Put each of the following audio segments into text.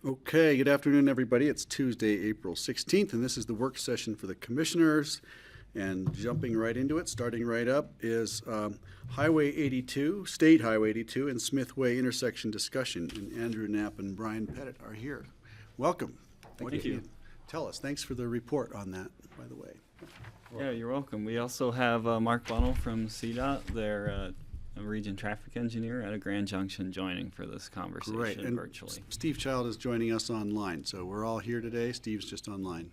Okay, good afternoon, everybody. It's Tuesday, April 16th, and this is the work session for the commissioners. And jumping right into it, starting right up, is Highway 82, State Highway 82, and Smithway intersection discussion. And Andrew Knapp and Brian Pettit are here. Welcome. Thank you. Tell us. Thanks for the report on that, by the way. Yeah, you're welcome. We also have Mark Bunnell from CDOT, their region traffic engineer at a Grand Junction, joining for this conversation. Great. And virtually. Steve Child is joining us online, so we're all here today. Steve's just online.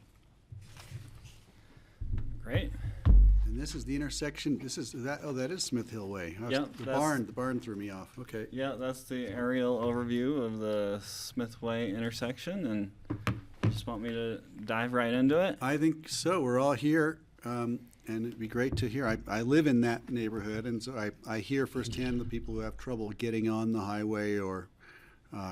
Great. And this is the intersection. This is that. Oh, that is Smith Hill Way. Yep, The barn threw me off. Okay. Yeah, that's the aerial overview of the Smithway intersection, and you just want me to dive right into it? I think so. We're all here, and it'd be great to hear. I live in that neighborhood, and so I hear firsthand the people who have trouble getting on the highway or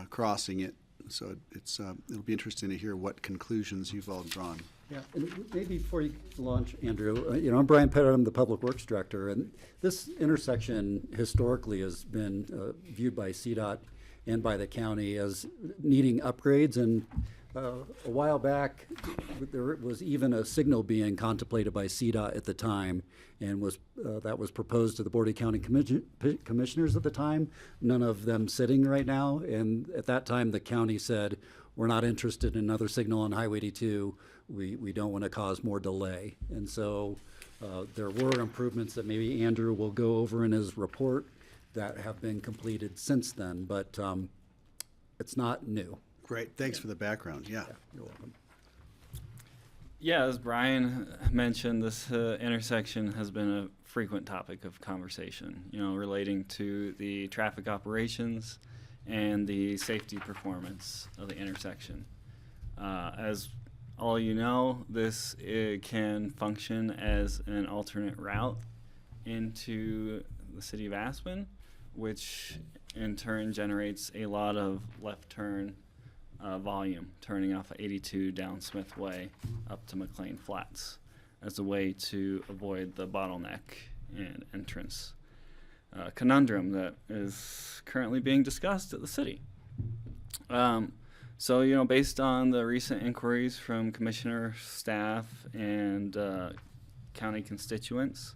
crossing it. So it'll be interesting to hear what conclusions you've all drawn. Yeah, and maybe before you launch, Andrew, I'm Brian Pettit, I'm the Public Works Director, and this intersection historically has been viewed by CDOT and by the county as needing upgrades, and a while back, there was even a signal being contemplated by CDOT at the time, and that was proposed to the Board of County Commissioners at the time, none of them sitting right now, and at that time the county said, we're not interested in another signal on Highway 82, we don't want to cause more delay. And so there were improvements that maybe Andrew will go over in his report that have been completed since then, but it's not new. Great. Thanks for the background. Yeah. You're welcome. Yeah, as Brian mentioned, this intersection has been a frequent topic of conversation, relating to the traffic operations and the safety performance of the intersection. As all you know, this can function as an alternate route into the city of Aspen, which in turn generates a lot of left turn volume, turning off of 82 down Smith Way up to McLean Flats as a way to avoid the bottleneck and entrance conundrum that is currently being discussed at the city. So, you know, based on the recent inquiries from commissioner staff and county constituents,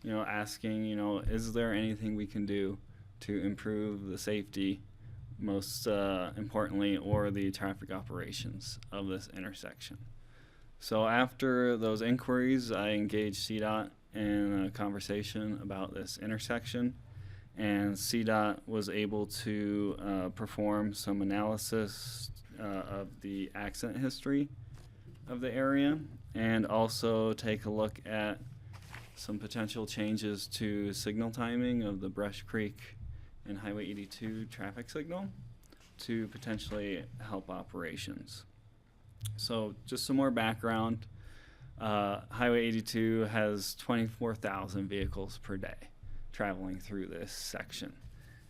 you know, asking, you know, is there anything we can do to improve the safety, most importantly, or the traffic operations of this intersection? So after those inquiries, I engaged CDOT in a conversation about this intersection, and CDOT was able to perform some analysis of the accident history of the area, and also take a look at some potential changes to signal timing of the Brush Creek and Highway 82 traffic signal to potentially help operations. So just some more background. Highway 82 has 24,000 vehicles per day traveling through this section.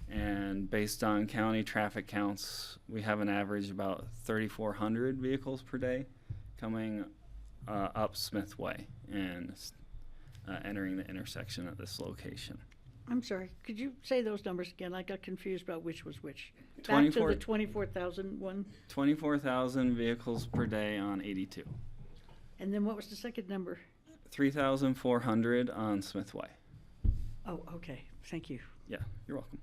And based on county traffic counts, we have an average about 3,400 vehicles per day coming up Smith Way and entering the intersection at this location. I'm sorry, could you say those numbers again? I got confused about which was which. Back to 24 the 24,000 one, 24,000 vehicles per day on 82. and then what was the second number? 3,400 on Smith Way. Oh, okay, thank you. Yeah, you're welcome.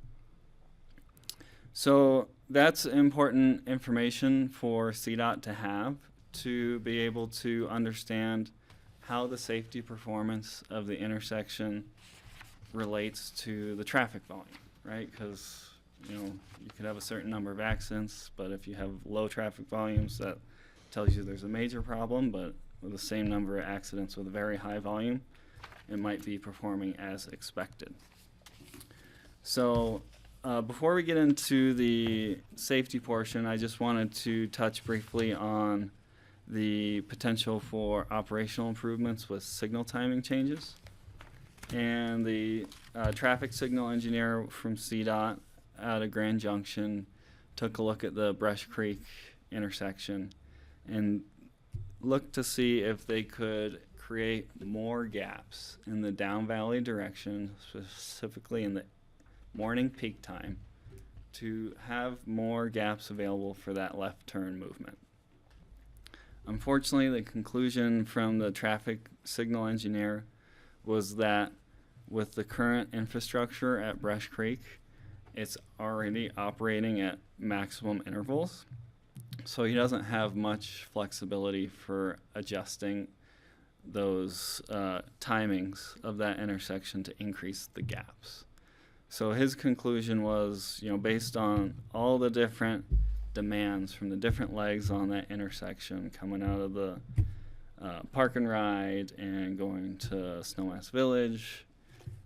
So that's important information for CDOT to have to be able to understand how the safety performance of the intersection relates to the traffic volume, right? Because, you know, you could have a certain number of accidents, but if you have low traffic volumes, that tells you there's a major problem, but with the same number of accidents with a very high volume, it might be performing as expected. So before we get into the safety portion, I just wanted to touch briefly on the potential for operational improvements with signal timing changes. And the traffic signal engineer from CDOT out of Grand Junction took a look at the Brush Creek intersection and looked to see if they could create more gaps in the down valley direction, specifically in the morning peak time, to have more gaps available for that left turn movement. Unfortunately, the conclusion from the traffic signal engineer was that with the current infrastructure at Brush Creek, it's already operating at maximum intervals. So he doesn't have much flexibility for adjusting those timings of that intersection to increase the gaps. So his conclusion was, you know, based on all the different demands from the different legs on that intersection coming out of the park and ride and going to Snowmass Village,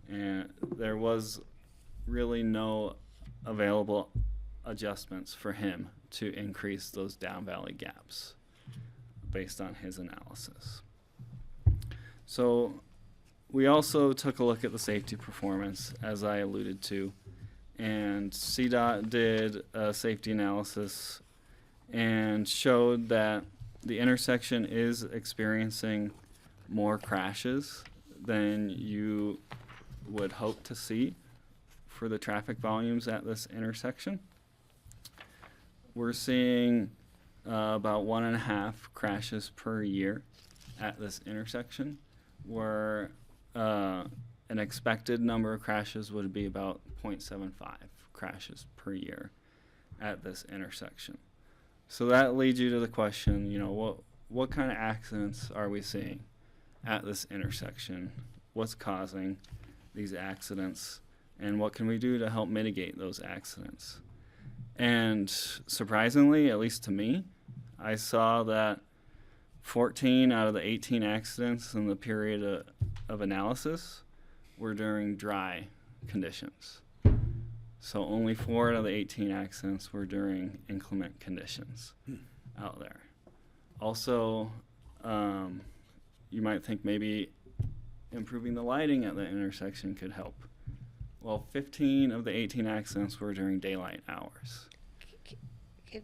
and there was really no available adjustments for him to increase those down valley gaps based on his analysis. So we also took a look at the safety performance, as I alluded to, and CDOT did a safety analysis and showed that the intersection is experiencing more crashes than you would hope to see for the traffic volumes at this intersection. We're seeing about 1.5 crashes per year at this intersection, where an expected number of crashes would be about 0.75 crashes per year at this intersection. So that leads you to the question, you know, what kind of accidents are we seeing at this intersection? What's causing these accidents? And what can we do to help mitigate those accidents? And surprisingly, at least to me, I saw that 14 out of the 18 accidents in the period of analysis were during dry conditions. So only 4 out of the 18 accidents were during inclement conditions out there. Also, You might think maybe improving the lighting at the intersection could help. Well, 15 of the 18 accidents were during daylight hours.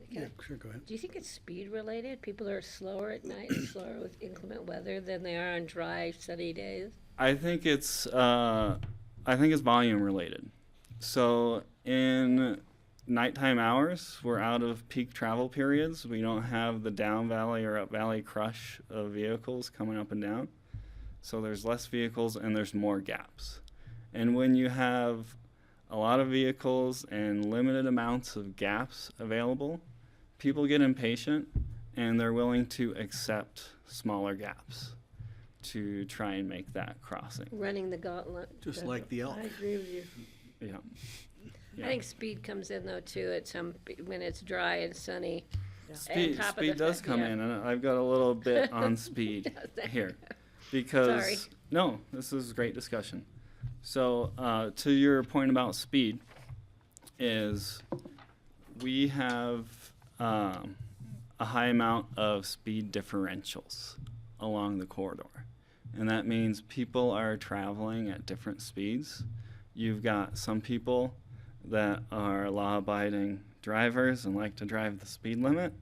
Yeah, sure, go ahead. Do you think it's speed related? People are slower at night, and slower with inclement weather than they are on dry, sunny days? I think it's volume related. So in nighttime hours, we're out of peak travel periods. We don't have the down valley or up valley crush of vehicles coming up and down. So there's less vehicles and there's more gaps. And when you have a lot of vehicles and limited amounts of gaps available, people get impatient and they're willing to accept smaller gaps to try and make that crossing. Running the gauntlet. Just like the elk. I agree with you. Yeah. I think speed comes in though too when it's dry and sunny. Speed, top of speed the does fact- come yeah. in, and I've got a little bit on speed here. Because, Sorry. no, this is great discussion. So, to your point about speed, is we have a high amount of speed differentials along the corridor. And that means people are traveling at different speeds. You've got some people that are law-abiding drivers and like to drive the speed limit,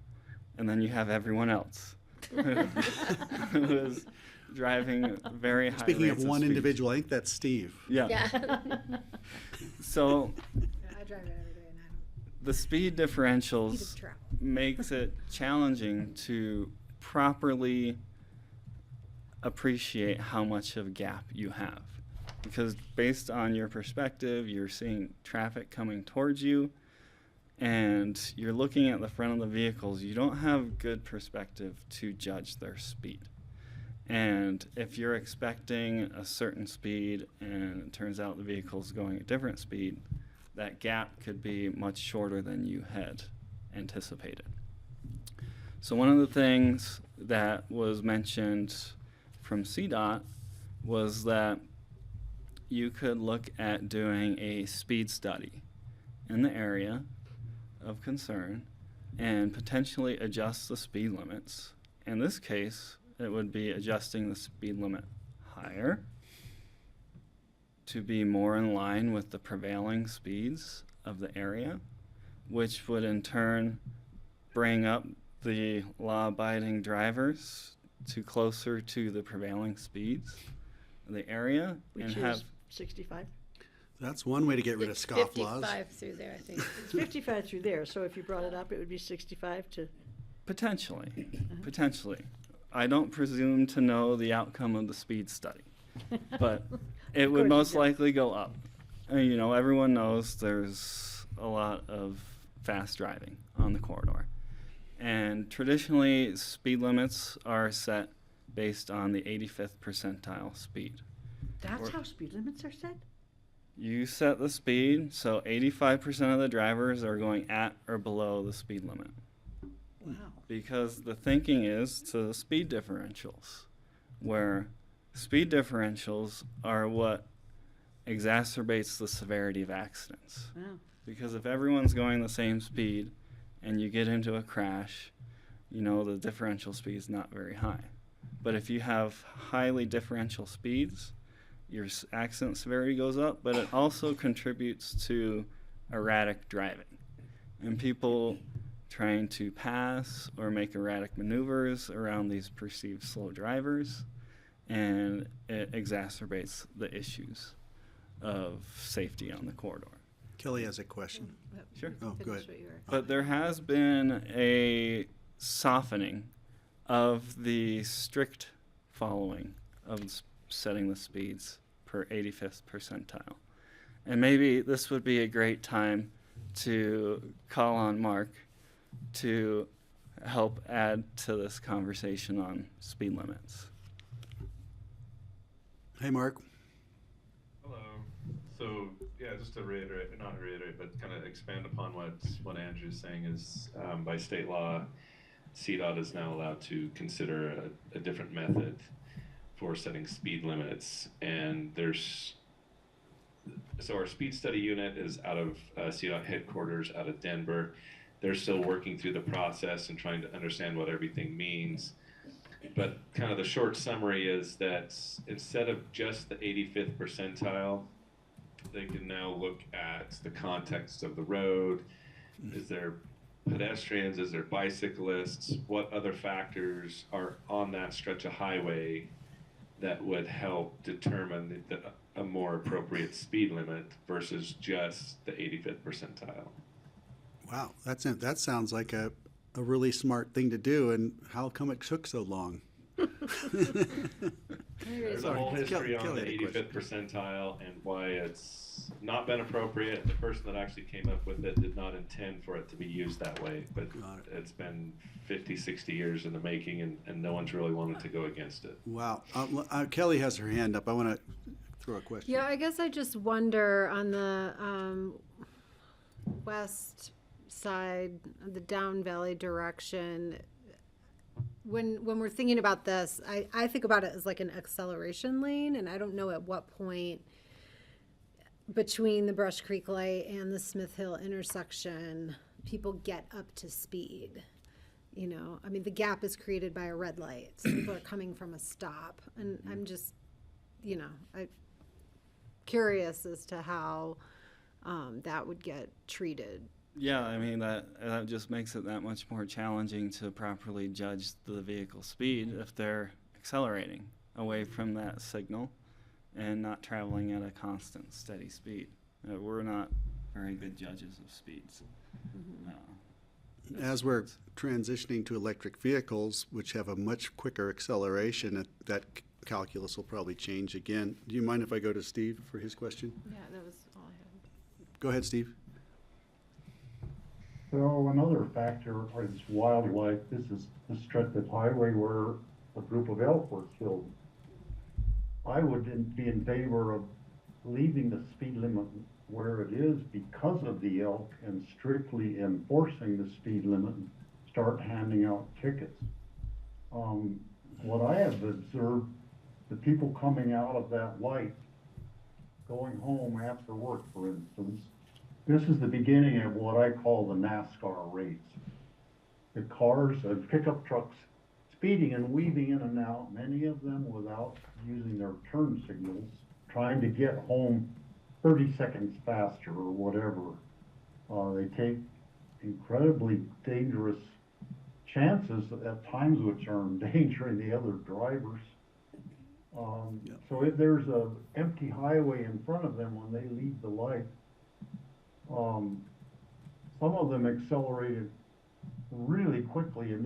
and then you have everyone else who is driving very high Speaking rates of one speed. individual, I think that's Steve. Yeah. Yeah. So I drive it every day and I the speed don't differentials need to travel. makes it challenging to properly appreciate how much of a gap you have. Because based on your perspective, you're seeing traffic coming towards you, and you're looking at the front of the vehicles. You don't have good perspective to judge their speed. And if you're expecting a certain speed and it turns out the vehicle's going at different speed, that gap could be much shorter than you had anticipated. So one of the things that was mentioned from CDOT was that you could look at doing a speed study in the area of concern and potentially adjust the speed limits. In this case, it would be adjusting the speed limit higher to be more in line with the prevailing speeds of the area, which would in turn bring up the law-abiding drivers to closer to the prevailing speeds of the area Which and is have 65. That's one way to get rid of It's scofflaws. 55 through there, I think. It's 55 through there, so if you brought it up, it would be 65 to, potentially. I don't presume to know the outcome of the speed study, but it Of would course most you don't. likely go up. And, you know, everyone knows there's a lot of fast driving on the corridor. And traditionally, speed limits are set based on the 85th percentile speed. that's Or- how speed limits are set? You set the speed, so 85% of the drivers are going at or below the speed limit. Wow. Because the thinking is to the speed differentials, where speed differentials are what exacerbates the severity of accidents. Wow. Because if everyone's going the same speed and you get into a crash, you know, the differential speed is not very high. But if you have highly differential speeds, your accident severity goes up, but it also contributes to erratic driving. And people trying to pass or make erratic maneuvers around these perceived slow drivers, and it exacerbates the issues of safety on the corridor. Kelly has a question. Sure. Oh, go ahead. But there has been a softening of the strict following of setting the speeds per 85th percentile. And maybe this would be a great time to call on Mark to help add to this conversation on speed limits. Hey, Mark. Hello. So, yeah, just to reiterate, not reiterate, but kind of expand upon what Andrew's saying is, by state law, CDOT is now allowed to consider a different method for setting speed limits. And so our speed study unit is out of CDOT headquarters out of Denver. They're still working through the process and trying to understand what everything means. But kind of the short summary is that instead of just the 85th percentile, they can now look at the context of the road. Is there pedestrians? Is there bicyclists? What other factors are on that stretch of highway that would help determine a more appropriate speed limit versus just the 85th percentile? Wow, that sounds like a really smart thing to do, and how come it took so long? There's a whole history on the 85th percentile and why it's not been appropriate. The person that actually came up with it did not intend for it to be used that way, but it's been 50, 60 years in the making, and no one's really wanted to go against it. Wow. Kelly has her hand up. I want to throw a question. Yeah, I guess I just wonder on the west side of the down valley direction, when we're thinking about this, I think about it as like an acceleration lane, and I don't know at what point between the Brush Creek light and the Smith Hill intersection people get up to speed. You know, I mean, the gap is created by a red light, so people are coming from a stop, and I'm just, you know, I'm curious as to how that would get treated. Yeah, I mean, that just makes it that much more challenging to properly judge the vehicle speed if they're accelerating away from that signal and not traveling at a constant, steady speed. We're not very good judges of speeds. As we're transitioning to electric vehicles, which have a much quicker acceleration, that calculus will probably change again. Do you mind if I go to Steve for his question? Yeah, that was all I had. Go ahead, Steve. So another factor is wildlife. This is the stretch of highway where a group of elk were killed. I would be in favor of leaving the speed limit where it is because of the elk and strictly enforcing the speed limit and start handing out tickets. What I have observed, the people coming out of that light, going home after work, for instance, this is the beginning of what I call the NASCAR race. The cars and pickup trucks speeding and weaving in and out, many of them without using their turn signals, trying to get home 30 seconds faster or whatever. They take incredibly dangerous chances at times which are endangering the other drivers. So if there's an empty highway in front of them when they leave the light, some of them accelerated really quickly, and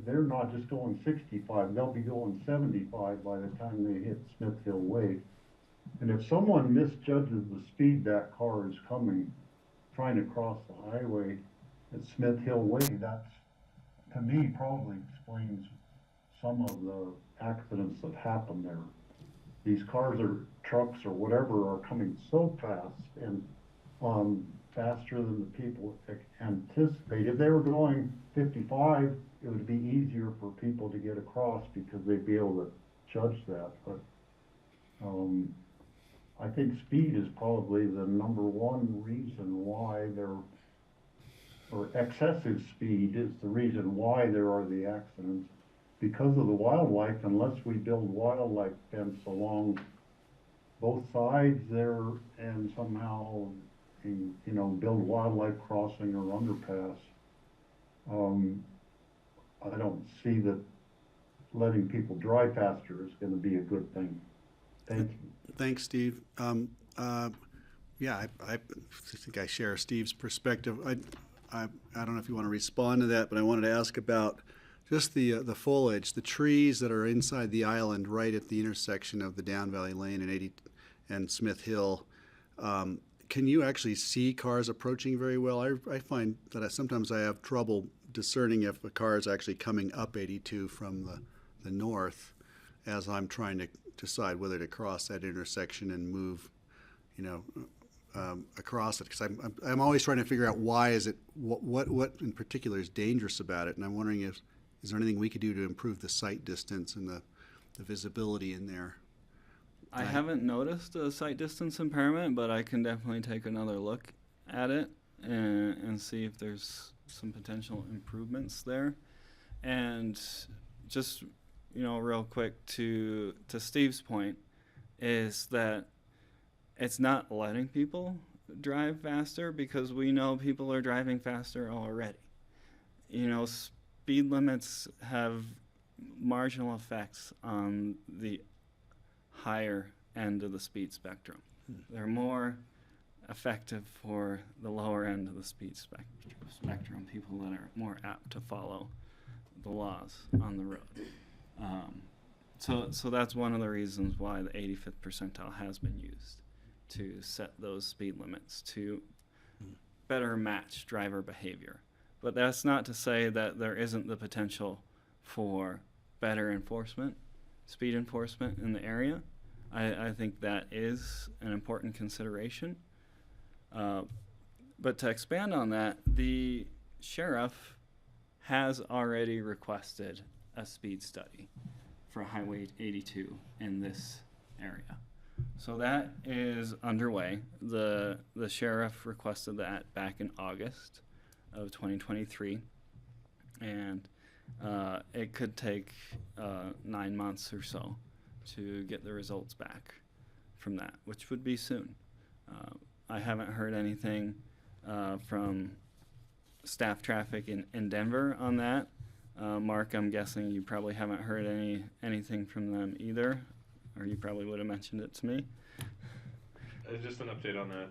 they're not just going 65, they'll be going 75 by the time they hit Smith Hill Way. And if someone misjudges the speed that car is coming, trying to cross the highway at Smith Hill Way, that, to me, probably explains some of the accidents that happen there. These cars or trucks or whatever are coming so fast and faster than the people anticipate. If they were going 55, it would be easier for people to get across because they'd be able to judge that. But I think speed is probably the number one reason why or excessive speed is the reason why there are the accidents. Because of the wildlife, unless we build wildlife fence along both sides there and somehow build wildlife crossing or underpass, I don't see that letting people drive faster is going to be a good thing. Thank you. Thanks, Steve. Yeah, I think I share Steve's perspective. I don't know if you want to respond to that, but I wanted to ask about just the foliage, the trees that are inside the island right at the intersection of the Down Valley Lane and Smith Hill. Can you actually see cars approaching very well? I find that sometimes I have trouble discerning if a car is actually coming up 82 from the north as I'm trying to decide whether to cross that intersection and move, across it. Because I'm always trying to figure out why is it, what in particular is dangerous about it. And I'm wondering is there anything we could do to improve the sight distance and the visibility in there? I haven't noticed a sight distance impairment, but I can definitely take another look at it and see if there's some potential improvements there. And just real quick to Steve's point, is that it's not letting people drive faster because we know people are driving faster already. Speed limits have marginal effects on the higher end of the speed spectrum. They're more effective for the lower end of the speed spectrum, people that are more apt to follow the laws on the road. So that's one of the reasons why the 85th percentile has been used to set those speed limits to better match driver behavior. But that's not to say that there isn't the potential for better enforcement, speed enforcement in the area. I think that is an important consideration. But to expand on that, the sheriff has already requested a speed study for Highway 82 in this area. So that is underway. The sheriff requested that back in August of 2023, and it could take 9 months or so to get the results back from that, which would be soon. I haven't heard anything from staff traffic in Denver on that. Mark, I'm guessing you probably haven't heard anything from them either, or you probably would have mentioned it to me. Just an update on that.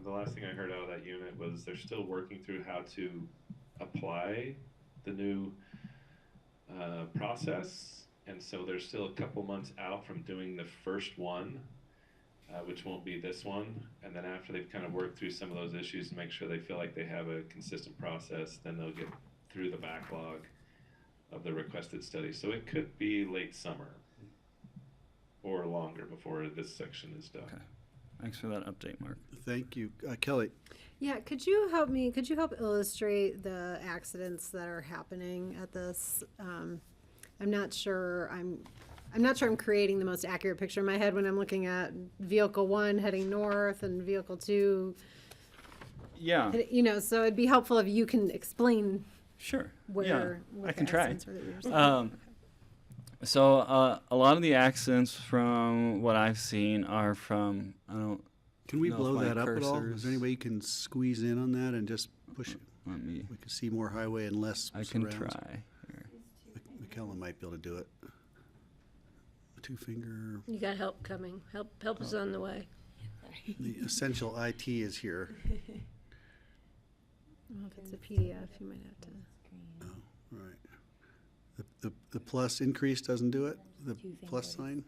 The last thing I heard out of that unit was they're still working through how to apply the new process, and so they're still a couple months out from doing the first one, which won't be this one. And then after they've kind of worked through some of those issues and make sure they feel like they have a consistent process, then they'll get through the backlog of the requested study. So it could be late summer or longer before this section is done. Okay. Thanks for that update, Mark. Thank you. Kelly? Yeah, could you help illustrate the accidents that are happening at this? I'm not sure I'm creating the most accurate picture in my head when I'm looking at vehicle 1 heading north and vehicle 2. Yeah. So it'd be helpful if you can explain Sure. where I the can try. accidents were that we were seeing. So a lot of the accidents, from what I've seen, are from Can we know if blow my that up at all? Is cursor's- there any way you can squeeze in on that and just push it? Let me. We can see more highway and less I can surrounds. try. Here. McKellen might be able to do it. A 2-finger. You got help coming. Help is on the way. The essential IT is here. Well, if it's a PDF, you might have to. Oh, right. The plus increase doesn't do it? The plus sign?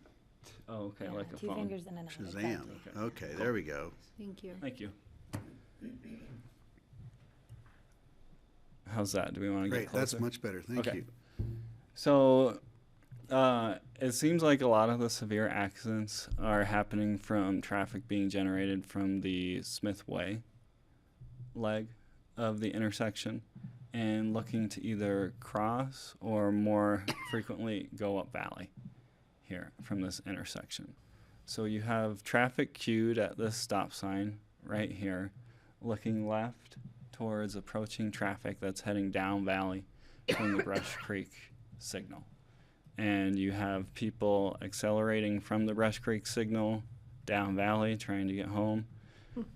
Oh, okay, like a Two phone. fingers and an eye. Shazam. Exactly. Okay, there we go. Thank you. Thank you. How's that? Do we want to get Great, closer? that's much better. Thank Okay. you. So, it seems like a lot of the severe accidents are happening from traffic being generated from the Smith Way leg of the intersection and looking to either cross or more frequently go up valley here from this intersection. So you have traffic queued at this stop sign right here, looking left towards approaching traffic that's heading down valley from the Brush Creek signal. And you have people accelerating from the Brush Creek signal down valley trying to get home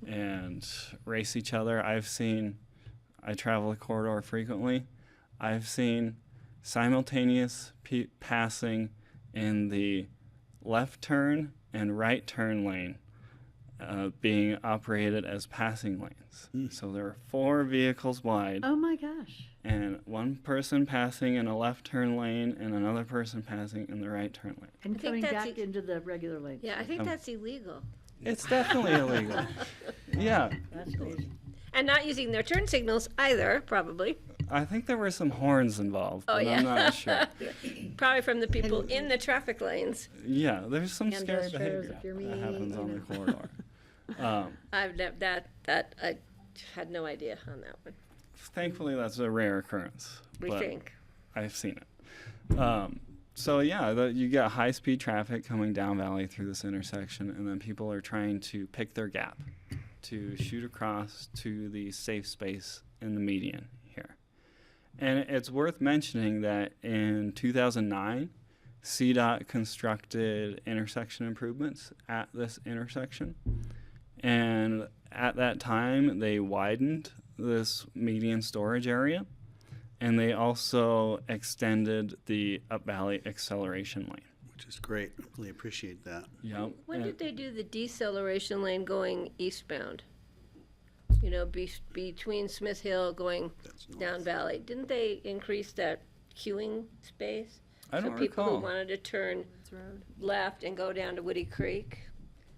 and race each other. I travel the corridor frequently. I've seen simultaneous passing in the left turn and right turn lane being operated as passing lanes. So there are 4 vehicles wide Oh my gosh. and one person passing in a left turn lane and another person passing in the right turn lane. And think coming that's back e- into the regular lane. Yeah, I think that's illegal. It's definitely illegal. Yeah, That's crazy. And not using their turn signals either, probably. I think there were some horns involved, Oh, but yeah. I'm not sure. Probably from the people in the traffic lanes. Yeah, there's some Hand scary gestures behavior if you're that me, happens you on the know. corridor. I've that I had no idea on that one. Thankfully, that's a rare occurrence. We but think. I've seen it. So yeah, you got high-speed traffic coming down valley through this intersection, and then people are trying to pick their gap to shoot across to the safe space in the median here. And it's worth mentioning that in 2009, CDOT constructed intersection improvements at this intersection. And at that time, they widened this median storage area, and they also extended the Up Valley acceleration lane. Which is great. I really appreciate that. Yep. When did they do the deceleration lane going eastbound? You know, between Smith Hill going That's north. down Valley, didn't they increase that queuing space? I don't For people recall. who wanted to turn left and go down to Woody Creek?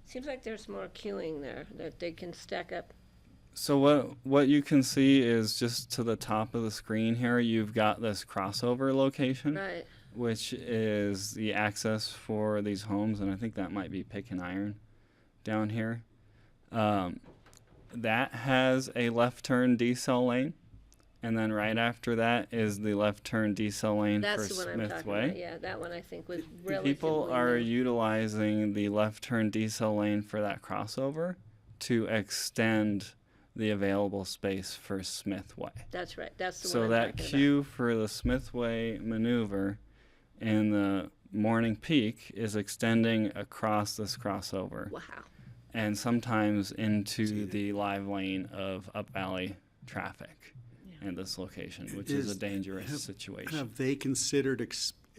Seems like there's more queuing there, that they can stack up. So what you can see is just to the top of the screen here, you've got this crossover location, Right. which is the access for these homes, and I think that might be Pick and Iron down here. That has a left turn decel lane, and then right after that is the left turn decel lane That's for the one I'm Smith talking Way. about. Yeah, that one I think was relatively People are new. utilizing the left turn decel lane for that crossover to extend the available space for Smith Way. That's right. That's the So one I'm that talking queue for the Smith Way maneuver in the morning peak is extending across this crossover about. Wow. and sometimes into the live lane of Up Valley traffic in this location, which is a dangerous situation. Have they considered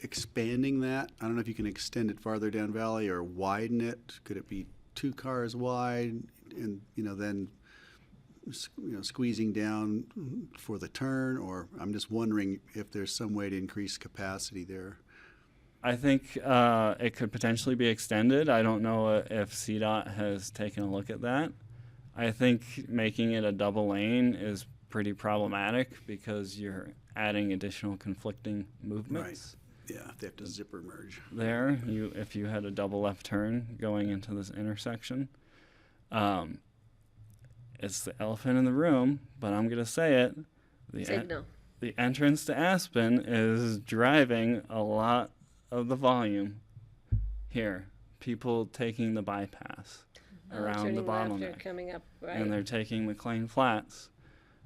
expanding that? I don't know if you can extend it farther down Valley or widen it. Could it be 2 cars wide and, then, squeezing down for the turn? Or I'm just wondering if there's some way to increase capacity there. I think it could potentially be extended. I don't know if CDOT has taken a look at that. I think making it a double lane is pretty problematic because you're adding additional conflicting movements. Yeah, if they have to zipper merge. There, if you had a double left turn going into this intersection, it's the elephant in the room, but I'm gonna say it. Signal. The entrance to Aspen is driving a lot of the volume here. People taking the bypass around the Turning left or bottleneck, coming up, right? and they're taking McLean Flats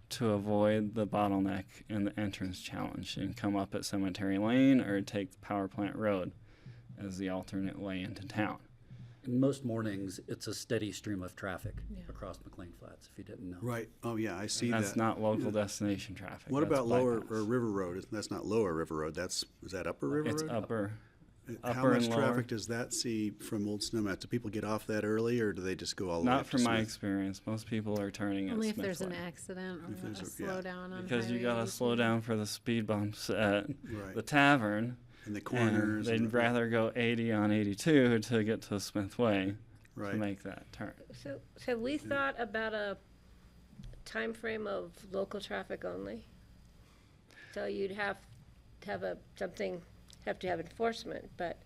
to avoid the bottleneck in the entrance challenge and come up at Cemetery Lane or take the Power Plant Road as the alternate way into town. In most mornings, it's a steady stream of traffic across McLean Flats, if you didn't know. Right. Oh, yeah, I see That's that. not local destination traffic. What that's about Lower bypass. or River Road? That's not Lower River Road. Is that Upper River It's Road? upper. How upper much and lower. traffic does that see from Old Snowmass? Do people get off that early, or do they just go all the way Not up to from my Smith? experience. Most people are turning Only at if Smith there's an Way. accident If or a there's a- yeah. slowdown on Because you Highway gotta 82. slow down for the speed bumps at Right. the tavern. And the And corners. they'd and the- rather go 80 on 82 to get to Smith Way to Right. make that turn. So have we thought about a time frame of local traffic only? So you'd have to have enforcement, but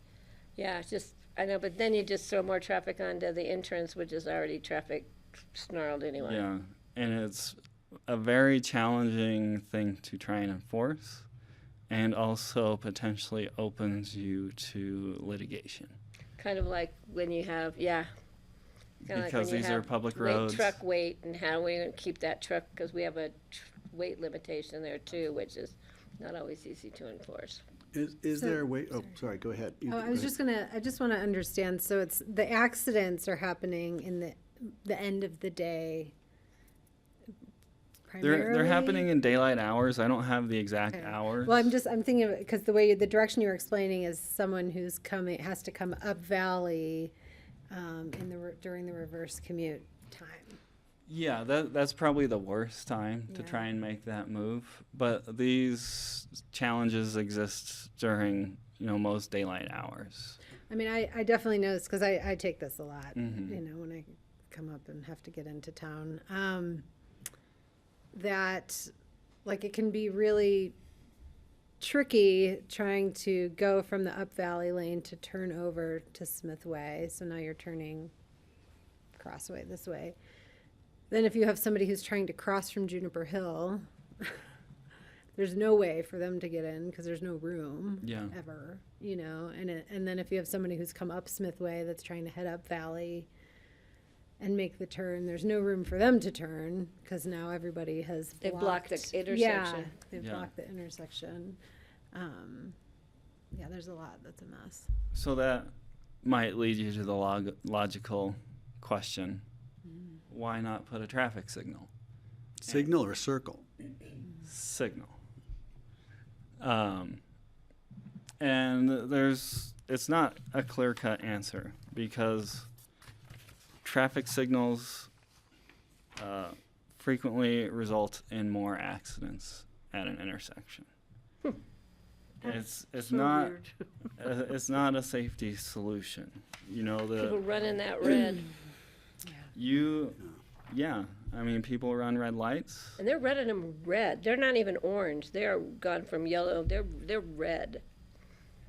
yeah, it's just, I know, but then you just throw more traffic onto the entrance, which is already traffic snarled anyway. Yeah, and it's a very challenging thing to try and enforce, and also potentially opens you to litigation. Kind of like when you have, yeah. Kinda like Because when you these are have public late roads. truck weight, and how are we gonna keep that truck, because we have a weight limitation there too, which is not always easy to enforce. Is there a way, oh, sorry, go ahead. Oh, I was just gonna, I just wanna understand, so it's, the accidents are happening in the end of the day They're primarily? happening in daylight hours. I don't have the exact Okay. hours. Well, I'm thinking of it, because the direction you're explaining is someone who's has to come up Valley, during the reverse commute time. Yeah, that's probably the worst time to Yeah. try and make that move. But these challenges exist during, most daylight hours. I mean, I definitely notice, because I take this a lot, Mhm. when I come up and have to get into town. That, like, it can be really tricky trying to go from the Up Valley lane to turn over to Smith Way. So now you're turning Crossway this way. Then if you have somebody who's trying to cross from Juniper Hill, there's no way for them to get in because there's no room Yeah. ever, and then if you have somebody who's come up Smith Way that's trying to head up Valley and make the turn, there's no room for them to turn because now everybody has They've blocked the Yeah, intersection. they've Yeah. blocked the intersection. Yeah, there's a lot that's a mess. So that might lead you to the logical question: why not put a traffic signal? Signal or circle? Signal. And it's not a clear-cut answer, because traffic signals frequently result in more accidents at an intersection. It's So not weird. it's not a safety solution. You know, People running that red, yeah. I mean, people run red lights. and they're running them red. They're not even orange. They are gone from yellow. They're red.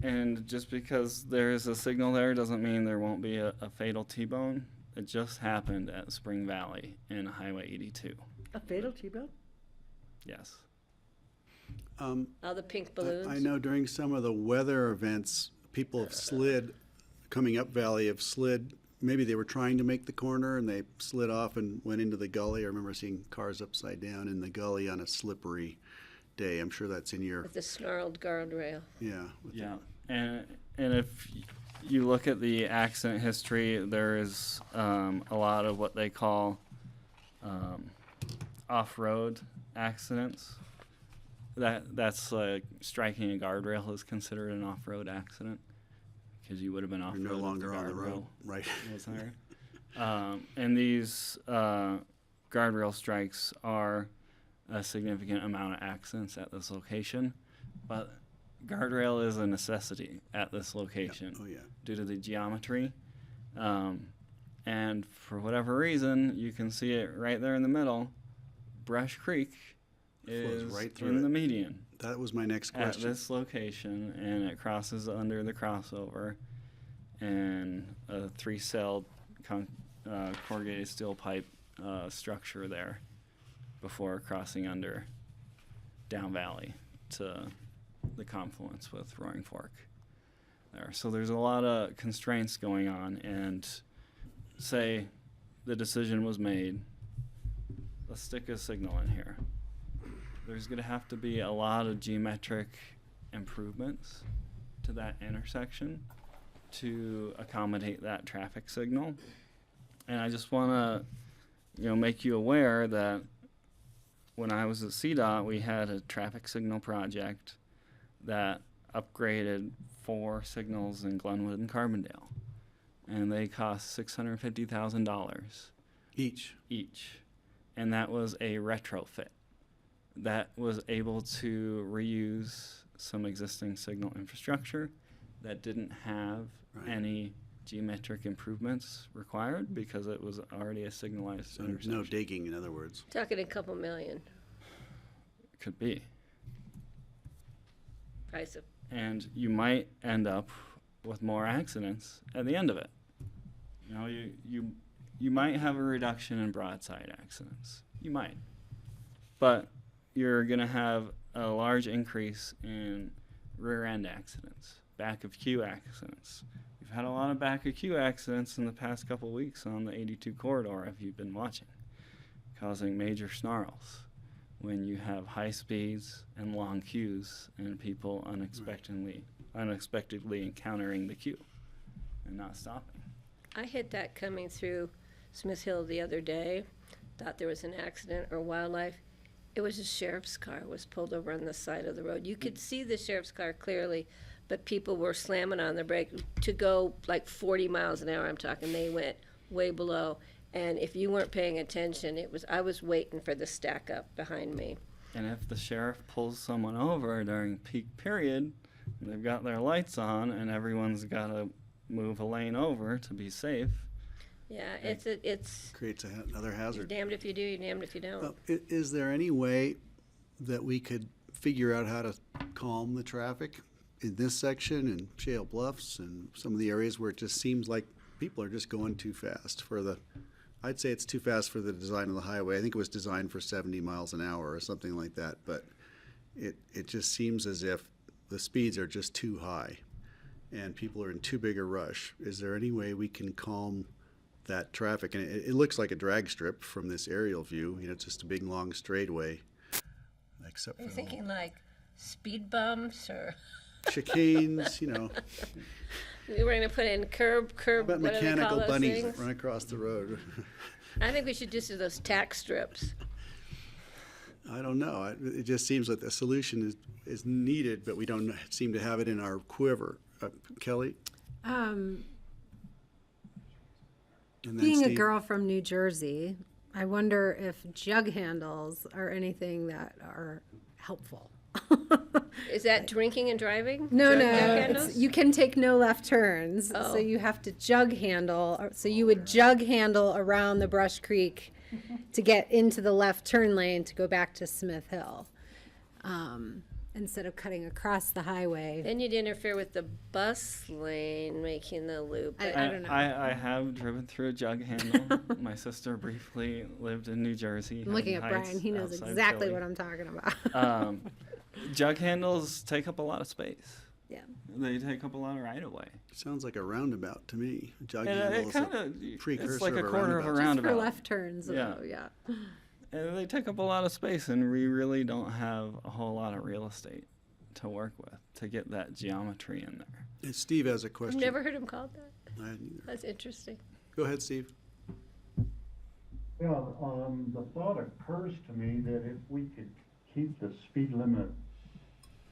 And just because there's a signal there doesn't mean there won't be a fatal T-bone. It just happened at Spring Valley in Highway 82. A fatal T-bone? Yes. All the pink balloons. I know during some of the weather events, people have slid, coming up Valley, have slid. Maybe they were trying to make the corner and they slid off and went into the gully. I remember seeing cars upside down in the gully on a slippery day. I'm sure that's in your, With the snarled guardrail. yeah. with the- Yeah. And if you look at the accident history, there is a lot of what they call off-road accidents. That's like striking a guardrail is considered an off-road accident, because you would have been off-road. You're no if longer on the guardrail road, right? was there. And these guardrail strikes are a significant amount of accidents at this location, but guardrail is a necessity at this location Oh, yeah. due to the geometry. And for whatever reason, you can see it right there in the middle. Brush Creek Flows is right through in it. the median That was my next at question. this location, and it crosses under the crossover, and a three-celled corrugated steel pipe structure there before crossing under down valley to the confluence with Roaring Fork there. So there's a lot of constraints going on, and say the decision was made, let's stick a signal in here. There's going to have to be a lot of geometric improvements to that intersection to accommodate that traffic signal. And I just want to, make you aware that when I was at CDOT, we had a traffic signal project that upgraded 4 signals in Glenwood and Carbondale, and they cost $650,000 Each. each, and that was a retrofit that was able to reuse some existing signal infrastructure that didn't have Right. any geometric improvements required because it was already a signalized So intersection. no digging, in other words. Talking a couple million. Could be. Price of, And you might end up with more accidents at the end of it. You might have a reduction in broadside accidents. You might. But you're going to have a large increase in rear end accidents, back of queue accidents. We've had a lot of back of queue accidents in the past couple of weeks on the 82 corridor, if you've been watching, causing major snarls when you have high speeds and long queues and people unexpectedly encountering the queue and not stopping. I hit that coming through Smith Hill the other day. Thought there was an accident or wildlife. It was a sheriff's car was pulled over on the side of the road. You could see the sheriff's car clearly, but people were slamming on the brake to go like 40 miles an hour. I'm talking. They went way below. And if you weren't paying attention, I was waiting for the stack up behind me. And if the sheriff pulls someone over during peak period, they've got their lights on and everyone's got to move a lane over to be safe. Yeah, it's Creates another you're hazard. damned if you do, you're damned if you don't. Is there any way that we could figure out how to calm the traffic in this section and Shale Bluffs and some of the areas where it just seems like people are just going too fast I'd say it's too fast for the design of the highway. I think it was designed for 70 miles an hour or something like that, but it just seems as if the speeds are just too high and people are in too big a rush. Is there any way we can calm that traffic? And it looks like a drag strip from this aerial view. It's just a big long straightaway. Except Are you for thinking like speed bumps or? chicanes, you know, We were gonna put in curb, about what do they call mechanical those bunnies things? that run across the road. I think we should just do those tack strips. I don't know. It just seems like the solution is needed, but we don't seem to have it in our quiver. Kelly? Um, And then being a Steve? girl from New Jersey, I wonder if jug handles are anything that are helpful. Is that drinking and driving? No, Jug no, handles? you can take no left turns, so Oh. you have to jug handle. So you would jug handle around the Brush Creek to get into the left turn lane to go back to Smith Hill, instead of cutting across the highway. Then you'd interfere with the bus lane making the loop. I but- don't know. I have driven through a jug handle. My sister briefly lived in New Jersey. I'm looking at Haddon Heights, Brian. He knows outside exactly Philly. what I'm talking about. Jug handles take up a lot of space. Yeah. They take up a lot of right of way. Sounds like a roundabout to me. Jug And handle's it a kind of precursor it's like a of quarter of a roundabout. Just for roundabout. left turns, Yeah. though, yeah. And they take up a lot of space, and we really don't have a whole lot of real estate to work with to get that geometry in there. And Steve has a I've question. never heard him called that. I hadn't either. That's interesting. Go ahead, Steve. Yeah, the thought occurs to me that if we could keep the speed limit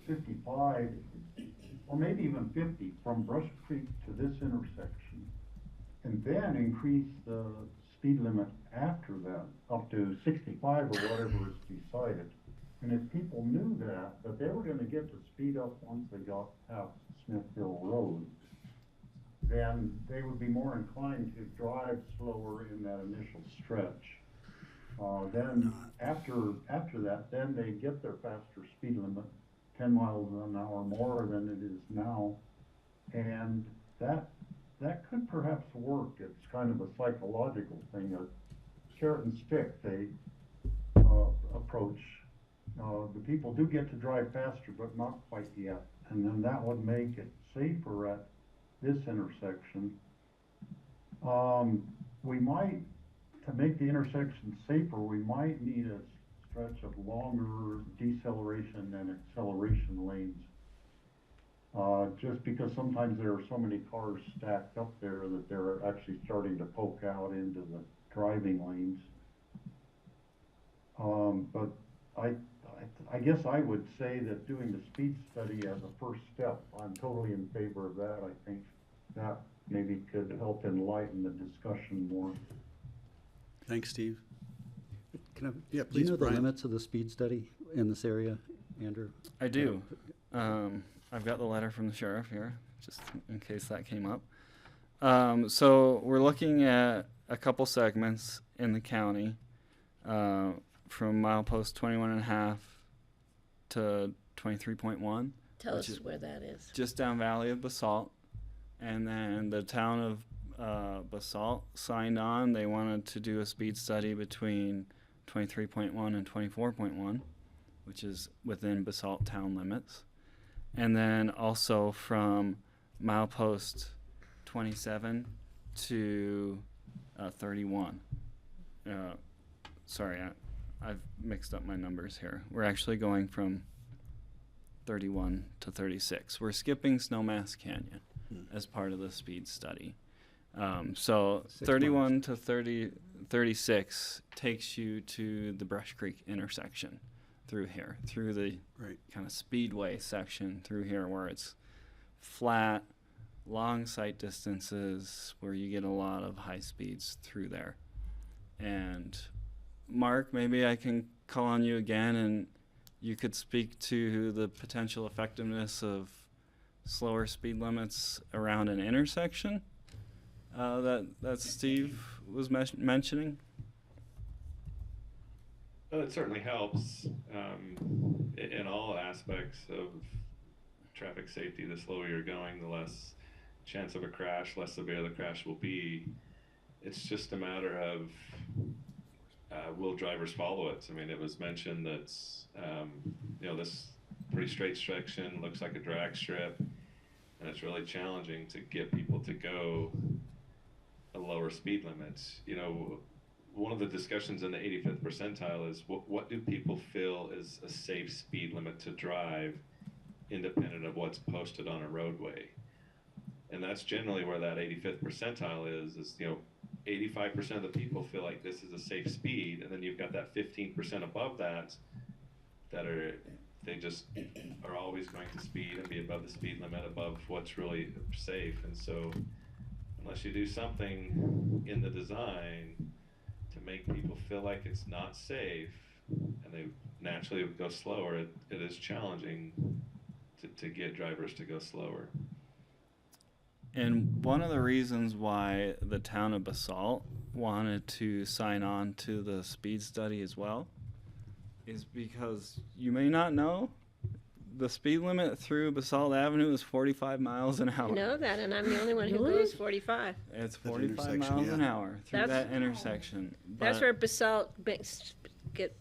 55, or maybe even 50 from Brush Creek to this intersection, and then increase the speed limit after that, up to 65 or whatever is decided. And if people knew that they were gonna get to speed up once they got past Smith Hill Road, then they would be more inclined to drive slower in that initial stretch. Then after that, then they get their faster speed limit, 10 miles an hour more than it is now. And that could perhaps work. It's kind of a psychological thing, a carrot and stick approach. The people do get to drive faster, but not quite yet. And then that would make it safer at this intersection. We might, to make the intersection safer, we might need a stretch of longer deceleration and acceleration lanes. Just because sometimes there are so many cars stacked up there that they're actually starting to poke out into the driving lanes. But I guess I would say that doing the speed study as a first step, I'm totally in favor of that. I think that maybe could help enlighten the discussion more. Thanks, Steve. Can I, Yeah, do you please, know the Brian. limits of the speed study in this area, Andrew? I do. I've got the letter from the sheriff here, just in case that came up. So we're looking at a couple segments in the county, from milepost 21.5 to 23.1, Tell Which us is- where that is. just down valley of Basalt. And then the town of Basalt signed on. They wanted to do a speed study between 23.1 and 24.1, which is within Basalt town limits. And then also from milepost 27 to 31. Sorry, I've mixed up my numbers here. We're actually going from 31 to 36. We're skipping Snowmass Canyon as part of the speed study. So 6 31 to 36 takes you to the Brush Creek intersection through here, through the Right. kind of speedway section through here where it's flat, long sight distances, where you get a lot of high speeds through there. And Mark, maybe I can call on you again and you could speak to the potential effectiveness of slower speed limits around an intersection that Steve was mentioning. Well, it certainly helps in all aspects of traffic safety. The slower you're going, the less chance of a crash, less severe the crash will be. It's just a matter of will drivers follow it? I mean, it was mentioned that this pretty straight section looks like a drag strip, and it's really challenging to get people to go a lower speed limit. One of the discussions in the 85th percentile is what do people feel is a safe speed limit to drive independent of what's posted on a roadway. And that's generally where that 85th percentile is, 85% of the people feel like this is a safe speed, and then you've got that 15% above that they just are always going to speed and be above the speed limit, above what's really safe. And so unless you do something in the design to make people feel like it's not safe, and they naturally go slower, it is challenging to get drivers to go slower. And one of the reasons why the town of Basalt wanted to sign on to the speed study as well is because you may not know, the speed limit through Basalt Avenue is 45 miles an hour. I know that, and I'm the only one who Really? goes 45. It's That 45 intersection, miles an yeah. hour through That's- that intersection. That's But where Basalt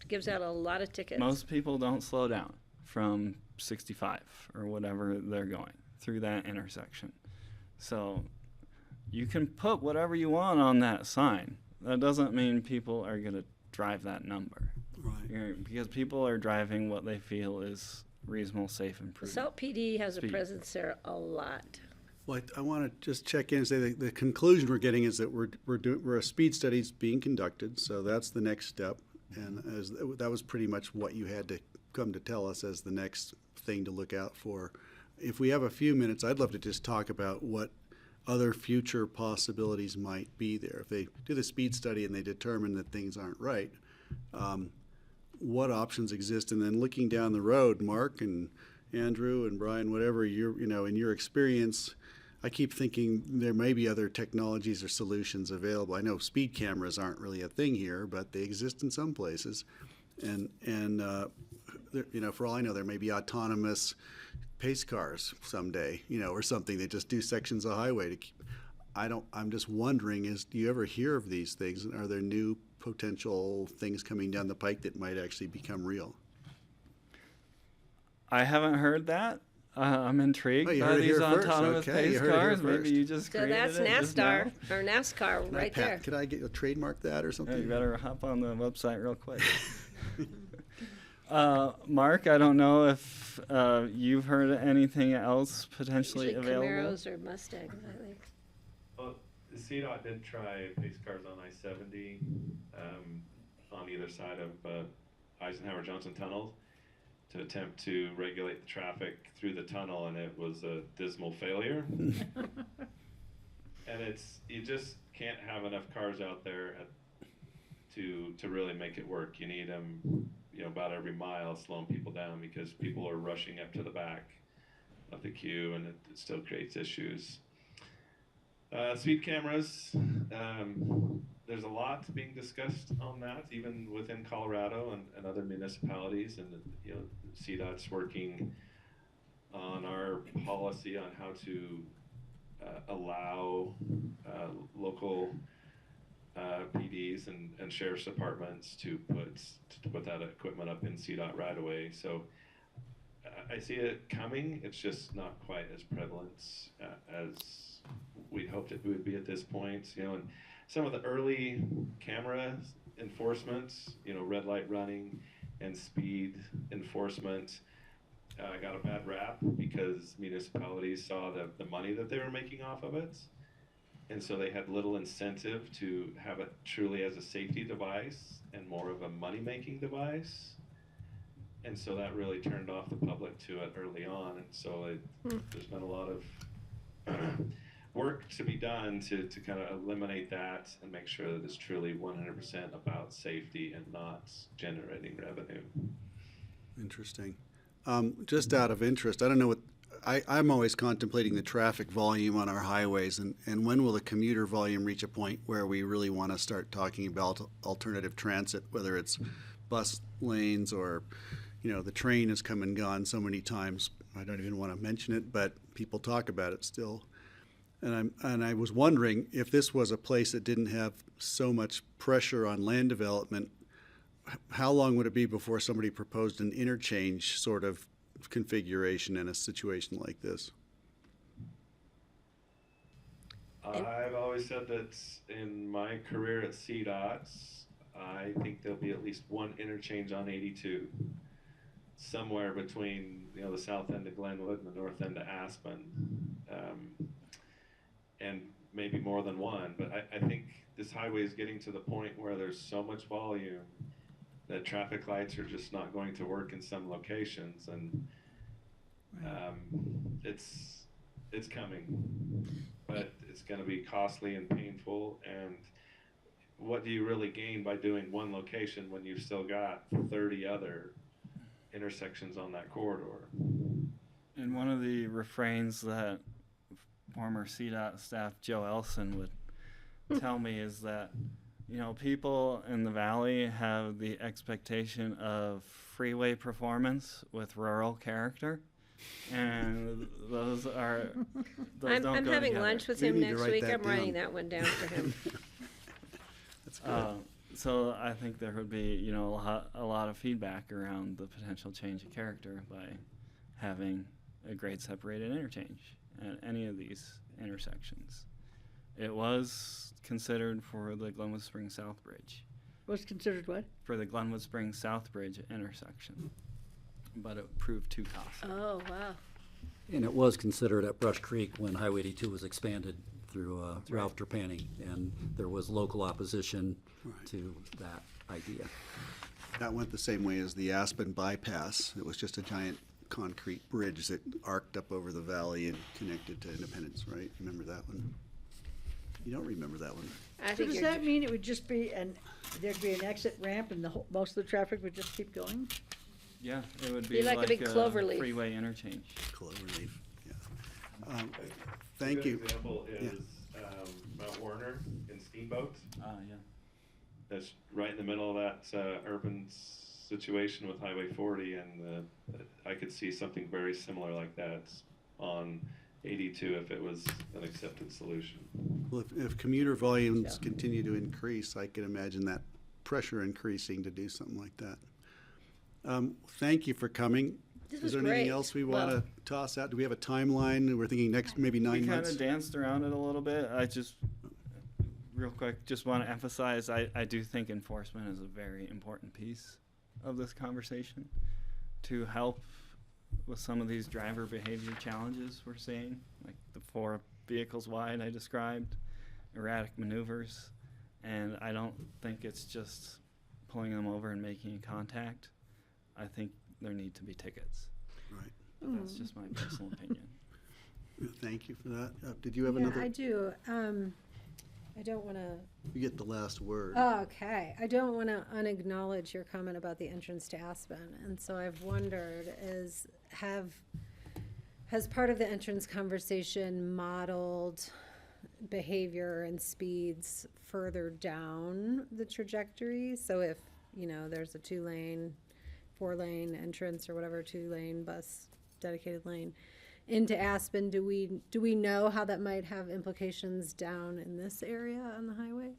gives out a lot of tickets. most people don't slow down from 65 or whatever they're going through that intersection. So you can put whatever you want on that sign. That doesn't mean people are going to drive that number. Right. Because people are driving what they feel is reasonable, safe, and prudent. Basalt PD has a Speed. presence there a lot. Well, I want to just check in and say the conclusion we're getting is that we're a speed study's being conducted, so that's the next step. And that was pretty much what you had to come to tell us as the next thing to look out for. If we have a few minutes, I'd love to just talk about what other future possibilities might be there. If they do the speed study and they determine that things aren't right, what options exist? And then looking down the road, Mark and Andrew and Brian, whatever in your experience, I keep thinking there may be other technologies or solutions available. I know speed cameras aren't really a thing here, but they exist in some places. And for all I know, there may be autonomous pace cars someday, or something that just do sections of highway to keep. I'm just wondering, do you ever hear of these things? Are there new potential things coming down the pike that might actually become real? I haven't heard that. I'm intrigued Oh, you by heard it these here first. autonomous Okay, you pace heard it here cars. Maybe first. you just So created that's it just NASCAR, now. or NASCAR Can I right there. Could I get a trademark that or Yeah, something? you better hop on the website real quick. Mark, I don't know if you've heard of anything else potentially Usually available. Camaros or Mustangs, I think. Well, CDOT did try pace cars on I-70 on either side of Eisenhower Johnson tunnels to attempt to regulate the traffic through the tunnel, and it was a dismal failure. And you just can't have enough cars out there to really make it work. You need them, about every mile, slowing people down because people are rushing up to the back of the queue, and it still creates issues. Speed cameras, there's a lot being discussed on that, even within Colorado and other municipalities, and CDOT's working on our policy on how to allow local PDs and sheriff's departments to put that equipment up in CDOT right away. So I see it coming. It's just not quite as prevalent as we hoped it would be at this point. And some of the early camera enforcements, red light running and speed enforcement, got a bad rap because municipalities saw the money that they were making off of it. And so they had little incentive to have it truly as a safety device and more of a money-making device. And so that really turned off the public to it early on. And so there's been a lot of work to be done to kind of eliminate that and make sure that it's truly 100% about safety and not generating revenue. Interesting. Just out of interest, I don't know what, I'm always contemplating the traffic volume on our highways, and when will the commuter volume reach a point where we really want to start talking about alternative transit, whether it's bus lanes or, the train has come and gone so many times. I don't even want to mention it, but people talk about it still. And I was wondering if this was a place that didn't have so much pressure on land development, how long would it be before somebody proposed an interchange sort of configuration in a situation like this? I've always said that in my career at CDOT, I think there'll be at least one interchange on 82. somewhere between, you know, the south end of Glenwood and the north end of Aspen, and maybe more than one. But I think this highway is getting to the point where there's so much volume that traffic lights are just not going to work in some locations, and it's coming, but it's going to be costly and painful. And what do you really gain by doing one location when you've still got 30 other intersections on that corridor? And one of the refrains that former CDOT staff Joe Elson would tell me is that, you know, people in the valley have the expectation of freeway performance with rural character, and those don't I'm go having together. lunch with We him need to next write week. that I'm writing down. that one down for him. That's good. So I think there would be, you know, a lot of feedback around the potential change of character by having a grade separated interchange at any of these intersections. It was considered for the Glenwood Springs South Bridge, Was considered what? for the Glenwood Springs South Bridge intersection, but it proved too costly. Oh, wow. And it was considered at Brush Creek when Highway 82 was expanded through Ralph Trapani, and there was local opposition Right. to that idea. That went the same way as the Aspen bypass. It was just a giant concrete bridge that arced up over the valley and connected to Independence, right? Remember that one? You don't remember that one? I So think does you're that mean it would just be, there'd be an exit ramp and most of the traffic would just keep going? Yeah, it would Be be like a big clover leaf. freeway interchange. Cloverleaf, yeah. A Thank good you. example Yeah. is Mount Warner in Steamboat. Yeah. That's right in the middle of that urban situation with Highway 40, and I could see something very similar like that on 82 if it was an accepted solution. Well, if commuter volumes continue to increase, I can imagine that pressure increasing to do something like that. Thank you for coming. This Is was there anything great. else we Well- want to toss out? Do we have a timeline? We're thinking next, maybe We 9 kind months? of danced around it a little bit. I just, real quick, just want to emphasize, I do think enforcement is a very important piece of this conversation to help with some of these driver behavior challenges we're seeing, like the 4 vehicles wide I described, erratic maneuvers, and I don't think it's just pulling them over and making a contact. I think there need to be tickets. Right. But that's just my personal opinion. Thank you for that. Did you have Yeah, another? I do. I don't want to. You get the last word. Oh, okay. I don't want to unacknowledge your comment about the entrance to Aspen, and so I've wondered: has part of the entrance conversation modeled behavior and speeds further down the trajectory? So if there's a 2-lane, 4-lane entrance or whatever, 2-lane bus dedicated lane into Aspen, do we know how that might have implications down in this area on the highway?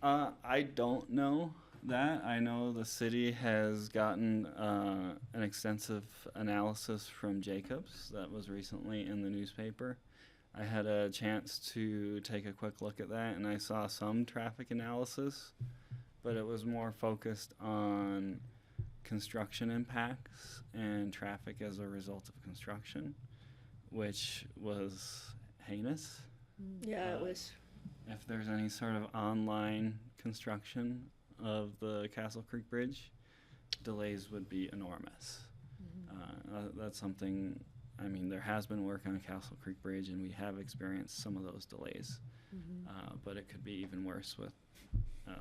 I don't know that. I know the city has gotten an extensive analysis from Jacobs that was recently in the newspaper. I had a chance to take a quick look at that, and I saw some traffic analysis, but it was more focused on construction impacts and traffic as a result of construction, which was heinous. Yeah, it was. If there's any sort of online construction of the Castle Creek Bridge, delays would be enormous. That's something, I mean, there has been work on Castle Creek Bridge, and we have experienced some of those delays. But it could be even worse with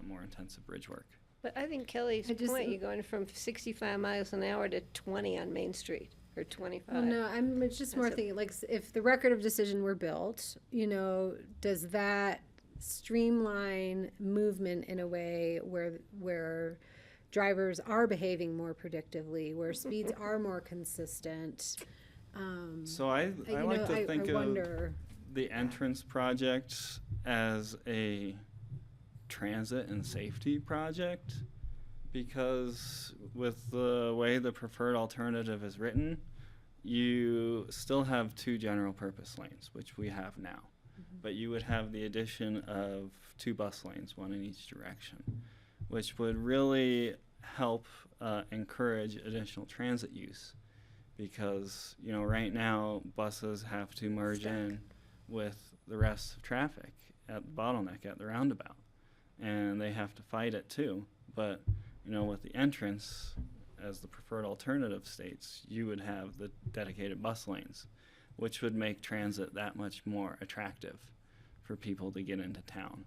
more intensive bridge work. But I think Kelly's I just- point, you're going from 65 miles an hour to 20 on Main Street, or 25. Well, no, I'm just more That's a- thinking, like, if the record of decision were built, does that streamline movement in a way where drivers are behaving more predictively, where speeds are more consistent? So I like to think I of wonder. the entrance project as a transit and safety project, because with the way the preferred alternative is written, you still have 2 general purpose lanes, which we have now. But you would have the addition of 2 bus lanes, one in each direction, which would really help encourage additional transit use, because right now buses have to merge in with the rest of traffic at the bottleneck at the roundabout, and they have to fight it too. But with the entrance as the preferred alternative states, you would have the dedicated bus lanes, which would make transit that much more attractive for people to get into town.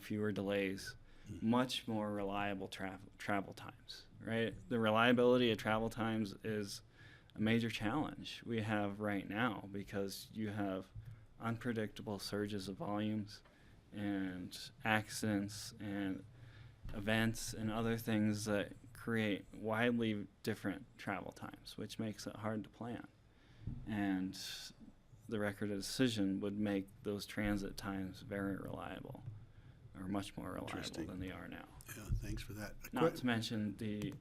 Fewer delays, much more reliable travel times, right? The reliability of travel times is a major challenge we have right now, because you have unpredictable surges of volumes and accidents and events and other things that create widely different travel times, which makes it hard to plan. And the record of decision would make those transit times very reliable, or much more reliable Interesting. than they are now. Yeah, thanks for that. Not to mention the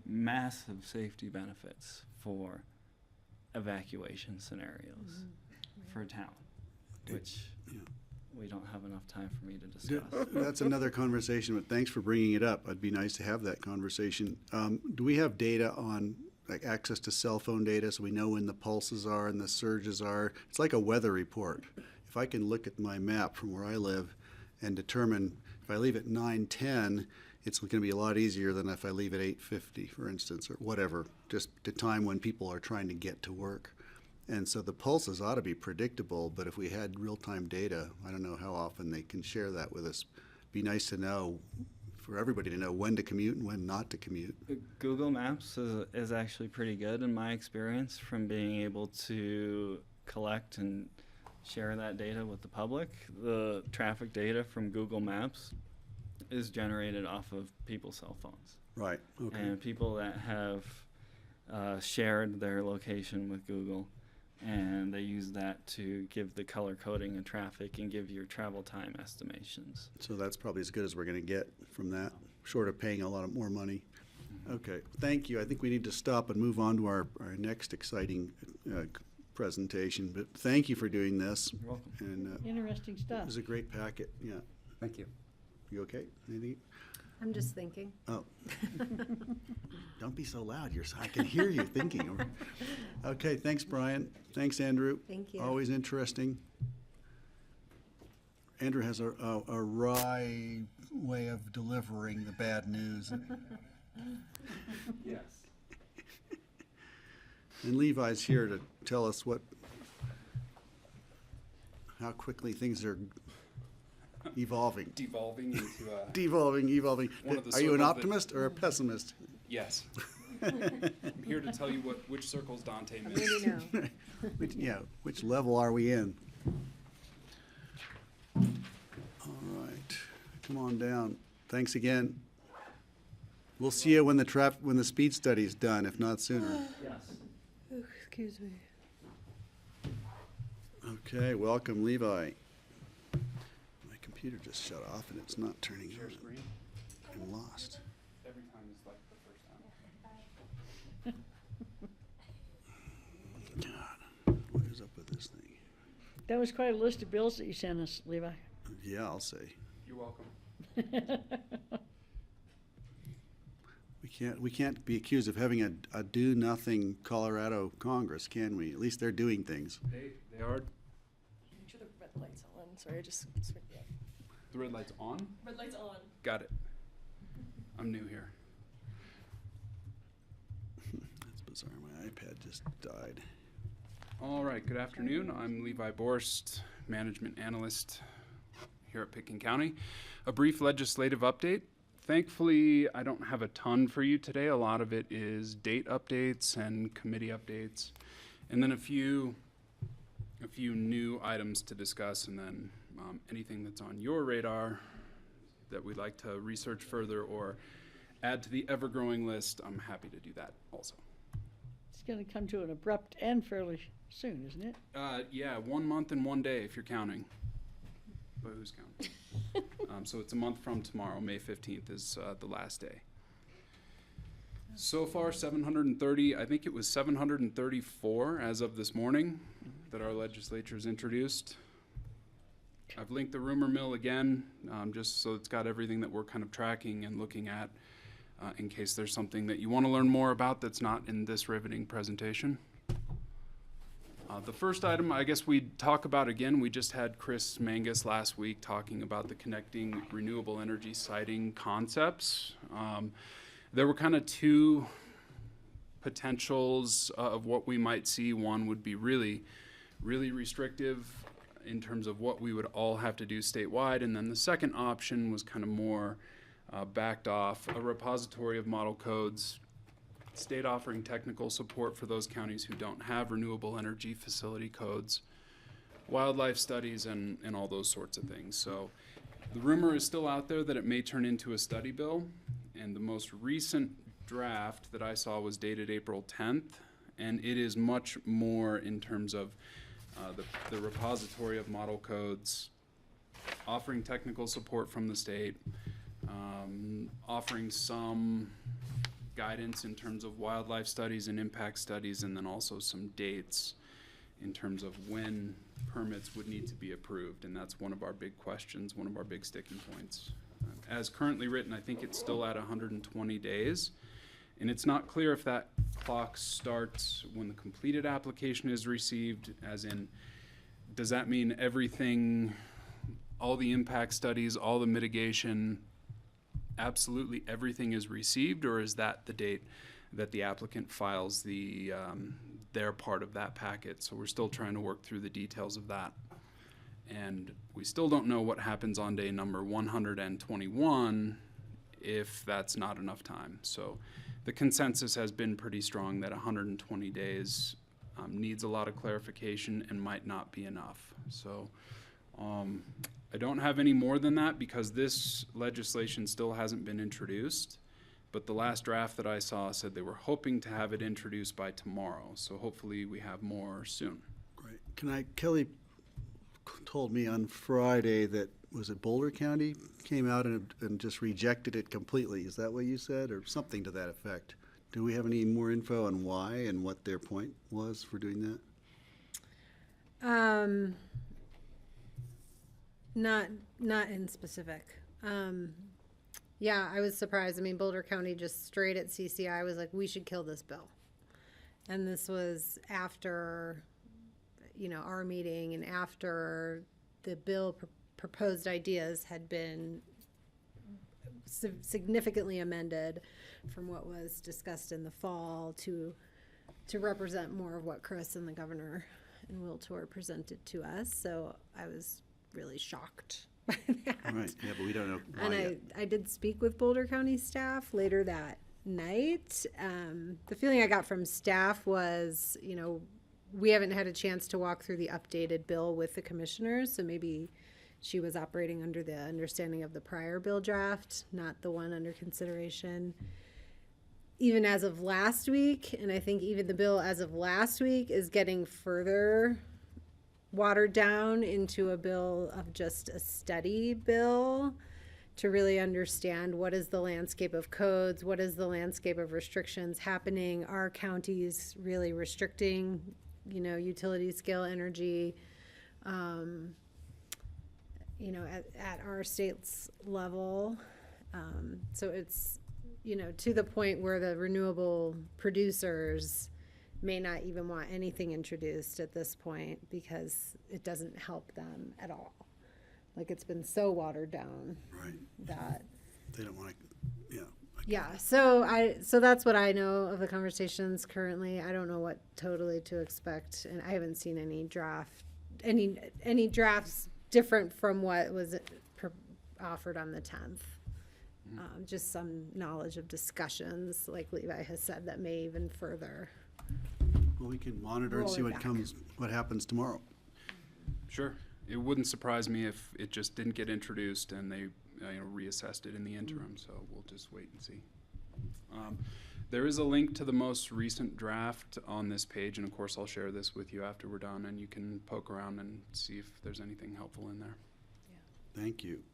massive safety benefits for evacuation scenarios for a town, which Yeah. we don't have enough time for me to discuss. That's another conversation, but thanks for bringing it up. It'd be nice to have that conversation. Do we have data on, like, access to cell phone data, so we know when the pulses are and the surges are? It's like a weather report. If I can look at my map from where I live and determine if I leave at 9:10, it's going to be a lot easier than if I leave at 8:50, for instance, or whatever, just the time when people are trying to get to work. And so the pulses ought to be predictable, but if we had real-time data, I don't know how often they can share that with us. Be nice to know, for everybody to know when to commute and when not to commute. Google Maps is actually pretty good in my experience, from being able to collect and share that data with the public. The traffic data from Google Maps is generated off of people's cell phones. Right, okay. And people that have shared their location with Google, and they use that to give the color coding of traffic and give your travel time estimations. So that's probably as good as we're going to get from that, short of paying a lot more money. Okay, thank you. I think we need to stop and move on to our next exciting presentation. But thank you for doing this. You're welcome. And Interesting it stuff. was a great packet, yeah. Thank you. You okay? Anything? I'm just thinking. Oh. Don't be so loud. I can hear you thinking. Okay, thanks, Brian. Thanks, Andrew. Thank you. Always interesting. Andrew has a wry way of delivering the bad news. Yes. And Levi's here to tell us how quickly things are evolving. Devolving into a Evolving. One of the Are you an circles that- optimist or a pessimist? yes. I'm here to tell you which circles Dante missed. Maybe no. Which level are we in? All right, come on down. Thanks again. We'll see you when the speed study's done, if not sooner. Yes. Excuse me. Okay, welcome, Levi. My computer just shut off and it's not turning Share on. screen. I'm lost. Every time is like the first time. God, what is up with this thing? That was quite a list of bills that you sent us, Levi. Yeah, I'll say. You're welcome. We can't be accused of having a do-nothing Colorado Congress, can we? At least they're doing things. They are. Make sure the red light's on. Sorry, I just yeah. The red light's on. Red light's on. Got it. I'm new here. That's bizarre. My iPad just died. All right. Good afternoon. I'm Levi Borst, management analyst here at Pickens County. A brief legislative update. Thankfully, I don't have a ton for you today. A lot of it is date updates and committee updates, and then a few new items to discuss, and then anything that's on your radar that we'd like to research further or add to the ever-growing list. I'm happy to do that also. It's going to come to an abrupt end fairly soon, isn't it? Yeah, 1 month and 1 day if you're counting. But who's counting? So it's a month from tomorrow. May 15th is the last day. So far, 730, I think it was 734 as of this morning that our legislature's introduced. I've linked the rumor mill again, just so it's got everything that we're kind of tracking and looking at. in case there's something that you want to learn more about that's not in this riveting presentation. The first item I guess we'd talk about again, we just had Chris Mangus last week talking about the connecting renewable energy siting concepts. There were kind of two potentials of what we might see. One would be really restrictive in terms of what we would all have to do statewide, and then the second option was kind of more backed off, a repository of model codes, state offering technical support for those counties who don't have renewable energy facility codes, wildlife studies, and all those sorts of things. So the rumor is still out there that it may turn into a study bill, and the most recent draft that I saw was dated April 10th, and it is much more in terms of the repository of model codes, offering technical support from the state, offering some guidance in terms of wildlife studies and impact studies, and then also some dates in terms of when permits would need to be approved. And that's one of our big questions, one of our big sticking points. As currently written, I think it's still at 120 days. And it's not clear if that clock starts when the completed application is received, as in, does that mean everything, all the impact studies, all the mitigation, absolutely everything is received, or is that the date that the applicant files their part of that packet? So we're still trying to work through the details of that. And we still don't know what happens on day number 121 if that's not enough time. So the consensus has been pretty strong that 120 days needs a lot of clarification and might not be enough. So I don't have any more than that because this legislation still hasn't been introduced, but the last draft that I saw said they were hoping to have it introduced by tomorrow. So hopefully we have more soon. Great. Kelly told me on Friday that, was it Boulder County came out and just rejected it completely? Is that what you said, or something to that effect? Do we have any more info on why and what their point was for doing that? Not in specific. Yeah, I was surprised. I mean, Boulder County just straight at CCI was like, we should kill this bill. And this was after, our meeting and after the bill proposed ideas had been significantly amended from what was discussed in the fall to represent more of what Chris and the governor and Will Tor presented to us. So I was really shocked by that. All right, yeah, but we don't know why And yet. I did speak with Boulder County staff later that night. The feeling I got from staff was, we haven't had a chance to walk through the updated bill with the commissioners, so maybe she was operating under the understanding of the prior bill draft, not the one under consideration. Even as of last week, and I think even the bill as of last week is getting further watered down into a bill of just a study bill to really understand what is the landscape of codes, what is the landscape of restrictions happening, are counties really restricting, utility scale energy, at our state's level. So it's, to the point where the renewable producers may not even want anything introduced at this point because it doesn't help them at all. Like, it's been so watered down. Right. That They don't want to, yeah, so that's what I know of the conversations currently. I don't know what totally to expect, and I haven't seen any drafts different from what was offered on the 10th. Just some knowledge of discussions, like Levi has said, that may even further. Well, we can monitor and Roll see it back. what happens tomorrow. Sure. It wouldn't surprise me if it just didn't get introduced and they reassessed it in the interim, so we'll just wait and see. There is a link to the most recent draft on this page, and of course I'll share this with you after we're done, and you can poke around and see if there's anything helpful in there. Thank you.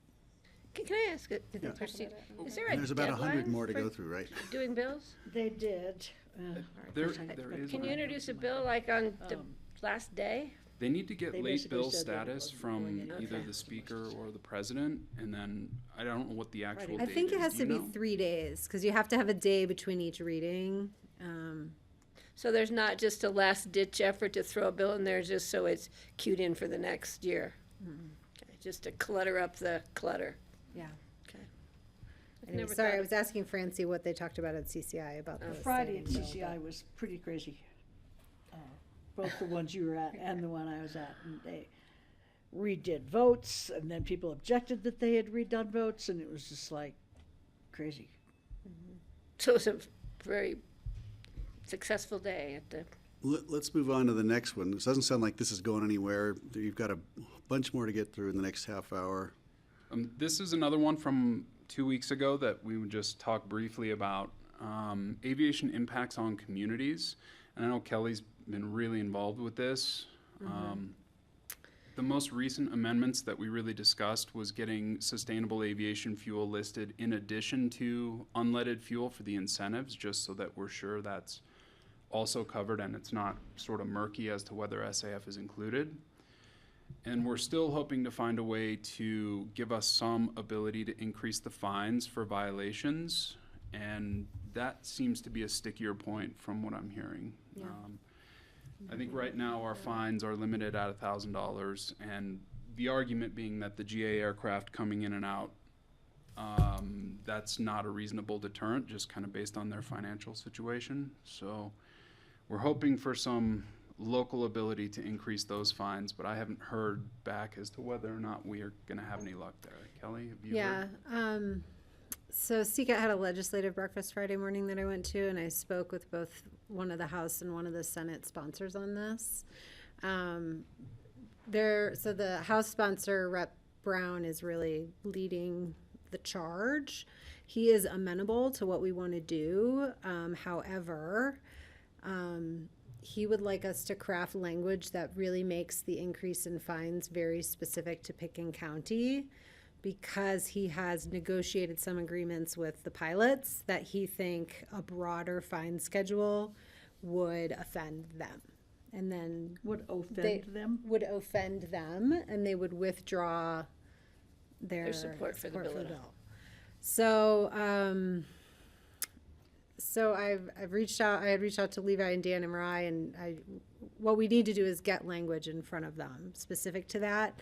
Can I ask a Yeah. question? Is there a And there's about 100 deadline more to for go through, right? doing bills? They did. There is Can you one. introduce a bill like on the last day? They need to get They late basically bill said that it status wasn't from going anywhere. either Okay. the speaker or the president, and then I don't know what the actual I date think it is. has Do to you be know? 3 days, because you have to have a day between each reading. So there's not just a last ditch effort to throw a bill in there just so it's queued in for the next year? Okay, just to clutter up the clutter. Yeah. Okay. Anyway, Never sorry, thought I of- was asking Francie what they talked about at CCI about the Friday at saving bill, CCI was pretty crazy. Both the ones you were at and the one I was at, and they redid votes, and then people objected that they had redone votes, and it was just like crazy. So it's a very successful day at the, Let's move on to the next one. This doesn't sound like this is going anywhere. You've got a bunch more to get through in the next half hour. This is another one from 2 weeks ago that we would just talk briefly about. Aviation impacts on communities. And I know Kelly's been really involved with this. The most recent amendments that we really discussed was getting sustainable aviation fuel listed in addition to unleaded fuel for the incentives, just so that we're sure that's also covered and it's not sort of murky as to whether SAF is included. And we're still hoping to find a way to give us some ability to increase the fines for violations, and that seems to be a stickier point from what I'm hearing. Yeah. I think right now our fines are limited at $1,000, and the argument being that the GA aircraft coming in and out, that's not a reasonable deterrent, just kind of based on their financial situation. So we're hoping for some local ability to increase those fines, but I haven't heard back as to whether or not we are going to have any luck there. Kelly, have you Yeah. heard? So CCAT had a legislative breakfast Friday morning that I went to, and I spoke with both one of the House and one of the Senate sponsors on this. So the House sponsor, Rep. Brown, is really leading the charge. He is amenable to what we want to do. However, he would like us to craft language that really makes the increase in fines very specific to Pickens County, because he has negotiated some agreements with the pilots that he think a broader fine schedule would offend them. And then Would they offend them? would offend them, and they would withdraw their support for the bill at all. So, so I've reached out. I had reached out to Levi and Dan and Mariah, and what we need to do is get language in front of them specific to that.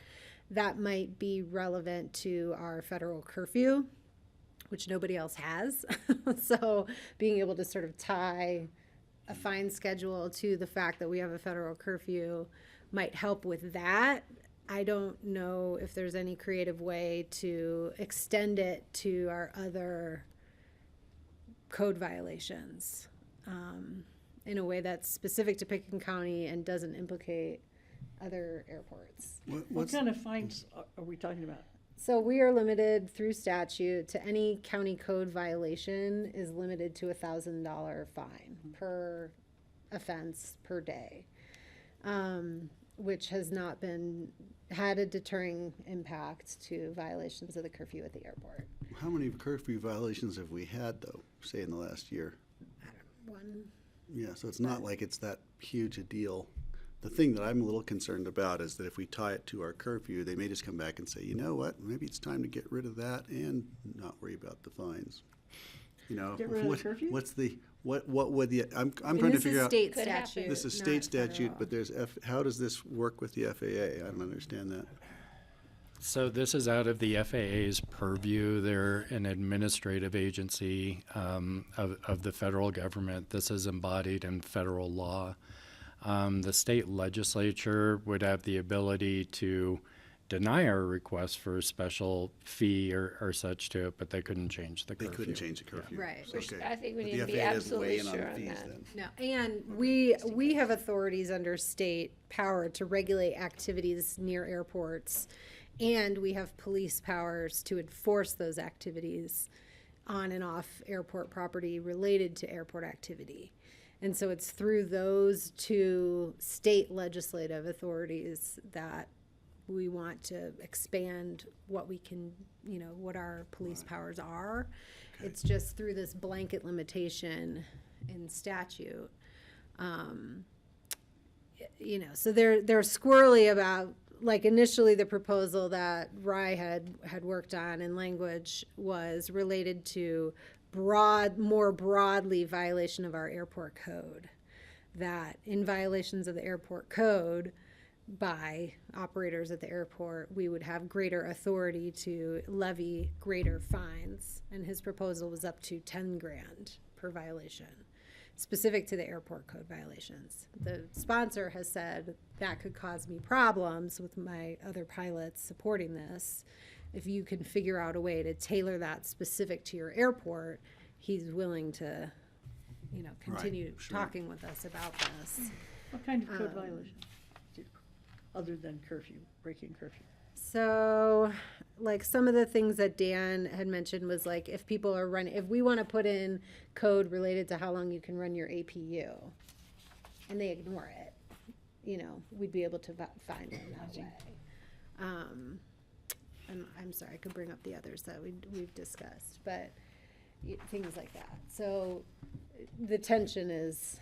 That might be relevant to our federal curfew, which nobody else has. So being able to sort of tie a fine schedule to the fact that we have a federal curfew might help with that. I don't know if there's any creative way to extend it to our other code violations in a way that's specific to Pickens County and doesn't implicate other airports. What What's, kind of fines are we talking about? So we are limited through statute to any county code violation is limited to $1,000 fine per offense per day, which has not had a deterring impact to violations of the curfew at the airport. how many curfew violations have we had, though, say in the last year? One. Yeah, so it's not like it's that huge a deal. The thing that I'm a little concerned about is that if we tie it to our curfew, they may just come back and say, you know what, maybe it's time to get rid of that and not worry about the fines. You know, Get rid of the curfew? What's the, what would the, I'm And trying to this figure is out. state Could happen. statute. This is not state statute, federal. but there's how does this work with the FAA? I don't understand that. So this is out of the FAA's purview. They're an administrative agency of the federal government. This is embodied in federal law. The state legislature would have the ability to deny our request for a special fee or such to it, but they couldn't change the They curfew. couldn't change the curfew. Right. Which Okay. I think we But need the to be FAA doesn't weigh absolutely in on sure the on fees that. then. No, and we have authorities under state power to regulate activities near airports, and we have police powers to enforce those activities on and off airport property related to airport activity. And so it's through those two state legislative authorities that we want to expand what we can, what our police powers are. It's just through this blanket limitation in statute. so they're squirrely about, like, initially the proposal that Rye had worked on in language was related to more broadly violation of our airport code. That in violations of the airport code by operators at the airport, we would have greater authority to levy greater fines. And his proposal was up to 10 grand per violation, specific to the airport code violations. The sponsor has said that could cause me problems with my other pilots supporting this. If you can figure out a way to tailor that specific to your airport, he's willing to, continue sure. talking with us about this. What kind of code violation? Other than curfew, breaking curfew? So, like, some of the things that Dan had mentioned was, like, if people are running, if we want to put in code related to how long you can run your APU, and they ignore it, we'd be able to find them that way. I'm sorry, I could bring up the others that we've discussed, but things like that. So the tension is,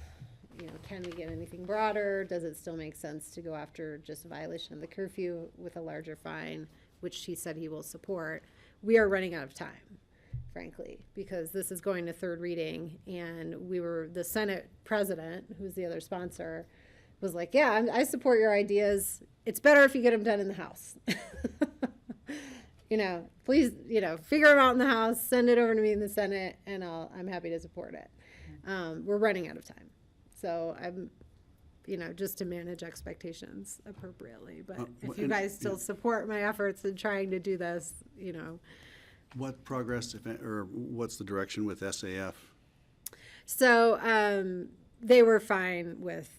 can we get anything broader? Does it still make sense to go after just a violation of the curfew with a larger fine, which he said he will support? We are running out of time, frankly, because this is going to third reading, and the Senate president, who's the other sponsor, was like, yeah, I support your ideas. It's better if you get them done in the House. Please, figure them out in the House, send it over to me in the Senate, and I'm happy to support it. We're running out of time. So I'm, just to manage expectations appropriately. But if you guys still support my efforts in trying to do this, What progress, or what's the direction with SAF? So they were fine with,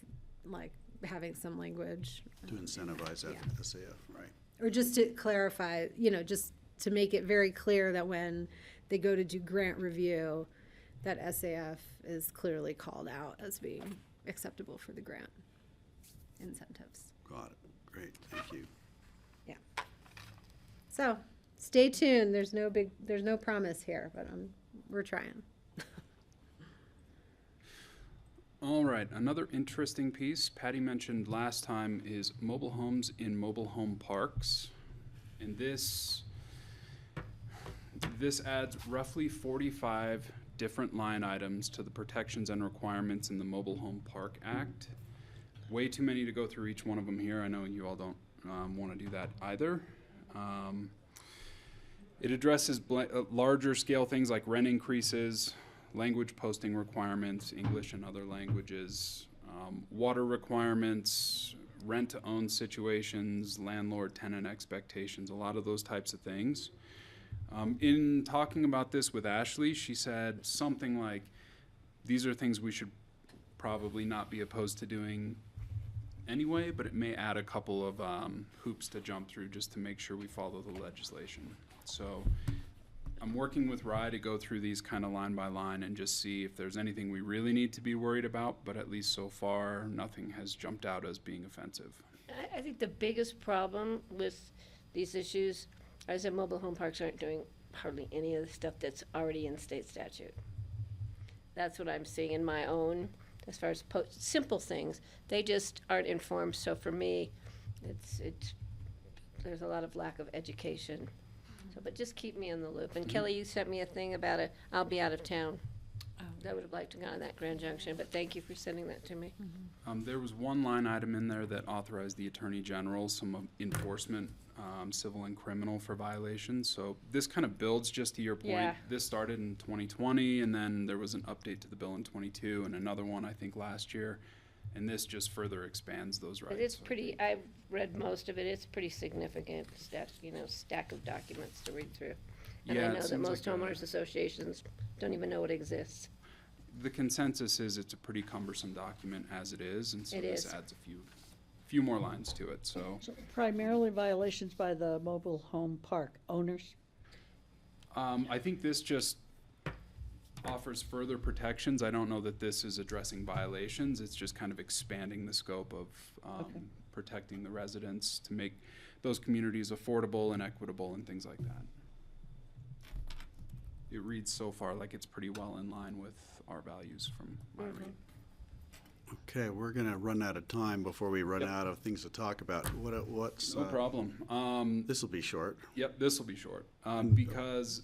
like, having some language. To incentivize Yeah. SAF, right? Or just to clarify, just to make it very clear that when they go to do grant review, that SAF is clearly called out as being acceptable for the grant incentives. Got it. Great, thank you. Yeah. So stay tuned. There's no promise here, but we're trying. All right, another interesting piece Patty mentioned last time is mobile homes in mobile home parks. And this adds roughly 45 different line items to the protections and requirements in the Mobile Home Park Act. Way too many to go through each one of them here. I know you all don't want to do that either. It addresses larger scale things like rent increases, language posting requirements, English and other languages, water requirements, rent-to-own situations, landlord-tenant expectations, a lot of those types of things. In talking about this with Ashley, she said something like, these are things we should probably not be opposed to doing anyway, but it may add a couple of hoops to jump through just to make sure we follow the legislation. So I'm working with Rye to go through these kind of line by line and just see if there's anything we really need to be worried about, but at least so far, nothing has jumped out as being offensive. I think the biggest problem with these issues is that mobile home parks aren't doing hardly any of the stuff that's already in state statute. That's what I'm seeing in my own, as far as simple things. They just aren't informed, so for me, there's a lot of lack of education. So, but just keep me in the loop. And Kelly, you sent me a thing about I'll be out of town. I would have liked to go on that Grand Junction, but thank you for sending that to me. There was one line item in there that authorized the Attorney General some enforcement, civil and criminal for violations. So this kind of builds, just to your point. Yeah. This started in 2020, and then there was an update to the bill in 22, and another one, I think, last year. And this just further expands those rights. But it's pretty, I've read most of it, it's pretty significant, stack of documents to read through. And Yeah, I it know that seems most like homeowners associations don't even know it exists. The consensus is it's a pretty cumbersome document as it is, and so It this is. adds a few more lines to it, so. So primarily violations by the mobile home park owners? I think this just offers further protections. I don't know that this is addressing violations. It's just kind of expanding the scope of protecting the residents to make those communities affordable and equitable and things like that. It reads so far like it's pretty well in line with our values from my read. Okay, we're gonna run out of time before we run Yep. out of things to talk about. What's, No problem. this will be short. Yep, this will be short, because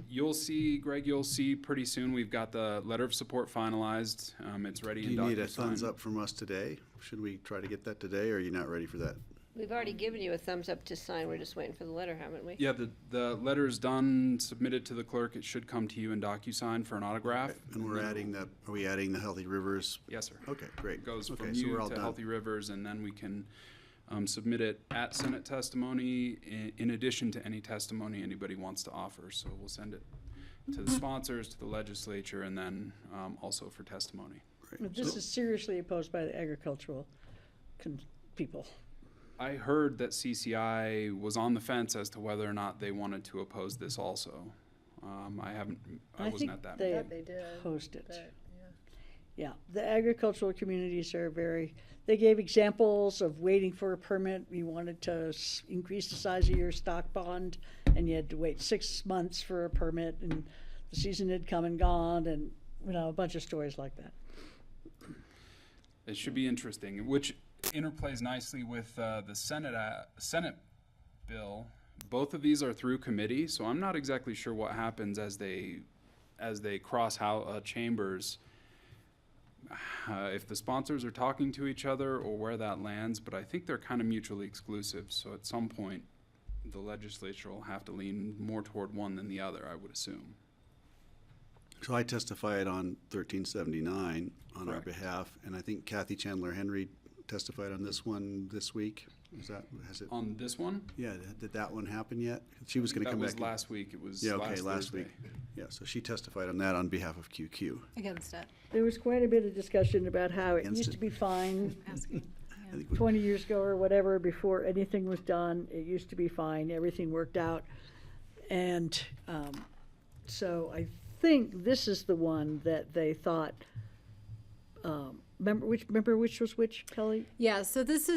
you'll see, Greg, you'll see pretty soon, we've got the letter of support finalized. It's ready Do in you need a DocuSign. thumbs up from us today? Should we try to get that today, or are you not ready for that? We've already given you a thumbs up to sign, we're just waiting for the letter, haven't we? Yeah, the letter is done, submitted to the clerk. It should come to you in DocuSign for an autograph. And we're then- adding the, are we adding the Healthy Rivers? Yes, sir. Okay, great. It goes Okay, from so you we're all to done. Healthy Rivers, and then we can submit it at Senate testimony in addition to any testimony anybody wants to offer. So we'll send it to the sponsors, to the legislature, and then also for testimony. Great. This So- is seriously opposed by the agricultural people. I heard that CCI was on the fence as to whether or not they wanted to oppose this also. I wasn't think at that they meeting. They did. opposed it. but, Yeah, the agricultural communities are they gave examples of waiting for a permit. You wanted to increase the size of your stock pond, and you had to wait 6 months for a permit, and the season had come and gone, and, a bunch of stories like that. It should be interesting, which interplays nicely with the Senate bill. Both of these are through committee, so I'm not exactly sure what happens as they cross chambers. If the sponsors are talking to each other or where that lands, but I think they're kind of mutually exclusive. So at some point, the legislature will have to lean more toward one than the other, I would assume. So I testified on 1379 on our Correct. behalf, and I think Kathy Chandler Henry testified on this one this week. Has it? On this one, Yeah, did that one happen yet? She was gonna that come was back. last week. It was Yeah, okay, last Thursday. week. Yeah, so she testified on that on behalf of QQ. Against it, There was quite a bit of discussion about how it Against used it. to be fine asking. I think we- 20 years ago or whatever, before anything was done. It used to be fine, everything worked out. And so I think this is the one that they thought, remember which was which, Kelly? Yeah, so this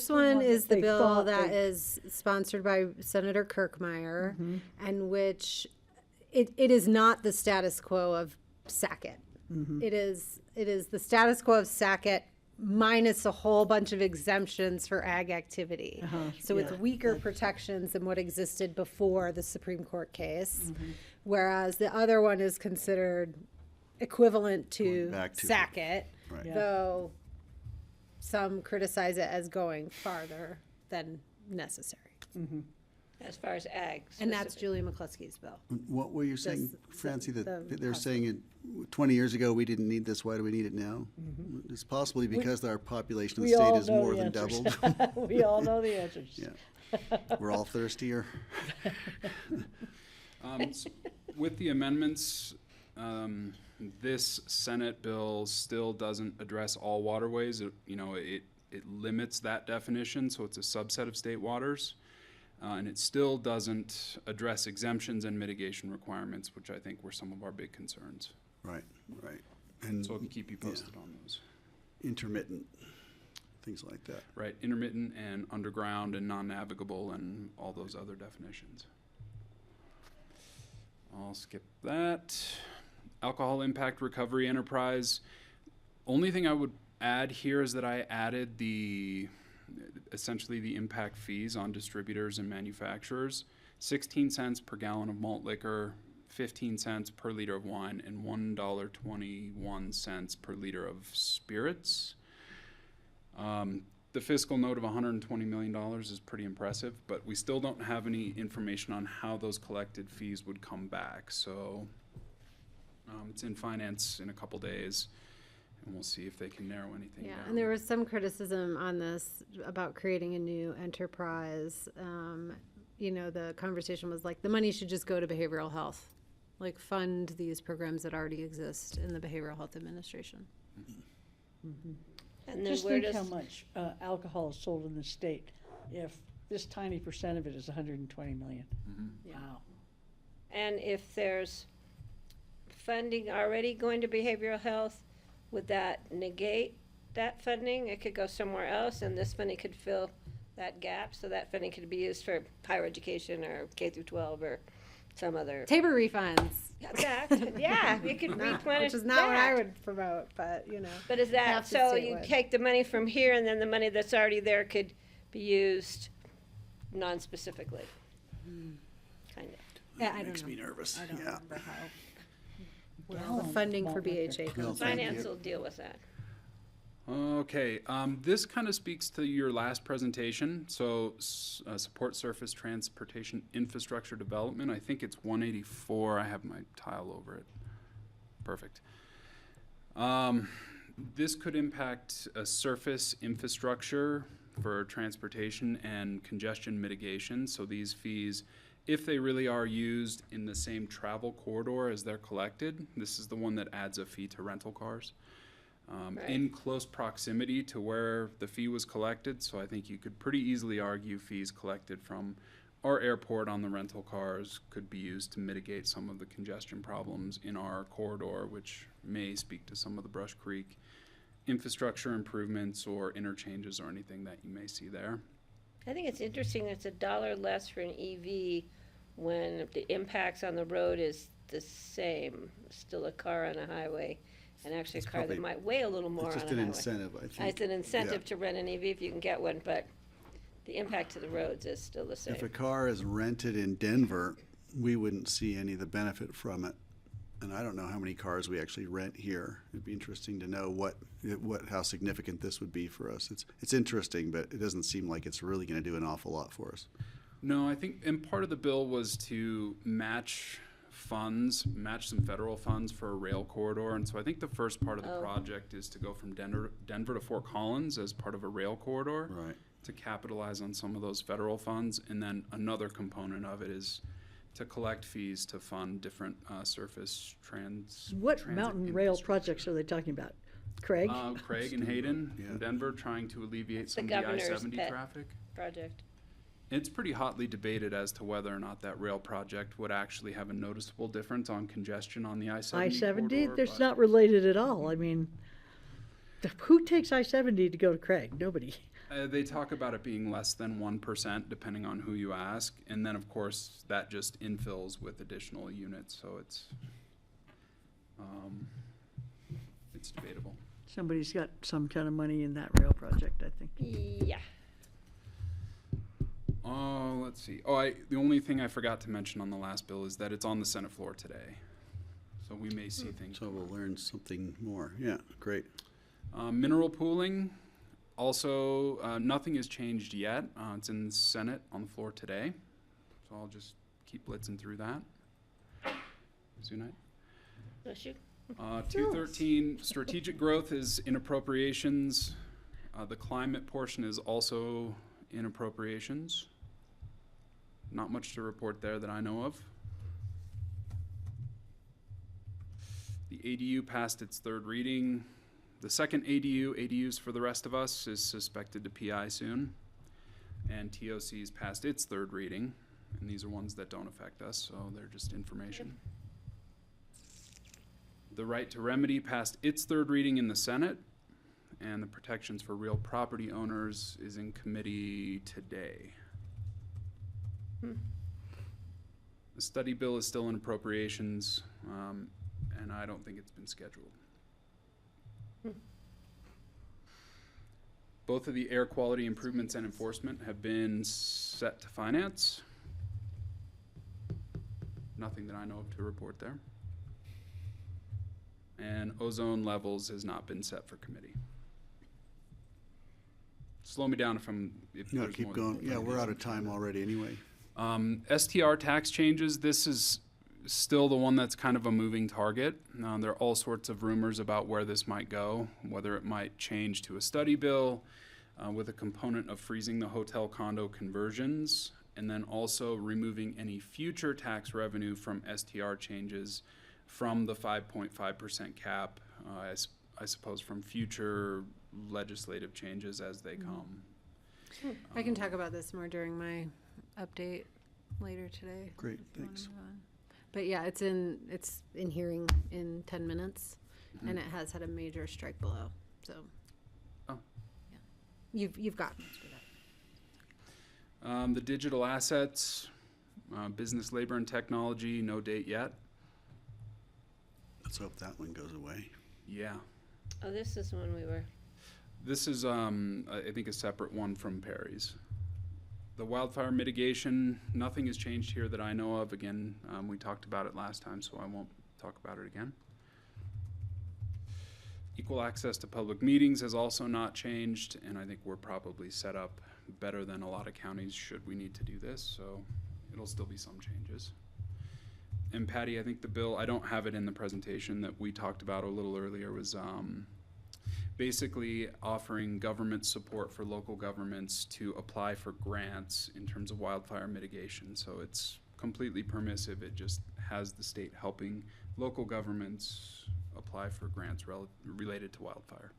one one is that the they bill thought that they- is sponsored by Senator Kirkmeyer, and which it is not the status quo of Sackett. It is the status quo of Sackett minus a whole bunch of exemptions for ag activity. So it's yeah. weaker protections than what existed before the Supreme Court case, whereas the other one is considered equivalent Going to back to- Sackett, Right. Yeah. though some criticize it as going farther than necessary. As far as ag. And that's specific. Julie McCluskey's bill. What were you saying, This- Francie, that the they're House saying 20 years ago we didn't need this, why do we need it now? It's possibly because our population in the We all state is know more the than answers. doubled. We all know the answers. Yeah. We're all thirstier. With the amendments, this Senate bill still doesn't address all waterways. It limits that definition, so it's a subset of state waters. And it still doesn't address exemptions and mitigation requirements, which I think were some of our big concerns. Right, right. And So I can keep you posted on those. intermittent, things like that. Right, intermittent and underground and non-navigable and all those other definitions. I'll skip that. Alcohol impact recovery enterprise. Only thing I would add here is that I added essentially the impact fees on distributors and manufacturers. 16 cents per gallon of malt liquor, 15 cents per liter of wine, and $1.21 per liter of spirits. The fiscal note of $120 million is pretty impressive, but we still don't have any information on how those collected fees would come back. So it's in finance in a couple days, and we'll see if they can narrow anything Yeah, down. and there was some criticism on this about creating a new enterprise. The conversation was like, the money should just go to behavioral health, like fund these programs that already exist in the Behavioral Health Administration. And then Just where think how does, much alcohol is sold in the state, if this tiny percent of it is 120 million. Wow. and if there's funding already going to behavioral health, would that negate that funding? It could go somewhere else and this funding could fill that gap, so that funding could be used for higher education or K through 12 or some other. Tabor refunds. Yeah, you could replenish Which is not what I that. would promote, but you know. But is that, half the so state you would. take the money from here and then the money that's already there could be used non-specifically? Kind of. Yeah, I don't Makes know. me nervous, I don't yeah. remember how. Well, the funding for BHA Well, comes. thank Finance you. will deal with that. Okay, this kind of speaks to your last presentation. So, support surface transportation infrastructure development. I think it's 184. I have my tile over it. Perfect. This could impact a surface infrastructure for transportation and congestion mitigation. So these fees, if they really are used in the same travel corridor as they're collected, this is the one that adds a fee to rental cars. Right. In close proximity to where the fee was collected, so I think you could pretty easily argue fees collected from our airport on the rental cars could be used to mitigate some of the congestion problems in our corridor, which may speak to some of the Brush Creek infrastructure improvements or interchanges or anything that you may see there. I think it's interesting, it's $1 less for an EV when the impacts on the road is the same, still a car on a highway, and actually a It's car that probably- might weigh a little more It's on a just highway. an incentive, I think. It's an incentive Yeah. to rent an EV if you can get one, but the impact to the roads is still the same. If a car is rented in Denver, we wouldn't see any of the benefit from it. And I don't know how many cars we actually rent here. It'd be interesting to know how significant this would be for us. It's interesting, but it doesn't seem like it's really gonna do an awful lot for us. No, I think, and part of the bill was to match some federal funds for a rail corridor. And so I think the first part of the project is to go from Denver to Fort Collins as part of a rail corridor. Right. To capitalize on some of those federal funds. And then another component of it is to collect fees to fund different surface What transit mountain rail infrastructure. projects are they talking about? Craig? Craig and Hayden Yeah. in Denver trying to alleviate The some of the governor's I-70 pet. traffic. Project. It's pretty hotly debated as to whether or not that rail project would actually have a noticeable difference on congestion on the I-70 I-70, corridor, there's but- not related at all. I mean, who takes I-70 to go to Craig? Nobody. They talk about it being less than 1%, depending on who you ask. And then, of course, that just infills with additional units, so it's debatable. Somebody's got some kind of money in that rail project, I think. Yeah. Oh, let's see. The only thing I forgot to mention on the last bill is that it's on the Senate floor today. So we may see things. So we'll learn something more. Yeah, great. Mineral pooling, also, nothing has changed yet. It's in the Senate on the floor today. So I'll just keep blitzing through that. Zunite. Bless you. 213, strategic growth is in appropriations. The climate portion is also in appropriations. Not much to report there that I know of. The ADU passed its third reading. The second ADUs for the rest of us, is suspected to PI soon. And TOC's passed its third reading. And these are ones that don't affect us, so they're just information. The right to remedy passed its third reading in the Senate, and the protections for real property owners is in committee today. The study bill is still in appropriations, and I don't think it's been scheduled. Both of the air quality improvements and enforcement have been set to finance. Nothing that I know of to report there. And ozone levels has not been set for committee. Slow me down if No, there's keep more than going. 30 Yeah, we're out of minutes. time already anyway. STR tax changes, this is still the one that's kind of a moving target. There are all sorts of rumors about where this might go, whether it might change to a study bill with a component of freezing the hotel condo conversions, and then also removing any future tax revenue from STR changes from the 5.5% cap, I suppose from future legislative changes as they come. I can talk about this more during my update later today. Great, if you wanna thanks. move on. But yeah, it's in hearing in 10 minutes, and it has had a major strike below. So, Oh. yeah, you've got most of that. The digital assets, Business, labor, and technology, no date yet. Let's hope that one goes away. Yeah. Oh, this is when we were, This is, I think, a separate one from Perry's. The wildfire mitigation, nothing has changed here that I know of. Again, we talked about it last time, so I won't talk about it again. Equal access to public meetings has also not changed, and I think we're probably set up better than a lot of counties should we need to do this, so it'll still be some changes. And Patty, I think the bill, I don't have it in the presentation that we talked about a little earlier, was basically offering government support for local governments to apply for grants in terms of wildfire mitigation. So it's completely permissive. It just has the state helping local governments apply for grants related to wildfire.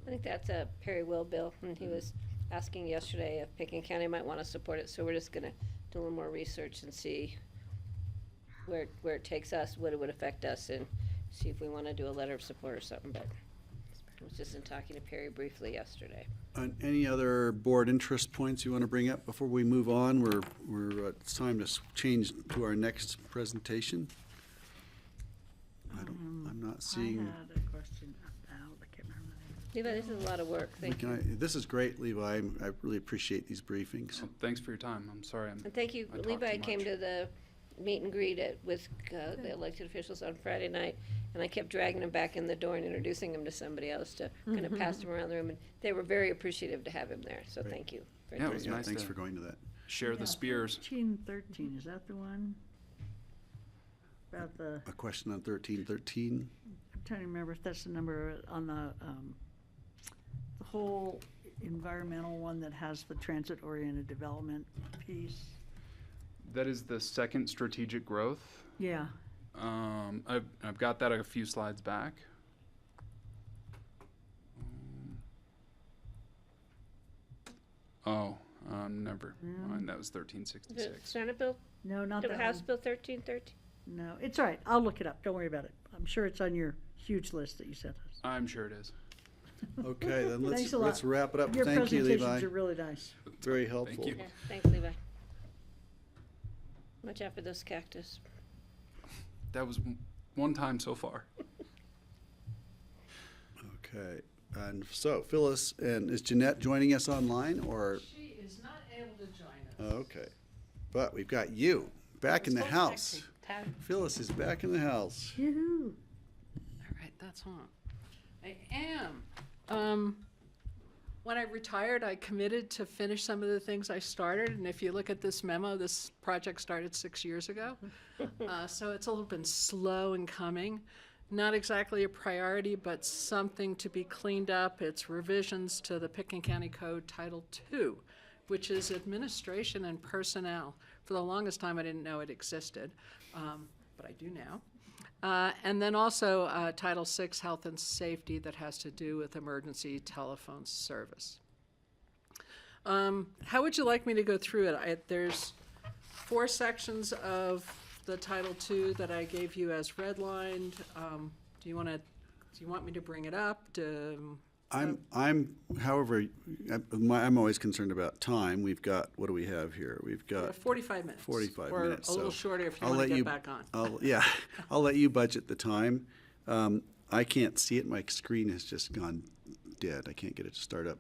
I think that's a Perry Will bill, and he was asking yesterday if Pickens County might want to support it, so we're just gonna do a little more research and see where it takes us, what it would affect us, and see if we want to do a letter of support or something, but I was just in talking to Perry briefly yesterday. Any other board interest points you want to bring up before we move on? It's time to change to our next presentation. I'm not seeing. I had a question about, I can't remember the name. Levi, this is a lot of work, thank you. This is great, Levi. I really appreciate these briefings. Well, thanks for your time. I'm sorry. And thank you, I talked Levi too came much. to the meet and greet with the elected officials on Friday night, and I kept dragging him back in the door and introducing him to somebody else to kind of pass him around the room, and they were very appreciative to have him there, so thank you. for Yeah, it doing was that. Yeah, nice thanks to for going to that. share the spears. 1313, is that the one? About the, A question on 1313. I'm trying to remember if that's the number on the whole environmental one that has the transit-oriented development piece. That is the second strategic growth. Yeah, I've got that a few slides back. Never mind. That was Is it 1366. Senate Bill, no, not that House one. Bill 1313? No, it's all right, I'll look it up, don't worry about it. I'm sure it's on your huge list that you sent us. I'm sure it is. Okay, then Thanks a lot. let's wrap it up. Your Thank you, Levi. presentations are really nice. Very helpful. you. Yeah, thanks, Levi. Watch out for those cactus. That was one time so far. Okay, and so Phyllis, and is Jeanette joining us online or? She is not able to join us. Okay, but we've got you back in the house. Phyllis is back in the house. Yoo-hoo. All right, that's on. I am. When I retired, I committed to finish some of the things I started, and if you look at this memo, this project started 6 years ago. So it's a little been slow in coming. Not exactly a priority, but something to be cleaned up. It's revisions to the Pickens County Code Title II, which is administration and personnel. For the longest time, I didn't know it existed, but I do now. And then also Title VI, Health and Safety, that has to do with emergency telephone service. How would you like me to go through it? There's 4 sections of the Title II that I gave you as redlined. Do you want me to bring it up? However, I'm always concerned about time. We've got, what do we have here? We've got 45 minutes. 45 or minutes. a little so shorter if you I'll want let to get you- back on. I'll let you budget the time. I can't see it. My screen has just gone dead. I can't get it to start up.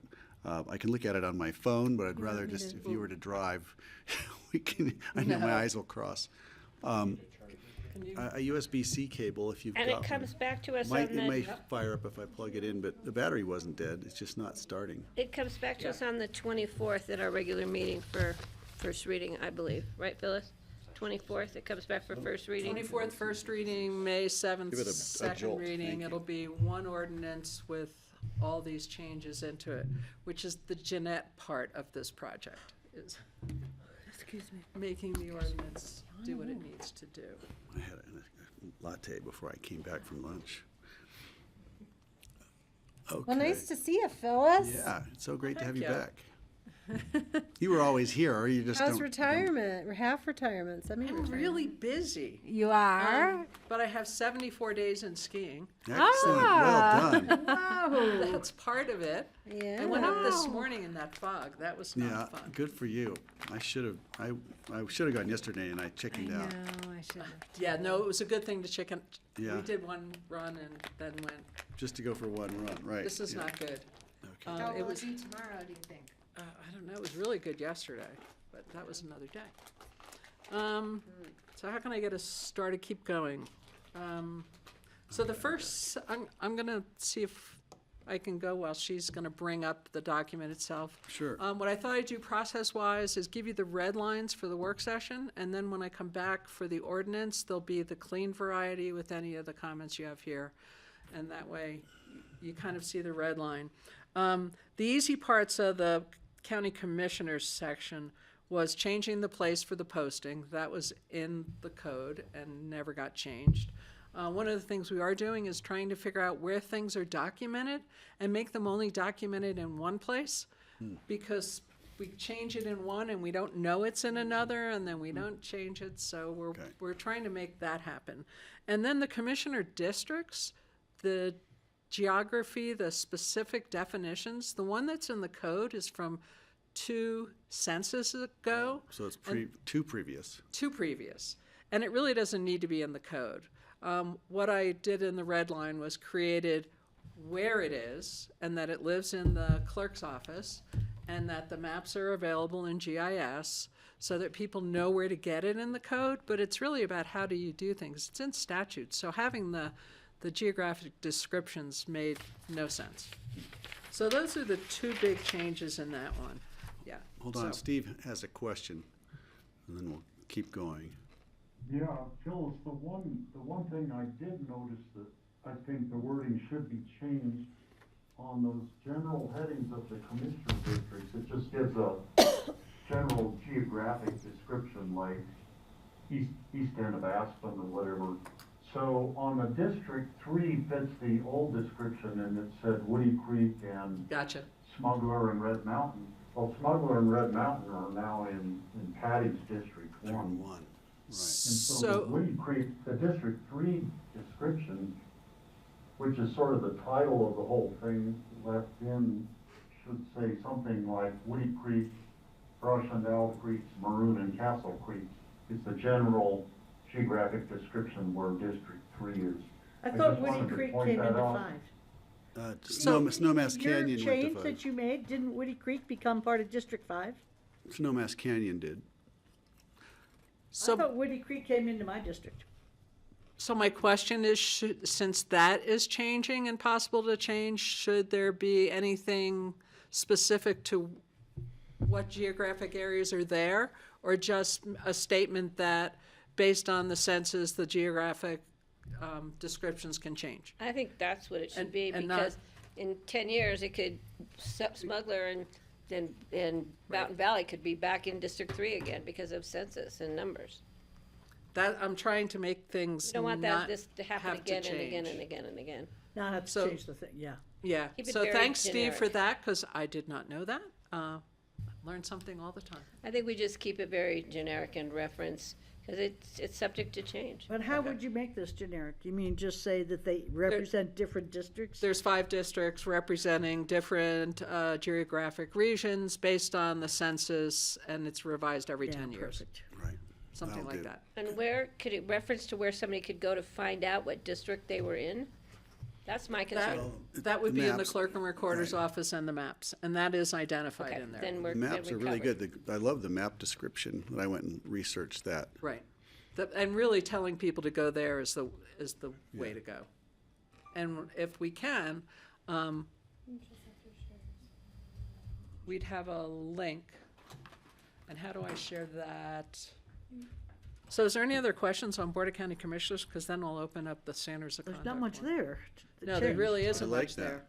I can look at it on my phone, but I'd rather just, if you were to drive, I know my eyes will cross. A USB-C cable, if you've got And it one. comes back to us It on may the, fire up if I plug it in, but the battery wasn't dead. It's just not starting. it comes back to us on the 24th at our regular meeting for first reading, I believe. Right, Phyllis? 24th, it comes back for first reading. 24th, first reading, May 7th, Give it a second jolt. reading. Thank you. It'll be one ordinance with all these changes into it, which is the Jeanette part of this project, is making the ordinance do what it needs to do. I had a latte before I came back from lunch. Okay. Well, nice to see you, Phyllis. Yeah, it's so great to have you Thank you. back. You were always here, or you just How's don't. retirement? Or half retirement, I'm semi-retirement? really busy. You are? But I have 74 days in skiing. Excellent. Well done. Wow. That's part of it. Yeah. I went up this morning in that fog. That was not Yeah, fun. good for you. I should have. I should have gone yesterday, and I chickened out. I should have. Yeah, no, it was a good thing to chicken. Yeah. We did one run and then went, Just to go for one run, right? this is yeah. not good. Okay. How It will was, it be tomorrow, do you think? I don't know, it was really good yesterday, but that was another day. So how can I get us started, keep going? So the first, I'm gonna see if I can go while she's gonna bring up the document itself. Sure. What I thought I'd do process-wise is give you the red lines for the work session, and then when I come back for the ordinance, there'll be the clean variety with any of the comments you have here. And that way, you kind of see the red line. The easy parts of the county commissioners section was changing the place for the posting. That was in the code and never got changed. One of the things we are doing is trying to figure out where things are documented and make them only documented in one place, because we change it in one and we don't know it's in another, and then we don't change it, so we're trying to make that happen. And then the commissioner districts, the geography, the specific definitions, the one that's in the code is from 2 censuses ago. So it's two previous. 2 previous. And it really doesn't need to be in the code. What I did in the red line was created where it is, and that it lives in the clerk's office, and that the maps are available in GIS, so that people know where to get it in the code. But it's really about how do you do things. It's in statute, so having the geographic descriptions made no sense. So those are the 2 big changes in that one. Yeah. Hold on, so- Steve has a question, and then we'll keep going. Yeah, Phyllis, the one thing I did notice that I think the wording should be changed on those general headings of the commissioner districts. It just gives a general geographic description like east end of Aspen or whatever. So on the District 3 fits the old description, and it said Woody Creek and Gotcha. Smuggler and Red Mountain. Well, Smuggler and Red Mountain are now in Patty's District 1. One. Right. And so the So, Woody Creek, the District 3 description, which is sort of the title of the whole thing, left in, should say something like Woody Creek, Brush and Owl Creeks, Maroon and Castle Creeks. It's the general geographic description where District 3 is. I I thought just Woody wanted to Creek point came that into out. 5. Snowmass Your Canyon went change to 5. that you made, didn't Woody Creek become part of District 5? Snowmass Canyon did. I so, thought Woody Creek came into my district. so my question is, since that is changing and possible to change, should there be anything specific to what geographic areas are there? Or just a statement that, based on the census, the geographic descriptions can change? I think that's what it should And- be, and not- because in 10 years, it could, Smuggler and Mountain Valley could be back in District 3 again because of census and numbers. That, I'm trying to make things You don't want not this to happen have to again and again change. and again and again. Now I have to So- change the thing, yeah. Yeah, Keep it so very thanks, Steve, for generic. that, because I did not know that. Learn something all the time. I think we just keep it very generic and reference, because it's subject to change. But how would you make this generic? You mean just say that they represent different districts? There's 5 districts representing different geographic regions based on the census, and it's revised every Yeah, 10 years, perfect. Right. something That'll like do. that. And where, could it reference to where somebody could go to find out what district they were in? That's my concern. That would the be in the maps, clerk and recorder's right. office and the maps, and that is identified Okay, in there. then The we're maps are really covered. good. I love the map description, and I went and researched that. Right. And really telling people to go there is the way Yeah. to go. And if we can, we'd have a link. And how do I share that? So is there any other questions on Board of County Commissioners? Because then we'll open up the standards of There's conduct. not much one. there. to No, there change. really isn't like much that. there.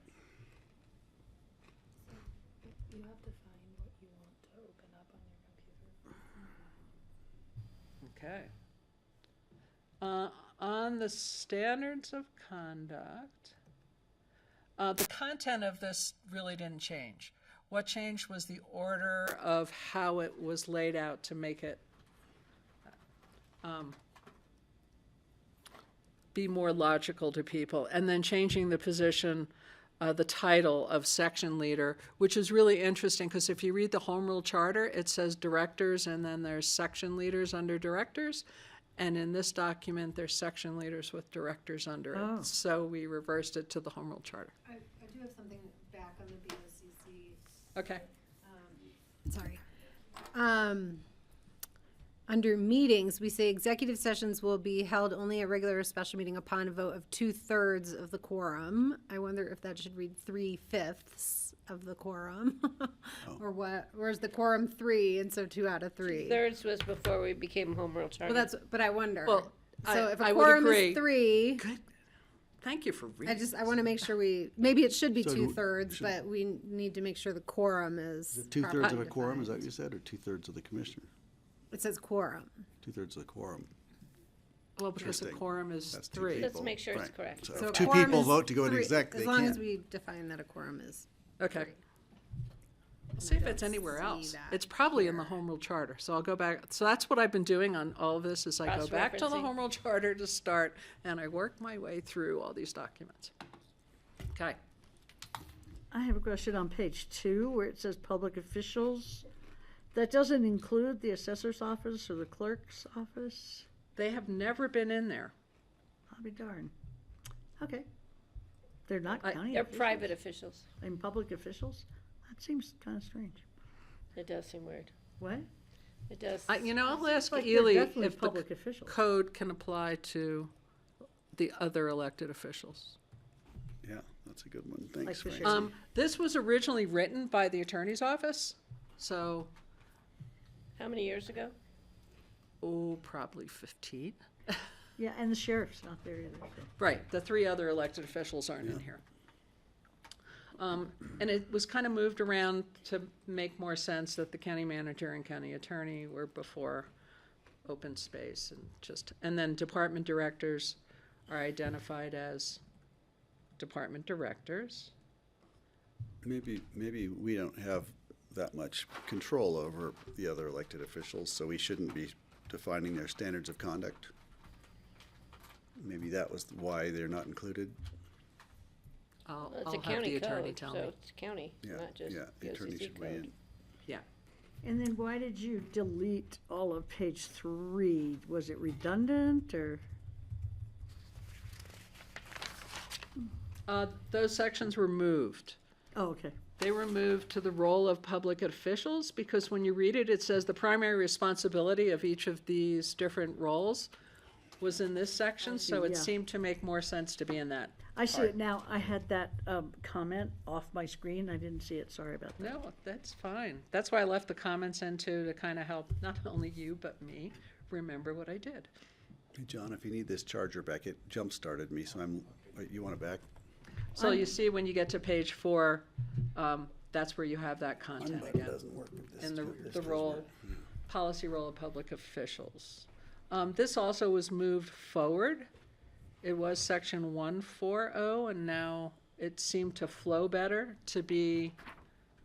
You have to find what you want to open up on your computer. Okay. On the standards of conduct, the content of this really didn't change. What changed was the order of how it was laid out to make it be more logical to people, and then changing the position, the title of section leader, which is really interesting because if you read the Home Rule Charter, it says directors and then there's section leaders under directors. And in this document, there's section leaders with directors under Oh. it. So we reversed it to the Home Rule Charter. I do have something back on the BoCC. Okay. Sorry. Under meetings, we say executive sessions will be held only at regular or special meeting upon a vote of 2/3 of the quorum. I wonder if that should read 3/5 of the quorum, or what? Or is the quorum 3 and so 2 out of 3? Thirds was before we became home rule charter. Well, but I wonder. Well, so if I a would quorum agree. is 3, Good. Thank you for reading. I want to make sure maybe it should be So 2/3, but we need to make sure the quorum is. 2/3 of a properly quorum, is that defined. what you said, or 2/3 of the commissioner? It says quorum. 2/3 of the quorum. Well, because the Interesting. quorum is That's 2 3. people. Let's make sure it's Right. correct. So So if a 2 quorum people is vote to go into 3, exec, they as long as can't. we define that a quorum is. Okay. 3. See if I it's don't anywhere see else. that It's probably in the here. Home Rule Charter, so I'll go back. So that's what I've been doing on all of this, is I go back to the Cross-referencing. Home Rule Charter to start, and I work my way through all these documents. Okay. I have a question on page 2 where it says public officials. That doesn't include the assessor's office or the clerk's office? They have never been in there. I'll be darned. Okay. They're not I- county They're officials? private officials. And public officials? That seems kind of strange. It does seem weird. What? It does. I'll ask Like, they're Ely definitely if the public officials. code can apply to the other elected officials. Yeah, that's a good one. Thanks, Like the Francie. This was originally written by the Attorney's Office, so, How many years ago? probably 15. Yeah, and the sheriff's not there either. so. Right, the 3 other elected officials aren't in here. And it was kind of moved around to make more sense that the county manager and county attorney were before open space and then department directors are identified as department directors. Maybe we don't have that much control over the other elected officials, so we shouldn't be defining their standards of conduct. Maybe that was why they're not included. I'll Well, it's a have the county attorney code, tell so me. it's county, Yeah, not just yeah, the attorney BoCC should weigh code. in. Yeah. And then why did you delete all of page 3? Was it redundant or? Those sections were moved. Oh, okay. They were moved to the role of public officials because when you read it, it says the primary responsibility of each of these different roles was in this section, so it yeah. seemed to make more sense to be in that. I see it now. I had that comment off my screen. I didn't see it. Sorry about that. No, that's fine. That's why I left the comments in too, to kind of help not only you, but me remember what I did. Hey, John, if you need this charger back, it jump-started me, so wait, you want it back? So you see when you get to page 4, that's where you have that content Unbutton again. doesn't work, but this In this the does role, work. policy role of public officials. This also was moved forward. It was section 140, and now it seemed to flow better to be,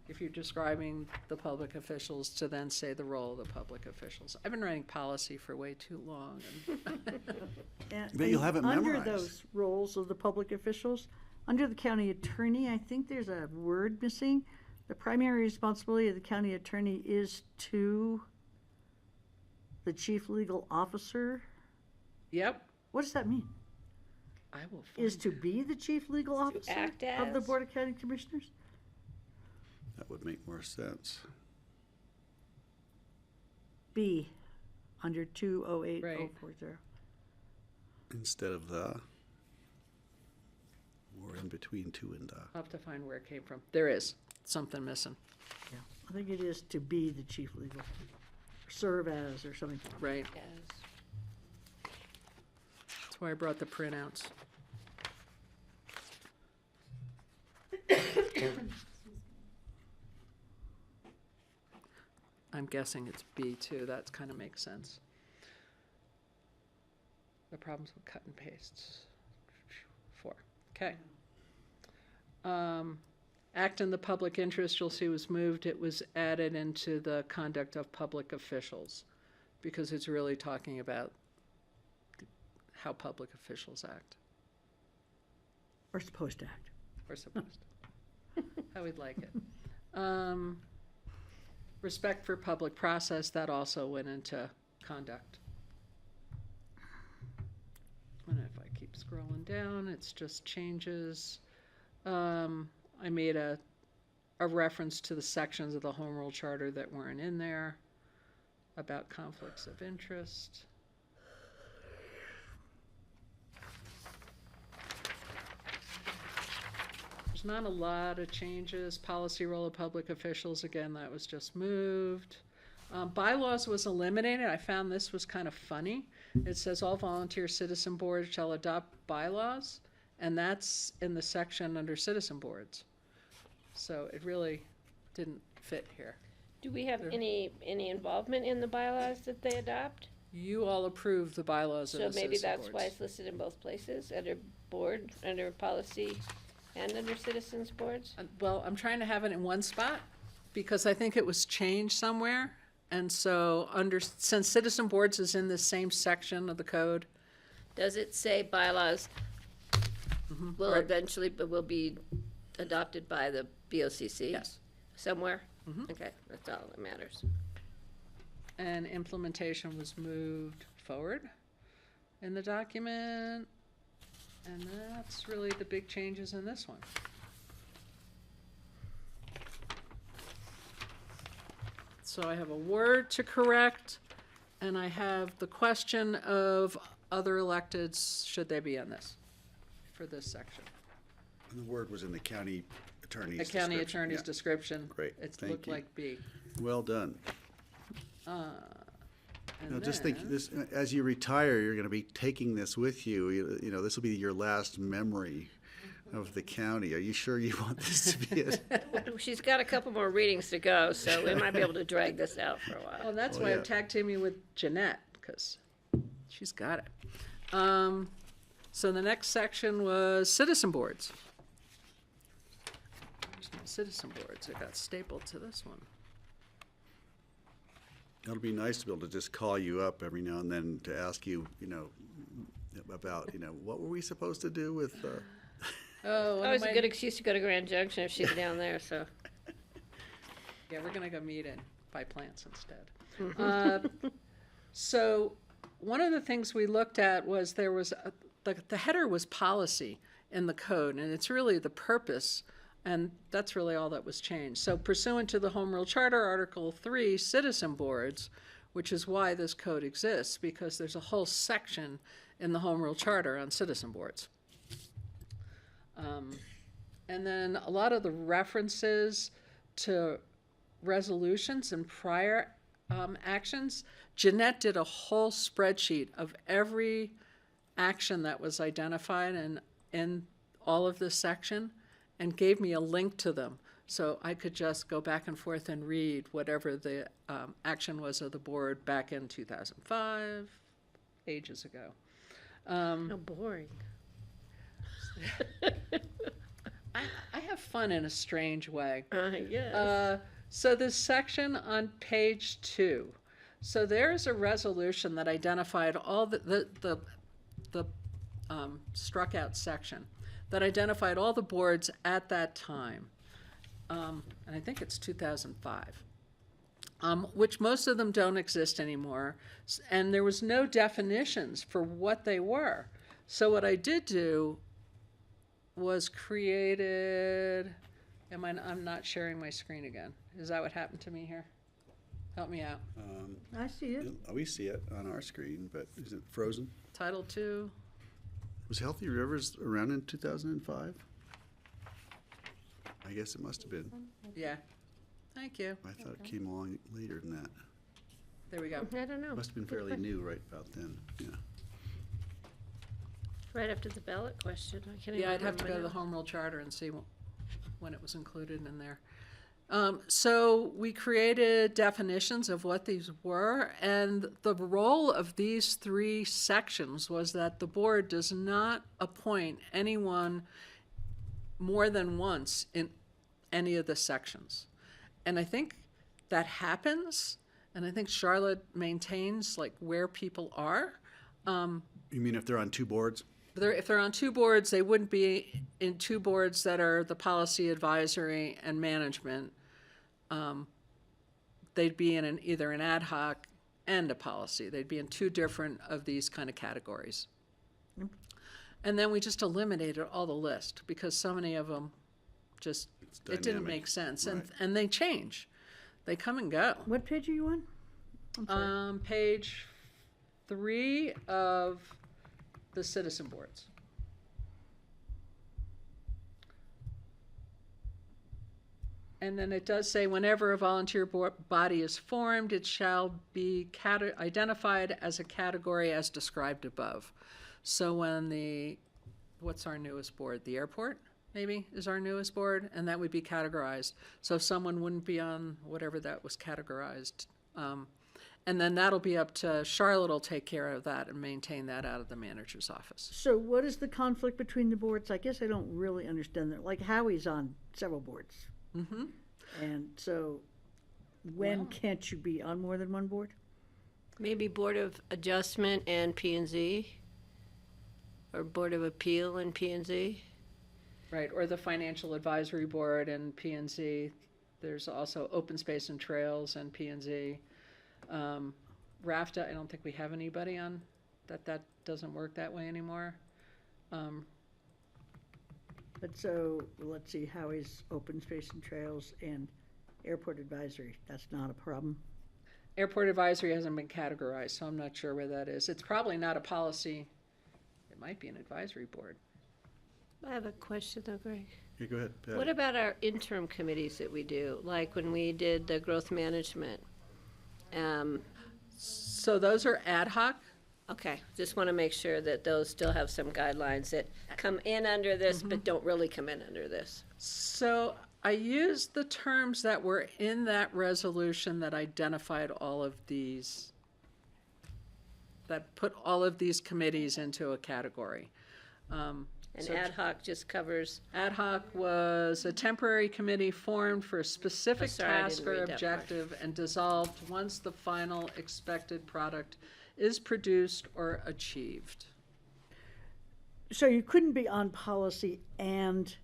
if you're describing the public officials, to then say the role of the public officials. I've been writing policy for way too long. And- But you'll and have it Under memorized. those roles of the public officials, under the county attorney, I think there's a word missing. The primary responsibility of the county attorney is to the chief legal officer. Yep, What does that mean? I will find. Is to be the chief legal officer act of the as? Board of County Commissioners? That would make more sense. B, under 208040. Instead of the, or in between 2 and the. I'll have to find where it came from. There is something missing, Yeah, I think it is to be the chief legal, serve as or something. right? Yes. That's why I brought the printouts. I'm guessing it's B too, that kind of makes sense. The problems with cut and pastes. 4, okay. act in the public interest, you'll see was moved. It was added into the conduct of public officials because it's really talking about how public officials act. Or supposed to act. Or supposed to. How we'd like it. Respect for public process, that also went into conduct. And if I keep scrolling down, it's just changes. I made a reference to the sections of the Home Rule Charter that weren't in there about conflicts of interest. There's not a lot of changes. Policy role of public officials, again, that was just moved. Bylaws was eliminated. I found this was kind of funny. It says all volunteer citizen boards shall adopt bylaws, and that's in the section under citizen boards. So it really didn't fit here. Do we have any involvement in the bylaws that they adopt? You all approved the bylaws of So the maybe citizen that's why boards. it's listed in both places, under board, under policy, and under citizens boards? Well, I'm trying to have it in one spot because I think it was changed somewhere. And so since citizen boards is in the same section of the code, Does it say bylaws will Right. eventually, but will be adopted by the BoCC? Yes. Somewhere? Okay, that's all that matters. and implementation was moved forward in the document. And that's really the big changes in this one. So I have a word to correct, and I have the question of other electeds, should they be in this, for this section? And the word was in the county attorney's The county description. attorney's Yeah. description. Great, It thank looked you. like B. Well done. And Now, just think, then- this, as you retire, you're gonna be taking this with you. You know, this will be your last memory of the county. Are you sure you want this to be it? She's got a couple more readings to go, so we might be able to drag this out for a while. Well, that's Oh, why yeah. I'm tag teaming with Jeanette, because she's got it. So the next section was citizen boards. Where's my citizen boards? It got stapled to this one. It'll be nice to be able to just call you up every now and then to ask you, you know, about, you know, what were we supposed to do with, Oh, what Always am a I- good excuse to go to Grand Junction if she's down there, so. Yeah, we're gonna go meet in buy plants instead. So one of the things we looked at was there was the header was policy in the code, and it's really the purpose, and that's really all that was changed. So pursuant to the Home Rule Charter, Article 3, citizen boards, which is why this code exists, because there's a whole section in the Home Rule Charter on citizen boards. And then a lot of the references to resolutions and prior actions, Jeanette did a whole spreadsheet of every action that was identified in all of this section and gave me a link to them. So I could just go back and forth and read whatever the action was of the board back in 2005, ages ago. How boring. I have fun in a strange way. Yes. So this section on page 2. So there's a resolution that identified all the struck out section that identified all the boards at that time. And I think it's 2005. Which most of them don't exist anymore. And there was no definitions for what they were. So what I did do was created, I'm not sharing my screen again. Is that what happened to me here? Help me out. I see it. we see it on our screen, but is it frozen? Title 2. Was Healthy Rivers around in 2005? I guess it must have been. Yeah. Thank you. I thought it came along later than that. There we go. I don't know. Must have been fairly new right about then, yeah. Right after the ballot question. I can't even Yeah, I'd have to go to remember the now. Home Rule Charter and see when it was included in there. So we created definitions of what these were, and the role of these 3 sections was that the board does not appoint anyone more than once any of the sections. And I think that happens, and I think Charlotte maintains like where people are. You mean if they're on two boards? If they're on two boards, they wouldn't be in two boards that are the policy advisory and management. They'd be in either an ad hoc and a policy. They'd be in two different of these kind of categories. And then we just eliminated all the list because so many of them just, it didn't dynamic. make sense. Right. And they change. They come and go. What page are you on? I'm sorry. Page 3 of the citizen boards. And then it does say, whenever a volunteer body is formed, it shall be identified as a category as described above. So when what's our newest board? The airport, maybe, is our newest board, and that would be categorized. So someone wouldn't be on whatever that was categorized. And then that'll be up to, Charlotte will take care of that and maintain that out of the manager's office. So what is the conflict between the boards? I guess I don't really understand that. Like Howie's on several boards. Mm-hmm. And so when Well- can't you be on more than one board? Maybe Board of Adjustment and P&Z, or Board of Appeal and P&Z. Right, or the Financial Advisory Board and P&Z. There's also Open Space and Trails and P&Z. RAFTA, I don't think we have anybody on, that doesn't work that way anymore. But so, let's see, Howie's Open Space and Trails and Airport Advisory, that's not a problem? Airport Advisory hasn't been categorized, so I'm not sure where that is. It's probably not a policy. It might be an advisory board. I have a question though, Greg. Yeah, go ahead, Patty. What about our interim committees that we do, like when we did the growth management? So those are ad hoc. Okay, just want to make sure that those still have some guidelines that come in under this, but don't really come in under this. So I used the terms that were in that resolution that identified all of these, that put all of these committees into a category. And So ad hoc just covers, Ad hoc was a temporary committee formed for a specific Oh, sorry, I task didn't or read that part. objective and dissolved once the final expected product is produced or achieved. So you couldn't be on policy and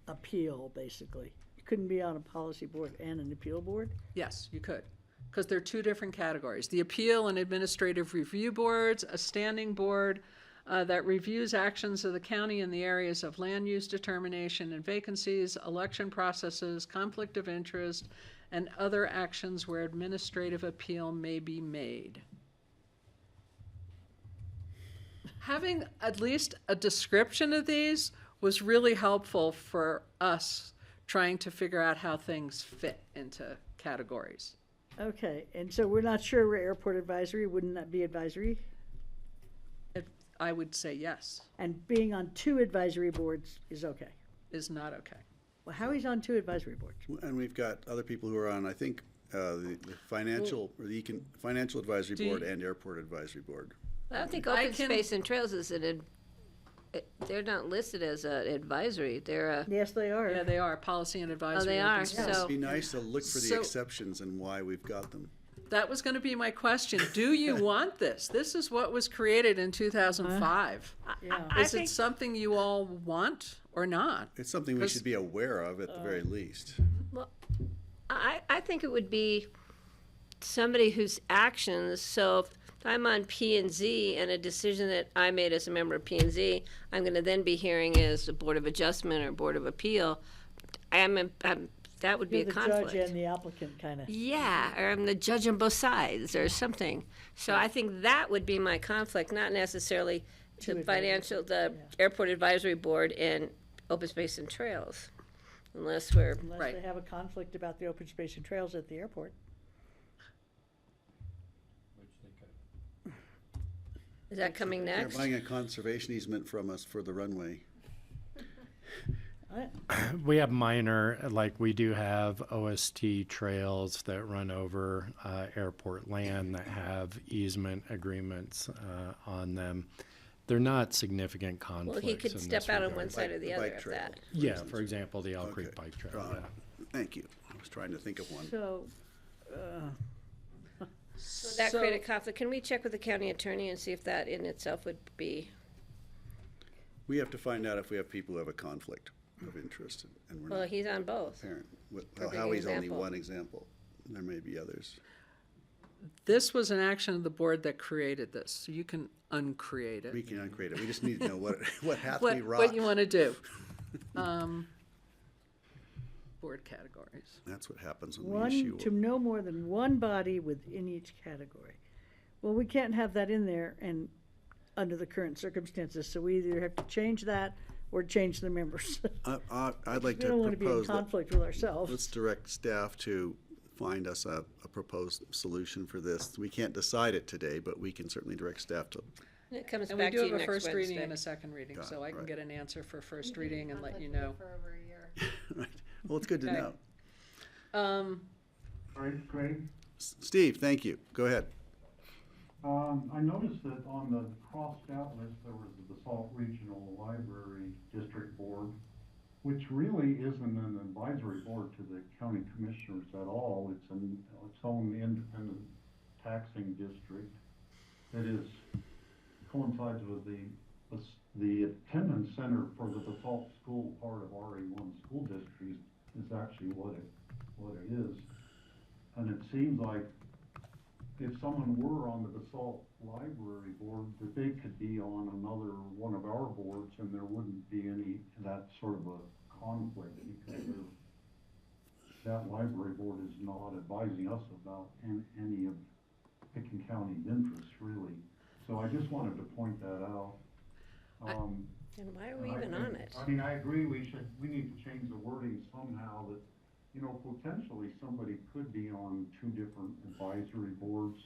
appeal, basically? You couldn't be on a policy board and an appeal board? Yes, you could, because they're two different categories. The appeal and administrative review boards, a standing board that reviews actions of the county in the areas of land use determination and vacancies, election processes, conflict of interest, and other actions where administrative appeal may be made. Having at least a description of these was really helpful for us trying to figure out how things fit into categories. Okay, and so we're not sure where Airport Advisory, wouldn't that be advisory? I would say yes, And being on two advisory boards is okay? is not okay. Well, Howie's on two advisory boards. And we've got other people who are on, I think, the financial, or the Financial Advisory Do you- Board and Airport Advisory Board. I don't think I Open can- Space and Trails is they're not listed as an advisory, they're a, Yes, they are. Yeah, they are, policy and advisory. they open are, space. so- It'd be nice to look for the So- exceptions and why we've got them. That was gonna be my question. Do you want this? This is what was created in 2005. Yeah. I Is it think, something you all want or not? It's something we 'Cause- should be aware of at the very least. well, I think it would be somebody whose actions, so if I'm on P and Z and a decision that I made as a member of P and Z, I'm gonna then be hearing as a Board of Adjustment or Board of Appeal, that would be You're a the conflict. judge and the applicant, kind of. Yeah, or I'm the judge on both sides or something. So I think that would be my conflict, not necessarily Two the advisory Airport Advisory Board and Open Space and Trails. Unless we're, Unless Right. they have a conflict about the open space and trails at the airport. is that coming They're next? buying a conservation easement from us for the runway. We have minor, like we do have OST trails that run over airport land that have easement agreements on them. they're not significant conflicts. Well, he could in step this out on regard. one side or the The other bike of trail. that. Yeah, for example, the Elk Creek Okay. Bike Trail. Got Yeah. it. Thank you. I was trying to think of one. So, So that created conflict. Can we check with the county attorney and see if that in itself would be, We have to find out if we have people who have a conflict of interest, and we're well, not he's on both. apparent. Perfect Howie's only example. one example. There may be others. This was an action of the board that created this, so you can uncreate it. We can uncreate it. We just need to know what hath What, me rock. what you want to do. Board categories. That's what happens when we issue. to no more than one body within each category. Well, we can't have that in there and under the current circumstances, so we either have to change that or change the members. I'd like We to don't want to be in propose that, conflict with ourselves. let's direct staff to find us a proposed solution for this. We can't decide it today, but we can certainly direct staff to, It comes And we back do to you have a next first reading and Wednesday. a second reading, Got so it, I can right. get an answer for first reading and let you know. For over a year. right. Well, it's good to Okay. know. All right, Craig, Steve, thank you. Go ahead. I noticed that on the crossed out list, there was the Basalt Regional Library District Board, which really isn't an advisory board to the county commissioners at all. It's its own independent taxing district that coincides with the attendance center for the Basalt School, part of RA1 school district, is actually what it is. And it seems like if someone were on the Basalt Library Board, that they could be on another one of our boards, and there wouldn't be that sort of a conflict, because that library board is not advising us about any of Picken County's interests, really. So I just wanted to point that out. And why are we And I even think- on it? I mean, I agree, we need to change the wording somehow that, potentially somebody could be on two different advisory boards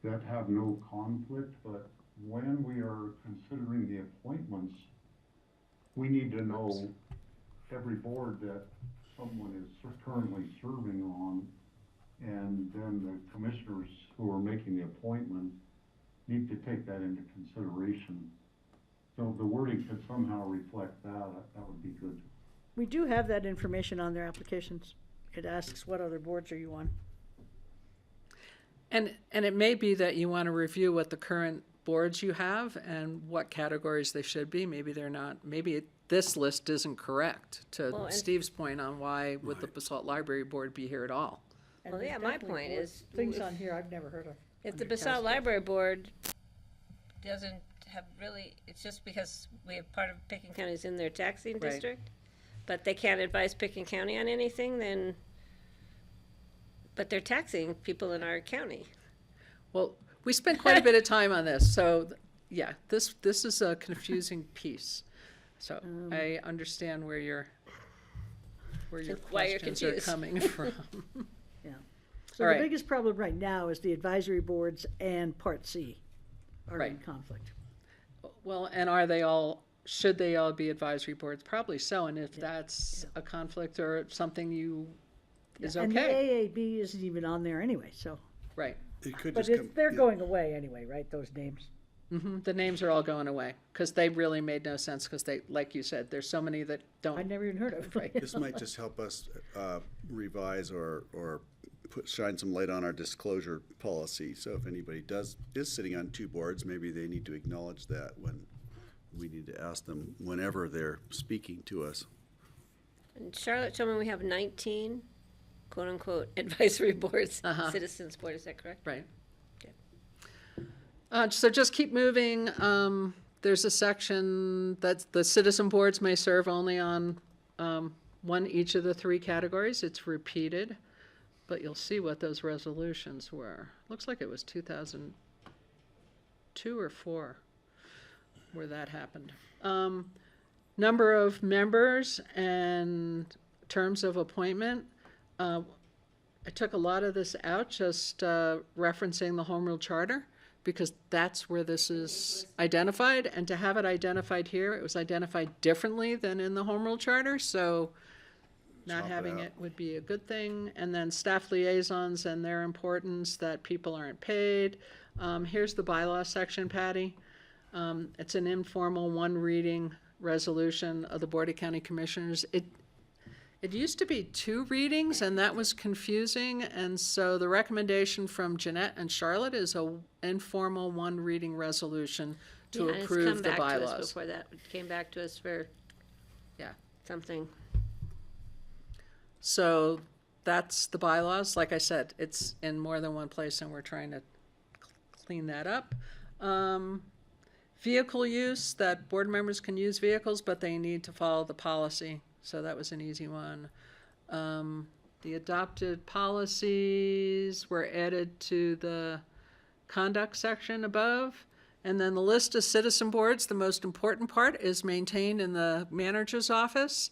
that have no conflict, but when we are considering the appointments, we need to know every board that someone is currently serving on, and then the commissioners who are making the appointment need to take that into consideration. So if the wording could somehow reflect that would be good. We do have that information on their applications. It asks, what other boards are you on? And it may be that you want to review what the current boards you have and what categories they should be. Maybe they're not, this list isn't correct, Well, to and- Steve's point on why would the Basalt Library Board be here at all? And Well, there's yeah, my definitely point board- is, things if- on here I've never heard of. If the under Basalt task. Library Board doesn't have really, it's just because we have part of Picken County's in their taxing Right. district, but they can't advise Picken County on anything, then, but they're taxing people in our county. Well, we spent quite a bit of time on this, so, yeah, this is a confusing piece. So I understand where your Why you're questions are confused. coming from. Yeah. So All the right. biggest problem right now is the advisory boards and Part C are in Right. conflict. Well, and should they all be advisory boards? Probably so, and if that's a conflict or something is And the okay, AAB isn't even on there anyway, so, right. It could but just come. they're yeah. going away anyway, right, those names? The names are all going away, because they really made no sense, because they, like you said, there's so many that I'd don't, never even heard of. Right. This might just help us revise or shine some light on our disclosure policy. So if anybody is sitting on two boards, maybe they need to acknowledge that when we need to ask them whenever they're speaking to us. And Charlotte told me we have 19 quote-unquote advisory boards, citizens board, is that correct? right. Okay. So just keep moving. There's a section that the citizen boards may serve only on one each of the three categories. It's repeated, but you'll see what those resolutions were. Looks like it was 2002 or 4 where that happened. Number of members and terms of appointment. I took a lot of this out, just referencing the Home Rule Charter, because that's where this is identified, and to have it identified here, it was identified differently than in the Home Rule Charter, so not Swap it having out. it would be a good thing. And then staff liaisons and their importance, that people aren't paid. Here's the bylaw section, Patty. It's an informal one reading resolution of the Board of County Commissioners. It used to be 2 readings, and that was confusing, and so the recommendation from Jeanette and Charlotte is a informal one reading resolution to Yeah, and approve the It's come back to us bylaws. before that, it came back to us for Yeah. something. So that's the bylaws. Like I said, it's in more than one place, and we're trying to clean that up. Vehicle use, that board members can use vehicles, but they need to follow the policy. So that was an easy one. The adopted policies were added to the conduct section above. And then the list of citizen boards, the most important part, is maintained in the manager's office.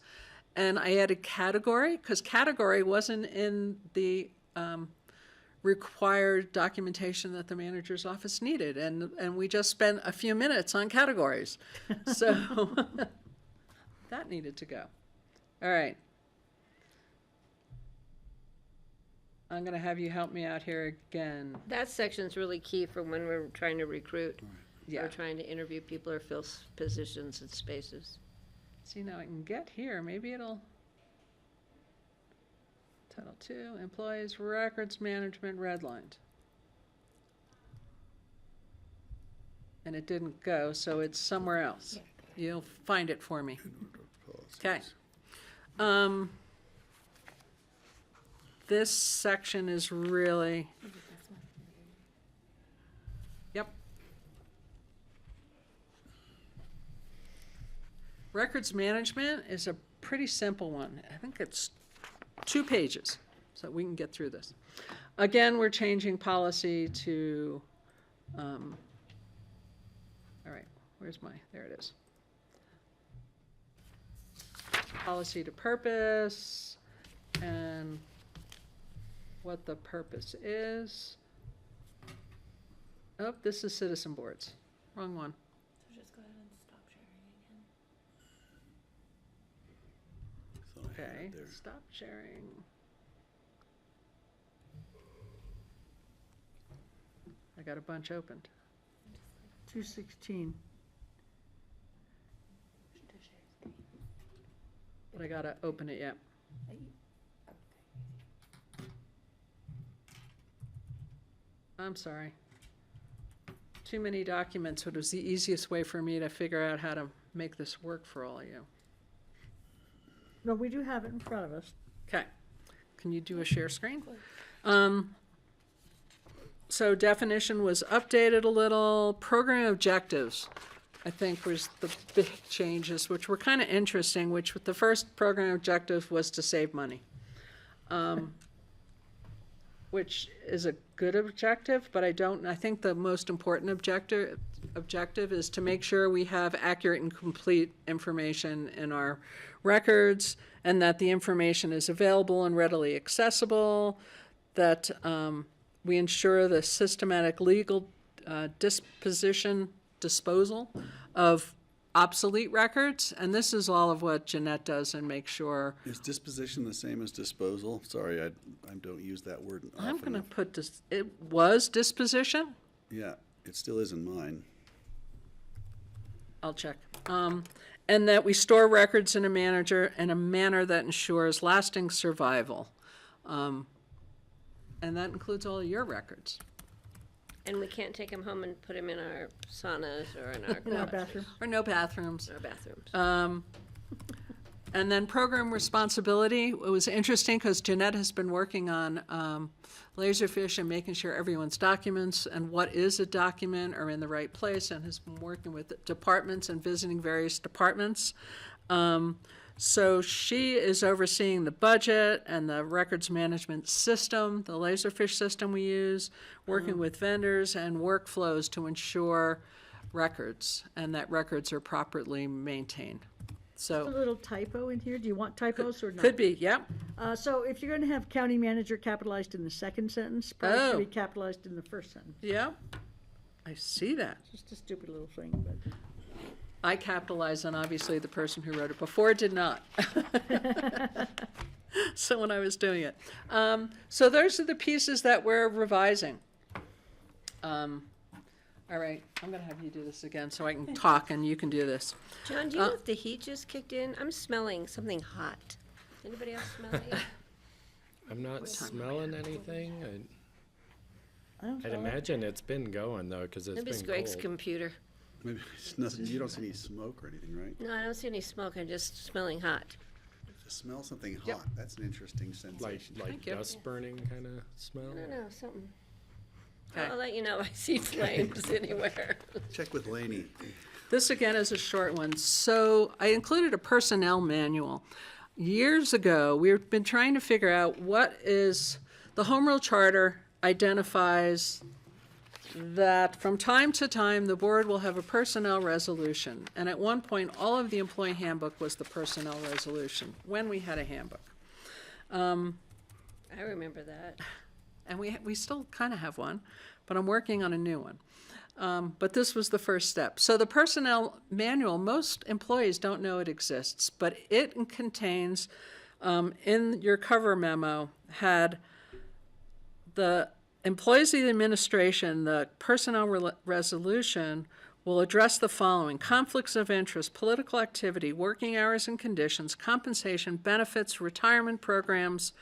And I added category, because category wasn't in the required documentation that the manager's office needed. And we just spent a few minutes on categories. So that needed to go. All right. I'm going to have you help me out here again. That section's really key for when we're trying to recruit. Yeah. We're trying to interview people or fill positions and spaces. See, now I can get here. Maybe it'll. Title II, Employees Records Management redlined. And it didn't go, so it's somewhere else. You'll find it for me. Okay. This section is really. Yep. Records management is a pretty simple one. I think it's 2 pages, so we can get through this. Again, we're changing policy to, all right, there it is. Policy to purpose, and what the purpose is. Oh, this is citizen boards. Wrong one. So just go ahead and stop sharing again. Thought I had Okay, it there. stop sharing. I got a bunch opened. 216. But I gotta open it yet. I'm sorry. Too many documents, but it was the easiest way for me to figure out how to make this work for all of you. No, we do have it in front of us. Okay, can you do a share screen? So definition was updated a little. Program objectives, I think, was the big changes, which were kind of interesting, which the first program objective was to save money. Which is a good objective, but I think the most important objective is to make sure we have accurate and complete information in our records, and that the information is available and readily accessible, that we ensure the systematic legal disposal of obsolete records, and this is all of what Jeanette does and makes sure. Is disposition the same as disposal? Sorry, I don't use that word often I'm going to enough. put this, it was disposition? Yeah, it still is in mine. I'll check. And that we store records in a manner that ensures lasting survival. And that includes all of your records. And we can't take them home and put them in our saunas or in our In our closets, bathroom. Or no bathrooms. in our bathrooms. And then program responsibility. It was interesting because Jeanette has been working on Laserfish and making sure everyone's documents and what is a document are in the right place, and has been working with departments and visiting various departments. So she is overseeing the budget and the records management system, the Laserfish system we use, working with vendors and workflows to ensure records, and that records are properly maintained. A So, little typo in here. Do you want typos or not? could be, yep. So if you're going to have county manager capitalized in the second sentence, probably Oh. should be capitalized in the first sentence. Yep. I see that. Just a stupid little thing, but. I capitalized on obviously the person who wrote it before did not. So when I was doing it. So those are the pieces that we're revising. All right, I'm gonna have you do this again so I can talk and you can do this. John, do you know if the heat just kicked in? I'm smelling something hot. Anybody else smelling it? I'm not smelling anything. I don't I'd know. imagine it's been going though, because it's Maybe it's been Greg's cold. computer. Maybe it's nothing, you don't see any smoke or anything, right? No, I don't see any smoke. I'm just smelling hot. To smell something Yep. hot, that's an interesting Like sensation. Thank you. dust burning kind of smell. I don't know, something. Okay. I'll let you know if I see flames anywhere. Check with Laney. This again is a short one. So I included a personnel manual. Years ago, we've been trying to figure out what is, the Home Rule Charter identifies that from time to time, the board will have a personnel resolution. And at one point, all of the employee handbook was the personnel resolution, when we had a handbook. I remember that. And we still kind of have one, but I'm working on a new one. But this was the first step. So the personnel manual, most employees don't know it exists, but it contains, in your cover memo, had the employees of the administration, the personnel resolution will address the following: conflicts of interest, political activity, working hours and conditions, compensation, benefits, retirement programs,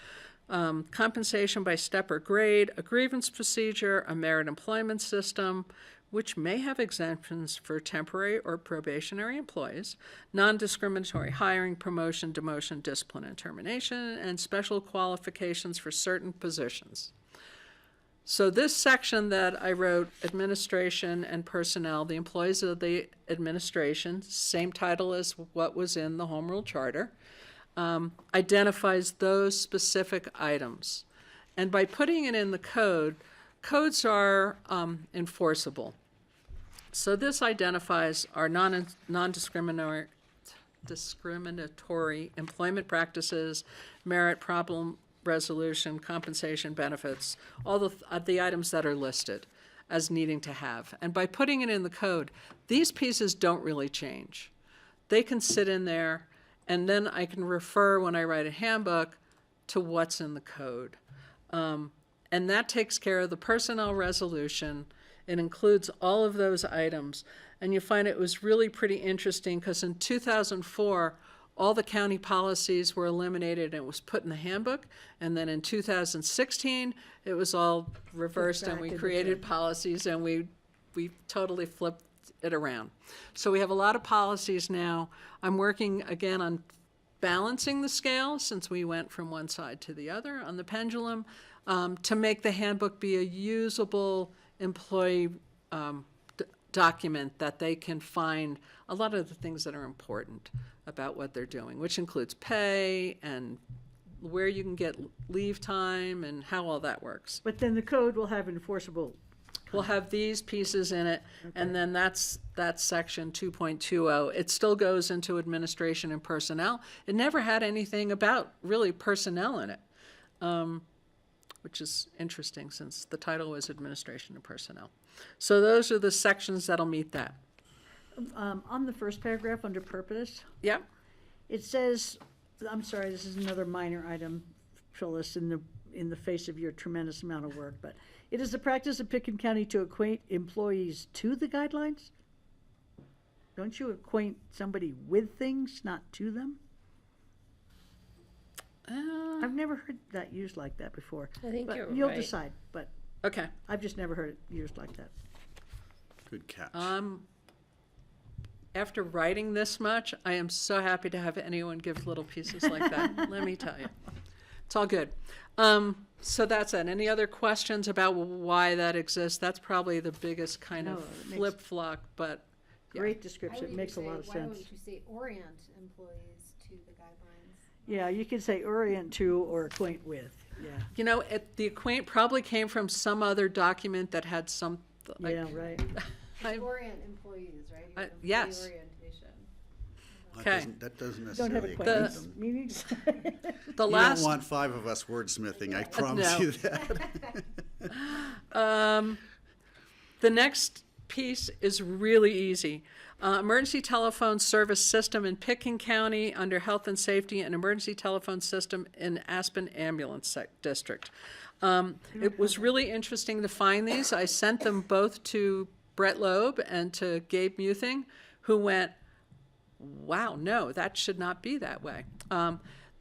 compensation by step or grade, a grievance procedure, a merit employment system, which may have exemptions for temporary or probationary employees, non-discriminatory hiring, promotion, demotion, discipline, and termination, and special qualifications for certain positions. So this section that I wrote, administration and personnel, the employees of the administration, same title as what was in the Home Rule Charter, identifies those specific items. And by putting it in the code, codes are enforceable. So this identifies our non-discriminatory employment practices, merit problem resolution, compensation, benefits, all the items that are listed as needing to have. And by putting it in the code, these pieces don't really change. They can sit in there, and then I can refer when I write a handbook to what's in the code. And that takes care of the personnel resolution. It includes all of those items. And you find it was really pretty interesting because in 2004, all the county policies were eliminated and it was put in the handbook. And then in 2016, it was all reversed and back we in the created policies and we totally flipped it around. So we have a lot of policies now. I'm working again on balancing the scale since we went from one side to the other on the pendulum, to make the handbook be a usable employee document that they can find a lot of the things that are important about what they're doing, which includes pay and where you can get leave time and how all that works. But then the code will have enforceable. We'll have these pieces in it, and then that's section 2.20. It still goes into administration and personnel. It never had anything about really personnel in it, which is interesting since the title was administration and personnel. So those are the sections that'll meet that. On the first paragraph under purpose, Yep. it says, I'm sorry, this is another minor item, Phyllis, in the face of your tremendous amount of work, but it is the practice of Pickens County to acquaint employees to the guidelines? Don't you acquaint somebody with things, not to them? I've never heard that used like that before. I think But you're you'll right. decide, but Okay. I've just never heard it used like that. Good catch. After writing this much, I am so happy to have anyone give little pieces like that. Let me tell you. It's all good. So that's it. Any other questions about why that exists? That's probably the biggest kind No, of it makes- flip-flop, but yeah. Great description, it makes a lot of Why sense. don't you say orient employees to the guidelines? Yeah, you could say orient to or acquaint with, yeah. You know, the acquaint probably came from some other document that had some. Yeah, right. Orient employees, right? You have yes. employee orientation. Okay. That doesn't Don't have necessarily acquaintance acquaint them. meetings. The You last. don't want 5 of us wordsmithing, I promise No. you that. The next piece is really easy. Emergency telephone service system in Pickens County under Health and Safety, and emergency telephone system in Aspen Ambulance District. It was really interesting to find these. I sent them both to Brett Loeb and to Gabe Muthing, who went, wow, no, that should not be that way.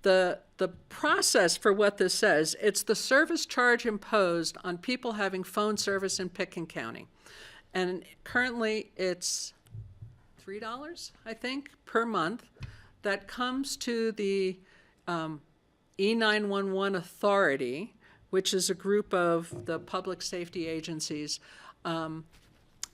The process for what this says, it's the service charge imposed on people having phone service in Pitkin County. And currently it's $3, I think, per month. That comes to the E911 Authority, which is a group of the public safety agencies.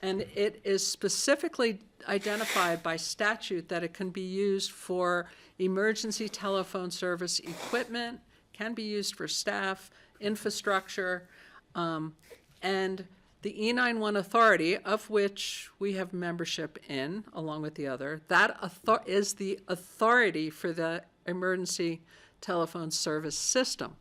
And it is specifically identified by statute that it can be used for emergency telephone service equipment, can be used for staff, infrastructure, and the E91 Authority, of which we have membership in, along with the other, that is the authority for the emergency telephone service system.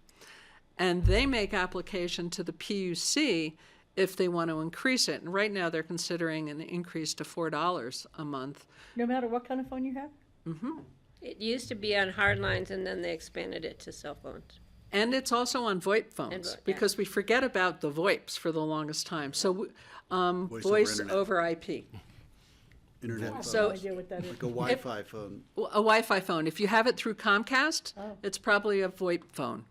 And they make application to the PUC if they want to increase it. And right now, they're considering an increase to $4 a month. No matter what kind of phone you have? It used to be on hard lines, and then they expanded it to cell phones. And it's also on VoIP And phones, yeah. because we forget about the VoIPs for the longest time. So, voice Internet. over IP. Internet I have So- no idea what that is. Like a Wi-Fi phone. A Wi-Fi phone. If you have it through Comcast, Oh. it's probably a VoIP phone.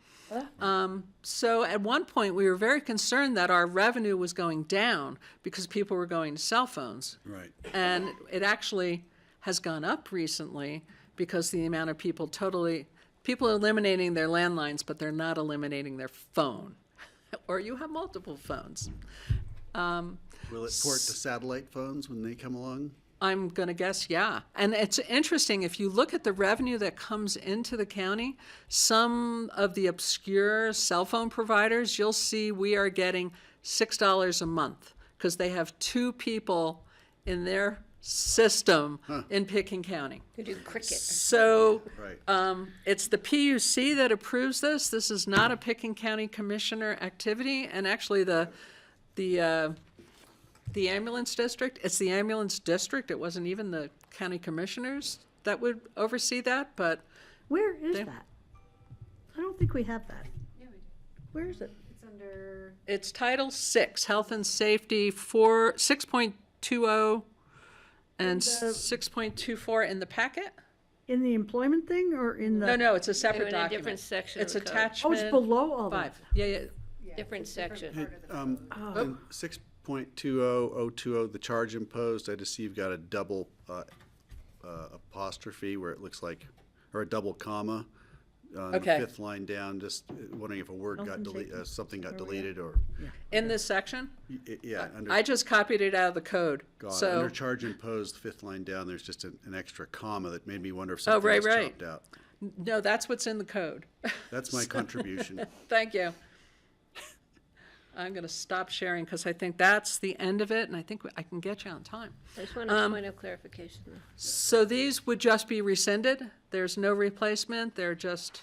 Oh. So at one point, we were very concerned that our revenue was going down because people were going to cell phones. Right. And it actually has gone up recently because the amount of people are eliminating their landlines, but they're not eliminating their phone. Or you have multiple phones. Will it port to satellite phones when they come along? I'm going to guess, yeah. And it's interesting, if you look at the revenue that comes into the county, some of the obscure cell phone providers, you'll see we are getting $6 a month because they have 2 people in their system in Pitkin County. Who do cricket. So Right. it's the PUC that approves this. This is not a Pitkin County Commissioner activity. And actually, the ambulance district, it's the ambulance district. It wasn't even the county commissioners that would oversee that, but Where is They- that? I don't think we have that. Where is it? It's under, it's Title VI, Health and Safety, 6.20 and the- 6.24 in the packet? In the employment thing or in the? No, it's a They're separate in a document. different section of It's the code. Oh, attachment it's below all that. 5. Yeah. Different section. Hey, Oh. in 6.20020, the charge imposed, I just see you've got a double apostrophe where it looks like, or a double comma on the Okay. 5th line down. Just wondering if a word Health got and deleted, safety. something got Where we at? deleted or, In this section? yeah. Under, I just copied it out of the code. got it. So, Under charge imposed, 5th line down, there's just an extra comma that made me wonder if Oh, something was right. chopped out. no, that's what's in the code. That's my contribution. Thank you. I'm going to stop sharing because I think that's the end of it, and I think I can get you on time. I just want a point of clarification. though. So these would just be rescinded? There's no replacement? They're just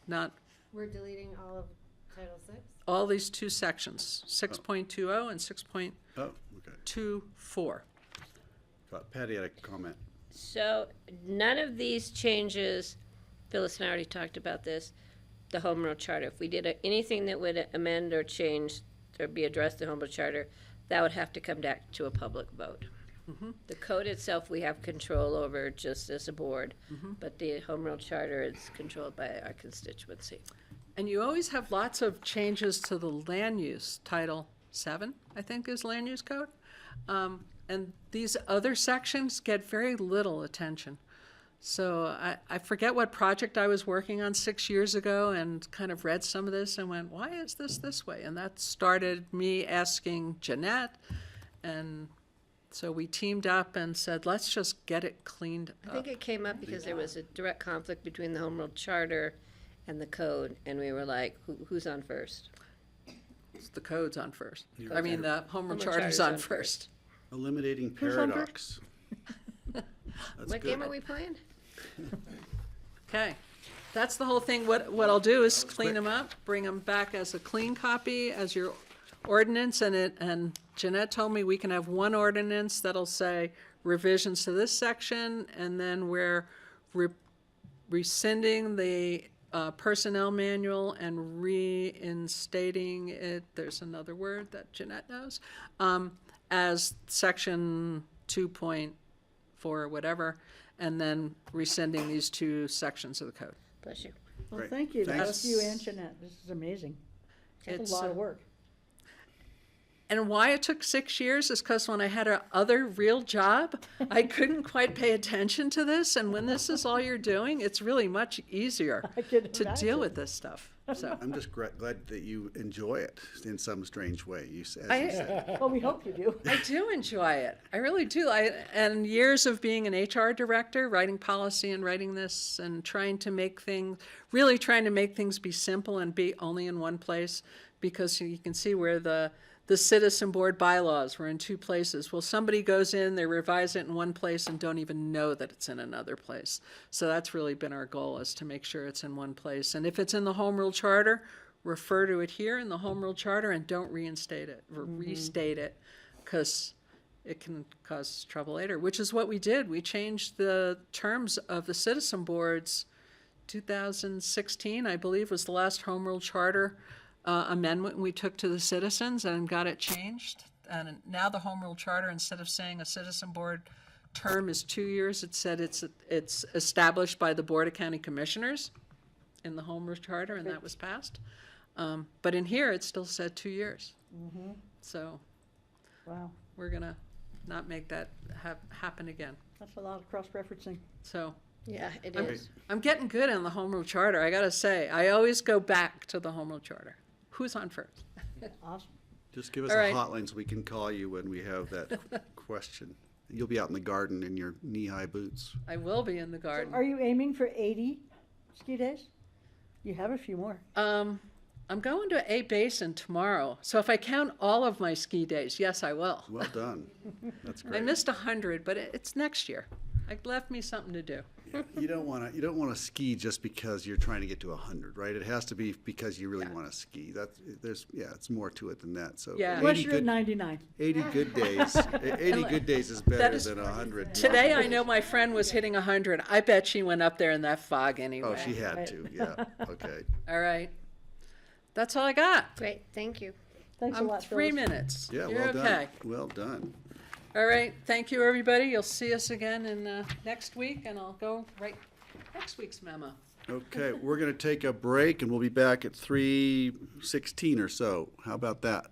not, we're deleting all of Title VI? all these 2 sections, 6.20 and 6.24. Oh, okay. Patty had a comment. So none of these changes, Phyllis and I already talked about this, the home rule charter. If we did anything that would amend or change or be addressed the home rule charter, that would have to come back to a public vote. The code itself we have control over just as a board, but the home rule charter is controlled by our constituency. And you always have lots of changes to the land use, Title 7, I think is land use code. And these other sections get very little attention. So I forget what project I was working on 6 years ago and kind of read some of this and went, why is this way? And that started me asking Jeanette. And so we teamed up and said, let's just get it cleaned I up. think it came up because there was a direct conflict between the home rule charter and the code, and we were like, who's on first? The code's on first. I mean, the home rule Home rule charter's charter's on on first. Eliminating Who's on paradox. That's What good. game are we playing? Okay, that's the whole thing. What I'll do is clean them up, bring them back as a clean copy as your ordinance, and Jeanette told me we can have one ordinance that'll say revisions to this section, and then we're rescinding the personnel manual and reinstating it, there's another word that Jeanette knows, as section 2.4 or whatever, and then rescinding these two sections of the code. Bless you. Well, Great. thank you. Thanks. That's you and Jeanette. This is amazing. It's It's, a lot of work. And why it took 6 years is because when I had a other real job, I couldn't quite pay attention to this. And when this is all you're doing, it's really much easier I can to imagine. deal with this stuff. So I'm just glad that you enjoy it in some strange way, as you I- said. Well, we hope you do. I do enjoy it. I really do. And years of being an HR director, writing policy and writing this and trying to make things be simple and be only in one place, because you can see where the citizen board bylaws were in two places. Well, somebody goes in, they revise it in one place and don't even know that it's in another place. So that's really been our goal, is to make sure it's in one place. And if it's in the home rule charter, refer to it here in the home rule charter and don't reinstate it or restate it, because it can cause trouble later, which is what we did. We changed the terms of the citizen boards. 2016, I believe, was the last home rule charter amendment we took to the citizens and got it changed. And now the home rule charter, instead of saying a citizen board term is 2 years, it said it's established by the Board of County Commissioners in the home rule charter, and that was passed. But in here, it still said 2 years. So Wow, we're gonna not make that happen again. that's a lot of cross-referencing. So Yeah, it I'm- is. I'm getting good on the home rule charter, I gotta say. I always go back to the home rule charter. Who's on first? Awesome. Just give us All a right. hotline so we can call you when we have that question. You'll be out in the garden in your knee-high boots. I will be in the So garden. are you aiming for 80 ski days? You have a few more. I'm going to A Basin tomorrow, so if I count all of my ski days, yes, I will. Well done. That's I great. missed 100, but it's next year. It left me something to do. You don't want to ski just because you're trying to get to 100, right? It has to be because you really want to ski. It's more to it than that. So Yeah. Unless 80 you're at good, 99. 80 good days. 80 good days is better is- than 100. Today, I know my friend was hitting 100. I bet she went up there in that fog anyway. Oh, she had to. Yeah. Okay. All right. That's all I got. Great, thank you. Thanks a I'm lot, 3 Phyllis. minutes. Yeah. You're Well done. okay. Well done. All right. Thank you, everybody. You'll see us again in next week, and I'll go right next week's memo. Okay, we're going to take a break and we'll be back at 3:16 or so. How about that?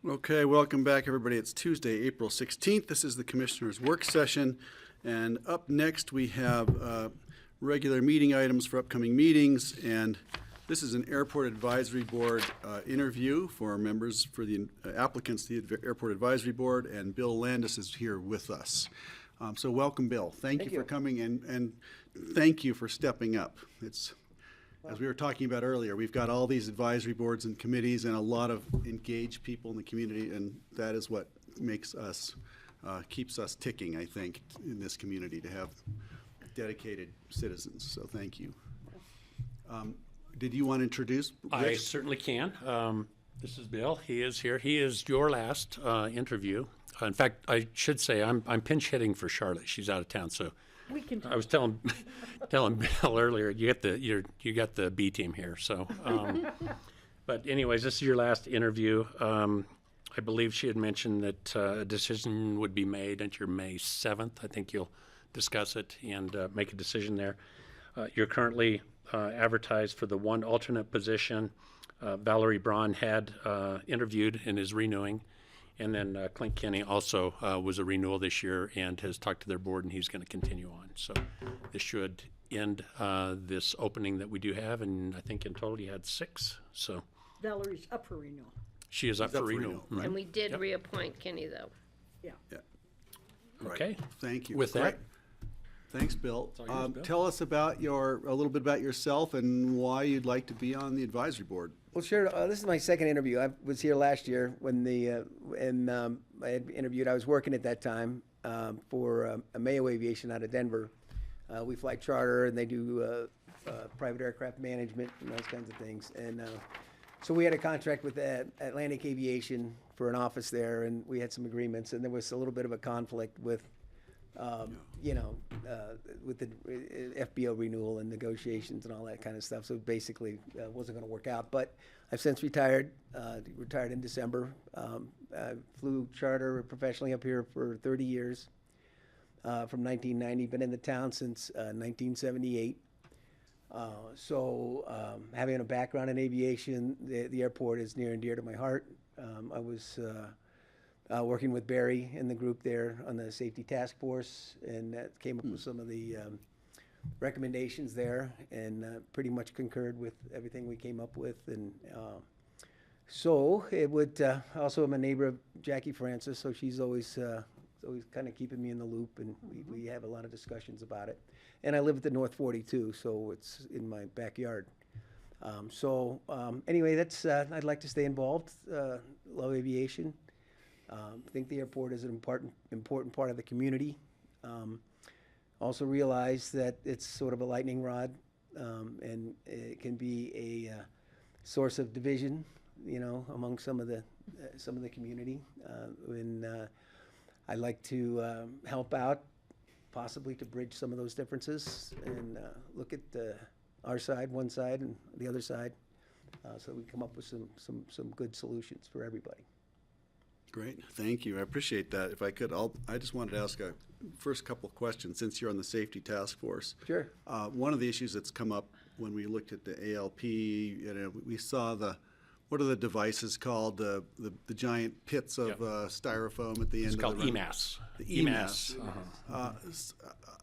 Okay, welcome back, everybody. It's Tuesday, April 16th. This is the Commissioners' Work Session. And up next, we have regular meeting items for upcoming meetings. And this is an Airport Advisory Board interview for members, for the applicants to the Airport Advisory Board. And Bill Landis is here with us. So welcome, Bill. Thank you for coming, and thank you for stepping up. It's, as we were talking about earlier, we've got all these advisory boards and committees and a lot of engaged people in the community, and that is what makes us, keeps us ticking, I think, in this community, to have dedicated citizens. So thank you. Did you want to introduce I Rich? certainly can. This is Bill. He is here. He is your last interview. In fact, I should say I'm pinch hitting for Charlotte. She's out of town, so We can. I was telling Bill earlier. You got the B team here. So, but anyways, this is your last interview. I believe she had mentioned that a decision would be made at your May 7th. I think you'll discuss it and make a decision there. You're currently advertised for the one alternate position. Valerie Braun had interviewed and is renewing. And then Clint Kenny also was a renewal this year and has talked to their board, and he's going to continue on. So this should end this opening that we do have, and I think in total you had 6. So Valerie's up for renewal. she is up for renewal. Mhm. And we did Yep. reappoint Kenny, though. Yeah. Right. Okay. Thank you. With that- Great. Thanks, Bill. all yours, Bill. Tell us about a little bit about yourself and why you'd like to be on the advisory board. Well, sure. This is my second interview. I was here last year when I had interviewed. I was working at that time for Mayo Aviation out of Denver. We fly charter, and they do private aircraft management and those kinds of things. And so we had a contract with Atlantic Aviation for an office there, and we had some agreements. And there was a little bit of a conflict with with the FBO renewal and negotiations and all that kind of stuff. So basically, wasn't going to work out. But I've since retired. Retired in December. I flew charter professionally up here for 30 years, from 1990. Been in the town since 1978. Having a background in aviation, the airport is near and dear to my heart. I was working with Barry and the group there on the safety task force, and that came up with some of the recommendations there, and pretty much concurred with everything we came up with. And so it would also, I'm a neighbor of Jackie Francis, so she's always kind of keeping me in the loop, and we have a lot of discussions about it. And I live at the North 42, so it's in my backyard. Anyway, that's I'd like to stay involved. Love aviation. I think the airport is an important part of the community. Also realize that it's sort of a lightning rod, and it can be a source of division, among some of the community. I'd like to help out, possibly to bridge some of those differences and look at our side, one side, and the other side, so we come up with some good solutions for everybody. Great, thank you. I appreciate that. If I could, I just wanted to ask a first couple of questions since you're on the safety task force. Sure. One of the issues that's come up when we looked at the ALP, we saw what are the devices called? The giant pits of styrofoam at the end. It's of called the run. EMAS. The EMAS.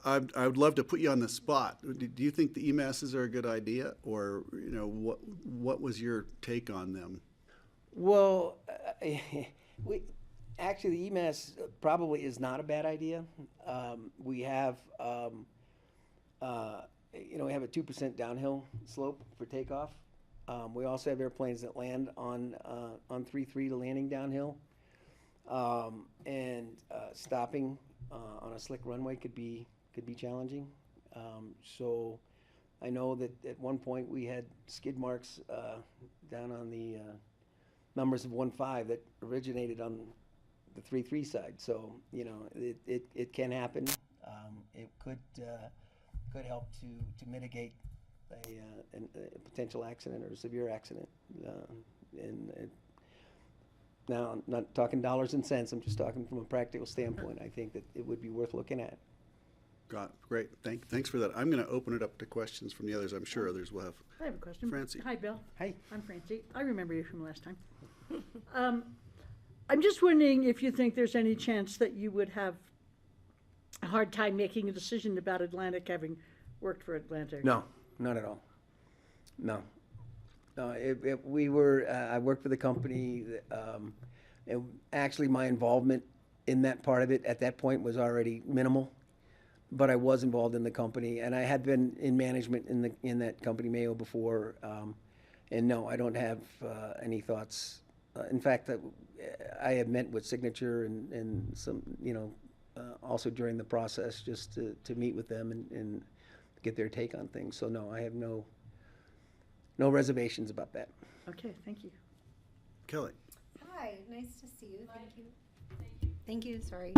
I would love to put you on the spot. Do you think the EMASs are a good idea, or what was your take on them? Well, actually, the EMAS probably is not a bad idea. We have, we have a 2% downhill slope for takeoff. We also have airplanes that land on 3-3 to landing downhill, and stopping on a slick runway could be challenging. So I know that at one point we had skid marks down on the numbers of 1.5 that originated on the 3-3 side. So it can happen. It could help to mitigate a potential accident or a severe accident. Now, I'm not talking dollars and cents. I'm just talking from a practical standpoint. I think that it would be worth looking at. Great. Thanks for that. I'm going to open it up to questions from the others. I'm sure others will have. I have a question. Francie. Hi, Bill. Hi. I'm Francie. I remember you from last time. I'm just wondering if you think there's any chance that you would have a hard time making a decision about Atlantic, having worked for Atlantic. No, not at all. No. No, we were, I worked for the company, and actually my involvement in that part of it at that point was already minimal. But I was involved in the company, and I had been in management in that company, Mayo, before. And no, I don't have any thoughts. In fact, I have met with Signature and some, also during the process, just to meet with them and get their take on things. So no, I have no reservations about that. Okay, thank you. Kelly. Hi, nice to see you. Thank you. Thank you, sorry,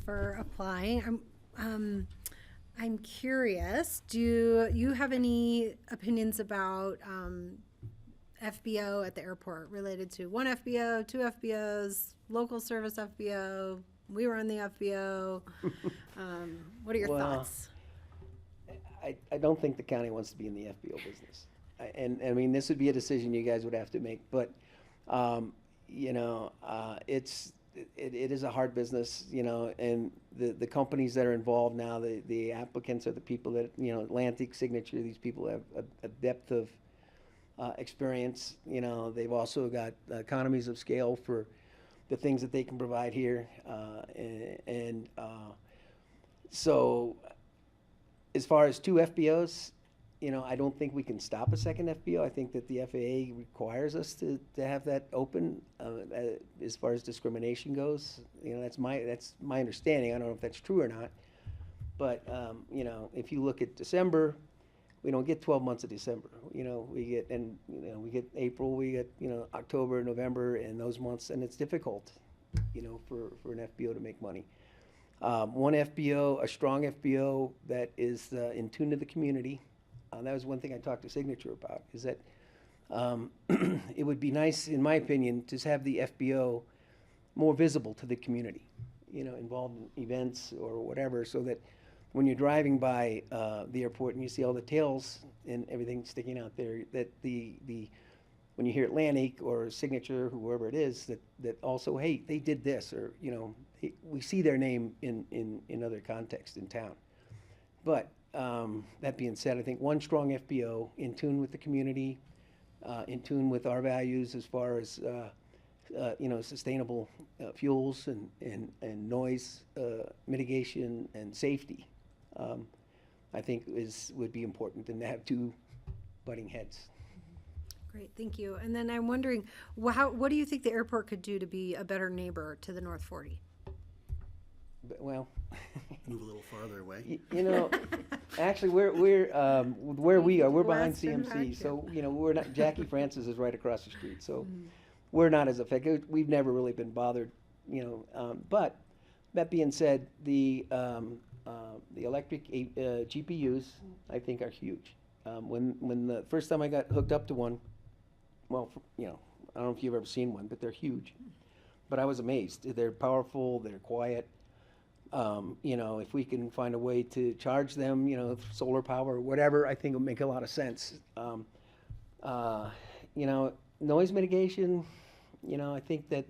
for applying. I'm curious, do you have any opinions about FBO at the airport related to one FBO, two FBOs, local service FBO? We were on the FBO. What are your thoughts? I don't think the county wants to be in the FBO business. And I mean, this would be a decision you guys would have to make, but, it is a hard business, and the companies that are involved now, the applicants are the people that, Atlantic, Signature, these people have a depth of experience. They've also got economies of scale for the things that they can provide here. So as far as two FBOs, I don't think we can stop a second FBO. I think that the FAA requires us to have that open as far as discrimination goes. That's my understanding. I don't know if that's true or not. But, if you look at December, we don't get 12 months of December. We get April, we get, October, November, and those months, and it's difficult, for an FBO to make money. One FBO, a strong FBO that is in tune to the community. That was one thing I talked to Signature about, is that it would be nice, in my opinion, to have the FBO more visible to the community, involved in events or whatever, so that when you're driving by the airport and you see all the tails and everything sticking out there, that when you hear Atlantic or Signature, whoever it is, that also, hey, they did this, or, we see their name in other contexts in town. But that being said, I think one strong FBO in tune with the community, in tune with our values as far as sustainable fuels and noise mitigation and safety, I think would be important, and to have two butting heads. Great, thank you. And then I'm wondering, what do you think the airport could do to be a better neighbor to the North 40? Well, Move a little farther away. Actually, we're where we are. We're behind Western CMC, Vacuum. so we're not. Jackie Francis is right across the street, so we're not as affected. We've never really been bothered, But that being said, the electric GPUs, I think, are huge. When the first time I got hooked up to one, well, I don't know if you've ever seen one, but they're huge. But I was amazed. They're powerful. They're quiet. If we can find a way to charge them, solar power or whatever, I think it would make a lot of sense. Noise mitigation, I think that,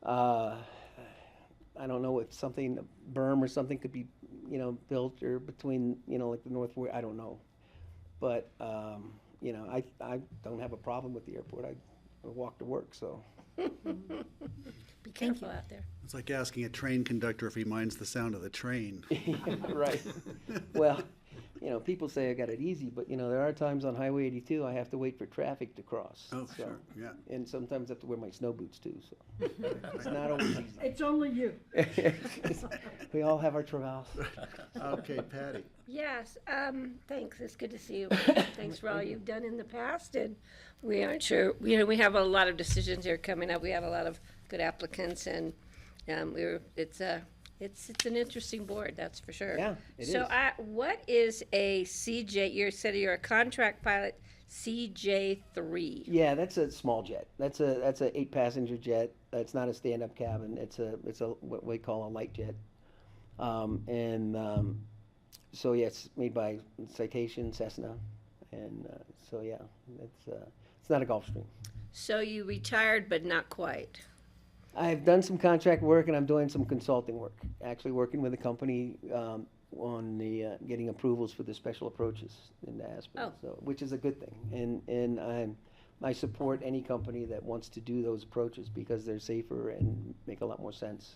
I don't know if something, a berm or something could be, built or between, like the North, I don't know. But, I don't have a problem with the airport. I walk to work, so. Be careful out there. It's like asking a train conductor if he minds the sound of the train. Right. Well, people say I got it easy, but, there are times on Highway 82 I have to wait for traffic to cross. Oh, sure, yeah. And sometimes I have to wear my snow boots too, so it's not always easy. It's only you. We all have our travails. Okay, Patty. Yes, thanks. It's good to see you. Thanks for all you've done in the past, and we aren't sure, we have a lot of decisions here coming up. We have a lot of good applicants, and it's an interesting board, that's for sure. Yeah, it So is. what is a CJ, you said you're a contract pilot, CJ3? Yeah, that's a small jet. That's a 8-passenger jet. It's not a stand-up cabin. It's a what we call a light jet. So yeah, it's made by Citation Cessna, and so yeah, it's not a Gulfstream. So you retired, but not quite. I've done some contract work and I'm doing some consulting work, actually working with a company on the getting approvals for the special approaches in Aspen, Oh. so, which is a good thing. And I support any company that wants to do those approaches because they're safer and make a lot more sense.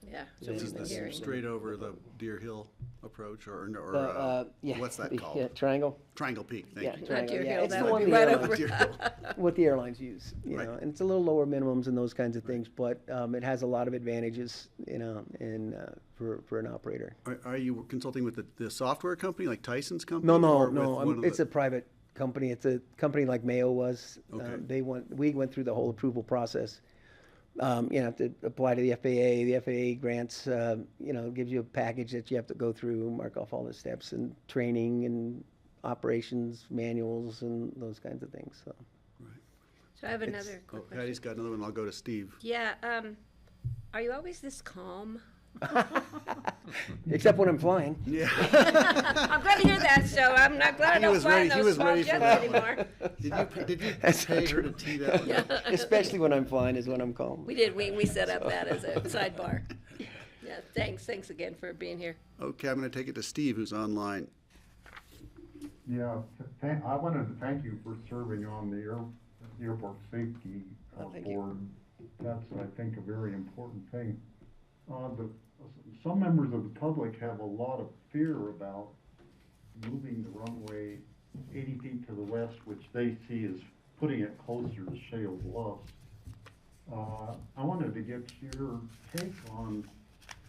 Yeah. So this is I've been the hearing. straight over the Deer Hill approach, or Yeah, what's that the, called? Triangle. Triangle Peak, Yeah, thank you. Triangle, Deer yeah, Hill, it's that the would one be the right airlines- over. Deer Hill. what the airlines use, you Right. know, and it's a little lower minimums and those kinds of things, but it has a lot of advantages, you know, and for an operator. Are you consulting with the software company, like Tyson's company? No, or with no, one of it's the- a private company. It's a company like Mayo was. Okay. We went through the whole approval process. You have to apply to the FAA. The FAA grants, gives you a package that you have to go through, mark off all the steps and training and operations manuals and those kinds of things. So. So I have It's- another Oh, quick Patty's question. got another one, I'll go to Steve. Yeah, are you always this calm? Except when I'm flying. Yeah. I'm glad to hear that, so I'm not glad I He don't was fly in ready- he those was small ready for jets that one. anymore. Did you That's pay not her true. to tee that one up? Especially when I'm flying is when I'm calm. We did, we set up that as a sidebar. Yeah, thanks again for being here. Okay, I'm gonna take it to Steve, who's online. Yeah, I wanted to thank you for serving on the airport safety Thank you. board. That's, I think, a very important thing. Some members of the public have a lot of fear about moving the runway 80 feet to the west, which they see as putting it closer to Shale Bluffs. I wanted to get your take on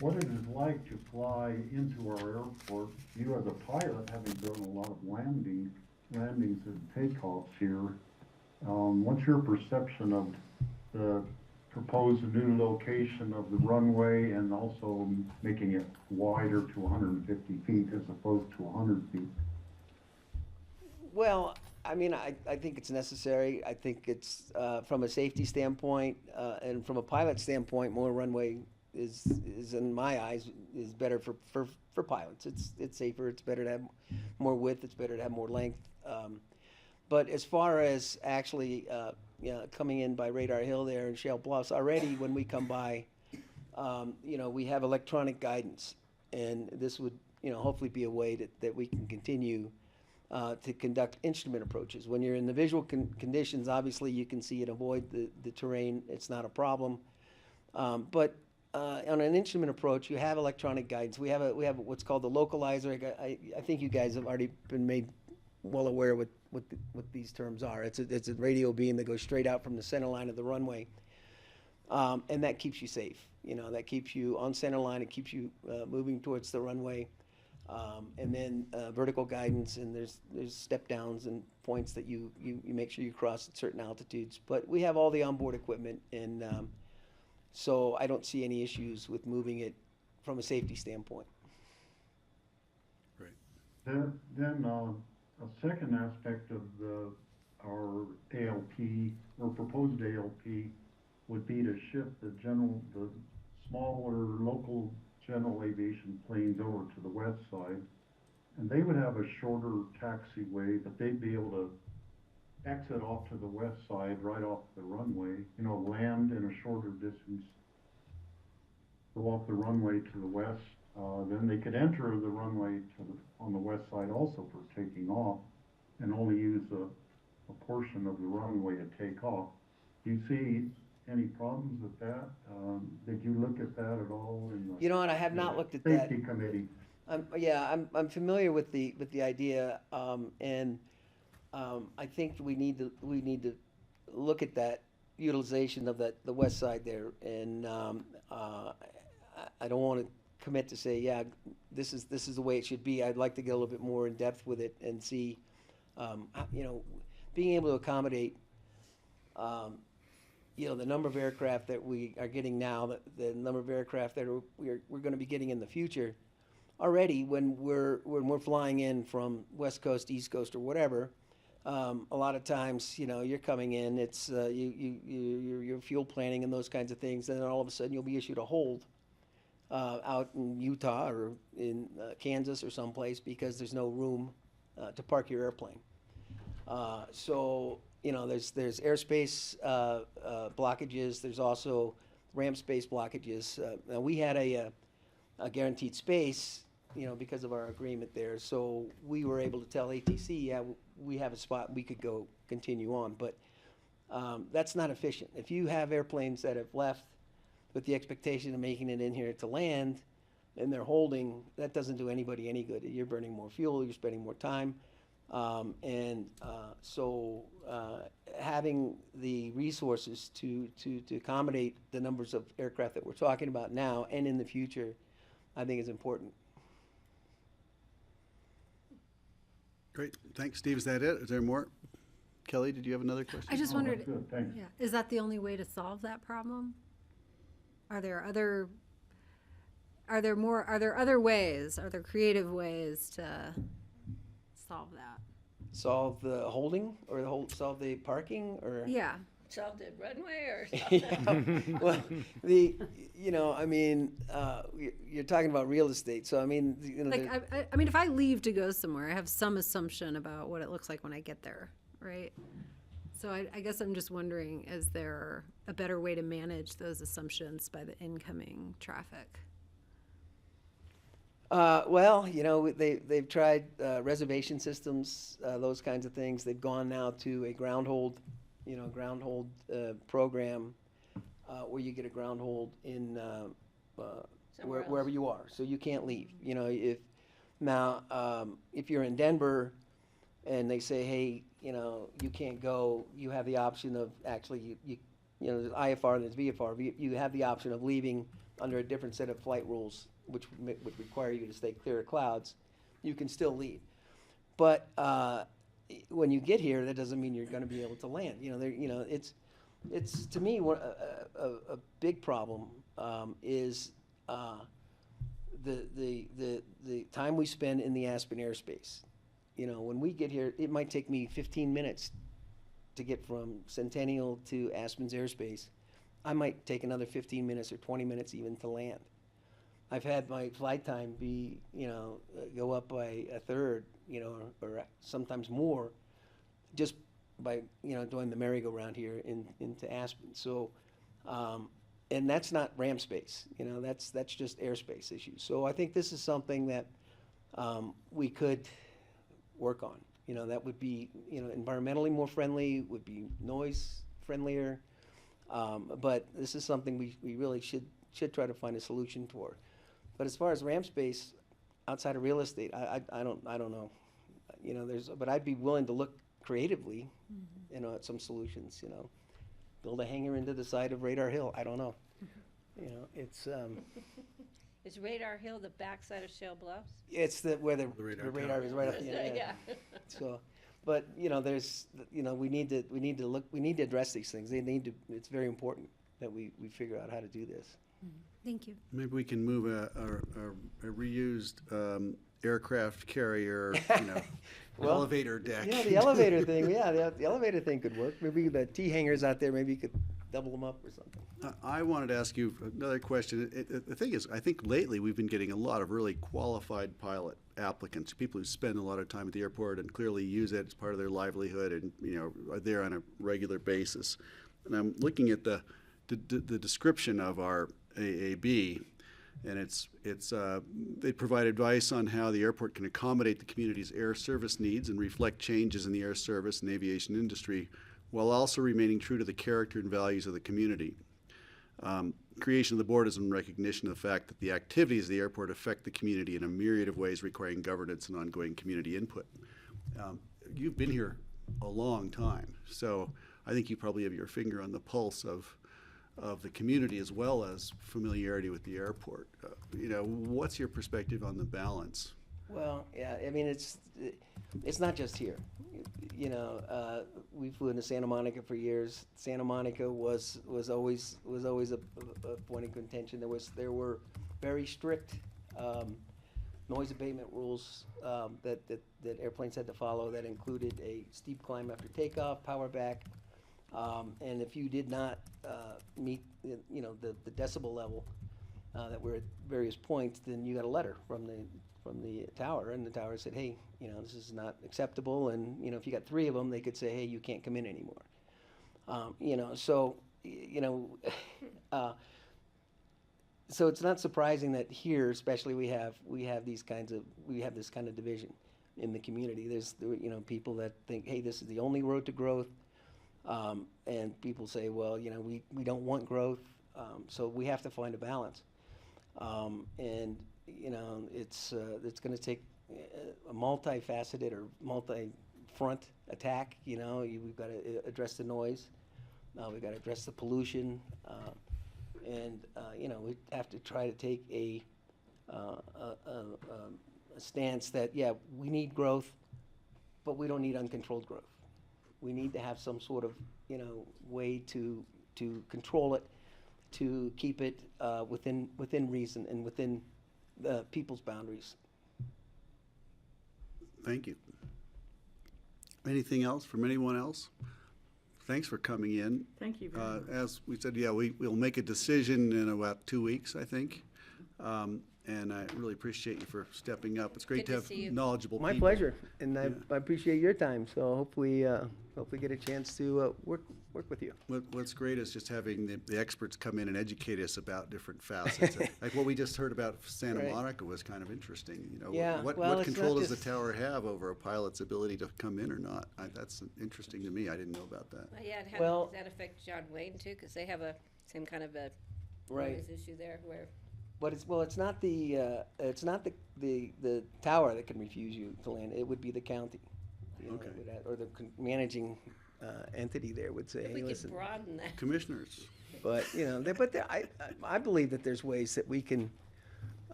what it is like to fly into our airport. You as a pilot, having done a lot of landings and takeoffs here, what's your perception of the proposed new location of the runway and also making it wider to 150 feet as opposed to 100 feet? Well, I mean, I think it's necessary. I think it's, from a safety standpoint, and from a pilot standpoint, more runway is in my eyes, is better for pilots. It's safer, it's better to have more width, it's better to have more length. But as far as actually, coming in by Radar Hill there in Shale Bluffs, already when we come by, we have electronic guidance. And this would, hopefully be a way that we can continue to conduct instrument approaches. When you're in the visual conditions, obviously you can see and avoid the terrain. It's not a problem. But on an instrument approach, you have electronic guidance. We have what's called the localizer. I think you guys have already been made well aware what these terms are. It's a radio beam that goes straight out from the center line of the runway, and that keeps you safe. That keeps you on center line. It keeps you moving towards the runway. And then vertical guidance, and there's step downs and points that you make sure you cross at certain altitudes. But we have all the onboard equipment, and so I don't see any issues with moving it from a safety standpoint. Great. Then a second aspect of our ALP, or proposed ALP, would be to shift the smaller local general aviation planes over to the west side. And they would have a shorter taxiway, but they'd be able to exit off to the west side, right off the runway, land in a shorter distance, go off the runway to the west. Then they could enter the runway on the west side also for taking off, and only use a portion of the runway to take off. Do you see any problems with that? Did you look at that at all in the You know what? I have not looked at that. safety committee? I'm familiar with the idea, and I think we need to look at that utilization of the west side there, and I don't want to commit to say, yeah, this is the way it should be. I'd like to get a little bit more in depth with it and see, being able to accommodate, the number of aircraft that we are getting now, the number of aircraft that we're going to be getting in the future. Already, when we're flying in from West Coast, East Coast, or whatever, a lot of times, you're coming in. It's you're fuel planning and those kinds of things, and then all of a sudden you'll be issued a hold out in Utah or in Kansas or someplace because there's no room to park your airplane. So there's airspace blockages. There's also ramp space blockages. Now we had a guaranteed space, you know, because of our agreement there. So we were able to tell ATC, yeah, we have a spot, we could go continue on. But that's not efficient. If you have airplanes that have left with the expectation of making it in here to land, and they're holding, that doesn't do anybody any good. You're burning more fuel, you're spending more time. So having the resources to accommodate the numbers of aircraft that we're talking about now and in the future, I think is important. Great, thanks, Steve. Is that it? Is there more? Kelly, did you have another question? I just Oh, wondered, that's good, thanks. yeah, is that the only way to solve that problem? Are there other ways, are there creative ways to solve that? Solve the holding or solve the parking or? Yeah, Solve the runway or Yeah. Well, you're talking about real estate, so I mean, you know, like, I mean, if I leave to go somewhere, I have some assumption about what it looks like when I get there, right? So I guess I'm just wondering, is there a better way to manage those assumptions by the incoming traffic? well, you know, they've tried reservation systems, those kinds of things. They've gone now to a ground hold program where you get a ground hold in wherever you are, so you can't leave. You know, if you're in Denver and they say, hey, you know, you can't go, you have the option of actually you know, there's IFR and there's VFR. You have the option of leaving under a different set of flight rules, which would require you to stay clear of clouds. You can still leave, but when you get here, that doesn't mean you're going to be able to land. You know, it's to me a big problem is the time we spend in the Aspen airspace. You know, when we get here, it might take me 15 minutes to get from Centennial to Aspen's airspace. I might take another 15 minutes or 20 minutes even to land. I've had my flight time be, you know, go up by a third, you know, or sometimes more, just by, you know, doing the merry-go-round here into Aspen. So, and that's not ramp space, you know, that's just airspace issues. So I think this is something that we could work on. You know, that would be, you know, environmentally more friendly, would be noise friendlier. But this is something we really should try to find a solution for. But as far as ramp space outside of real estate, I don't know. You know, but I'd be willing to look creatively, you know, at some solutions. You know, build a hangar into the side of Radar Hill. I don't know. You know, it's Is Radar Hill the backside of Shell Bluffs? it's where the radar radar is right up the end. Yeah. So, but you know, we need to address these things. It's very important that we figure out how to do this. Thank you. Maybe we can move a reused aircraft carrier, you know, Well, elevator deck. Yeah, the elevator thing. Yeah, the elevator thing could work. Maybe the T hangars out there. Maybe you could double them up or something. I wanted to ask you another question. The thing is, I think lately we've been getting a lot of really qualified pilot applicants, people who spend a lot of time at the airport and clearly use it as part of their livelihood and, you know, are there on a regular basis. And I'm looking at the description of our AAB, and they provide advice on how the airport can accommodate the community's air service needs and reflect changes in the air service and aviation industry, while also remaining true to the character and values of the community. Creation of the board is in recognition of the fact that the activities of the airport affect the community in a myriad of ways, requiring governance and ongoing community input. You've been here a long time, so I think you probably have your finger on the pulse of the community as well as familiarity with the airport. You know, what's your perspective on the balance? Well, yeah, I mean, it's not just here. You know, we flew into Santa Monica for years. Santa Monica was always a point of contention. There were very strict noise abatement rules that airplanes had to follow. That included a steep climb after takeoff, power back, and if you did not meet the decibel level that were at various points, then you got a letter from the tower, and the tower said, hey, you know, this is not acceptable, and, you know, if you got 3 of them, they could say, hey, you can't come in anymore. You know, so, you know, so it's not surprising that here, especially, we have this kind of division in the community. There's, you know, people that think, hey, this is the only road to growth, and people say, well, you know, we don't want growth, so we have to find a balance. And you know, it's going to take a multifaceted or multi-front attack. You know, we've got to address the noise, we've got to address the pollution, and you know, we have to try to take a stance that, yeah, we need growth, but we don't need uncontrolled growth. We need to have some sort of, you know, way to control it, to keep it within reason and within the people's boundaries. Thank you. Anything else from anyone else? Thanks for coming in. Thank you very much. As we said, yeah, we'll make a decision in about 2 weeks, I think. And I really appreciate you for stepping up. It's great Good to to see have you. knowledgeable My people. pleasure, and I appreciate your time. So hopefully get a chance to work with you. What's great is just having the experts come in and educate us about different facets. Like what we just heard about Santa Right. Monica was kind of interesting. You know, Yeah, what well, it's control not does the just- tower have over a pilot's ability to come in or not? That's interesting to me. I didn't know about that. Well, yeah, Well- does that affect John Wayne too? Because they have a same kind of a Right. noise issue there where. But it's not the tower that can refuse you to land. It would be the county, you know, Okay. or the managing entity there would say, If we hey, could listen. broaden that. Commissioners. But you know, I believe that there's ways that we can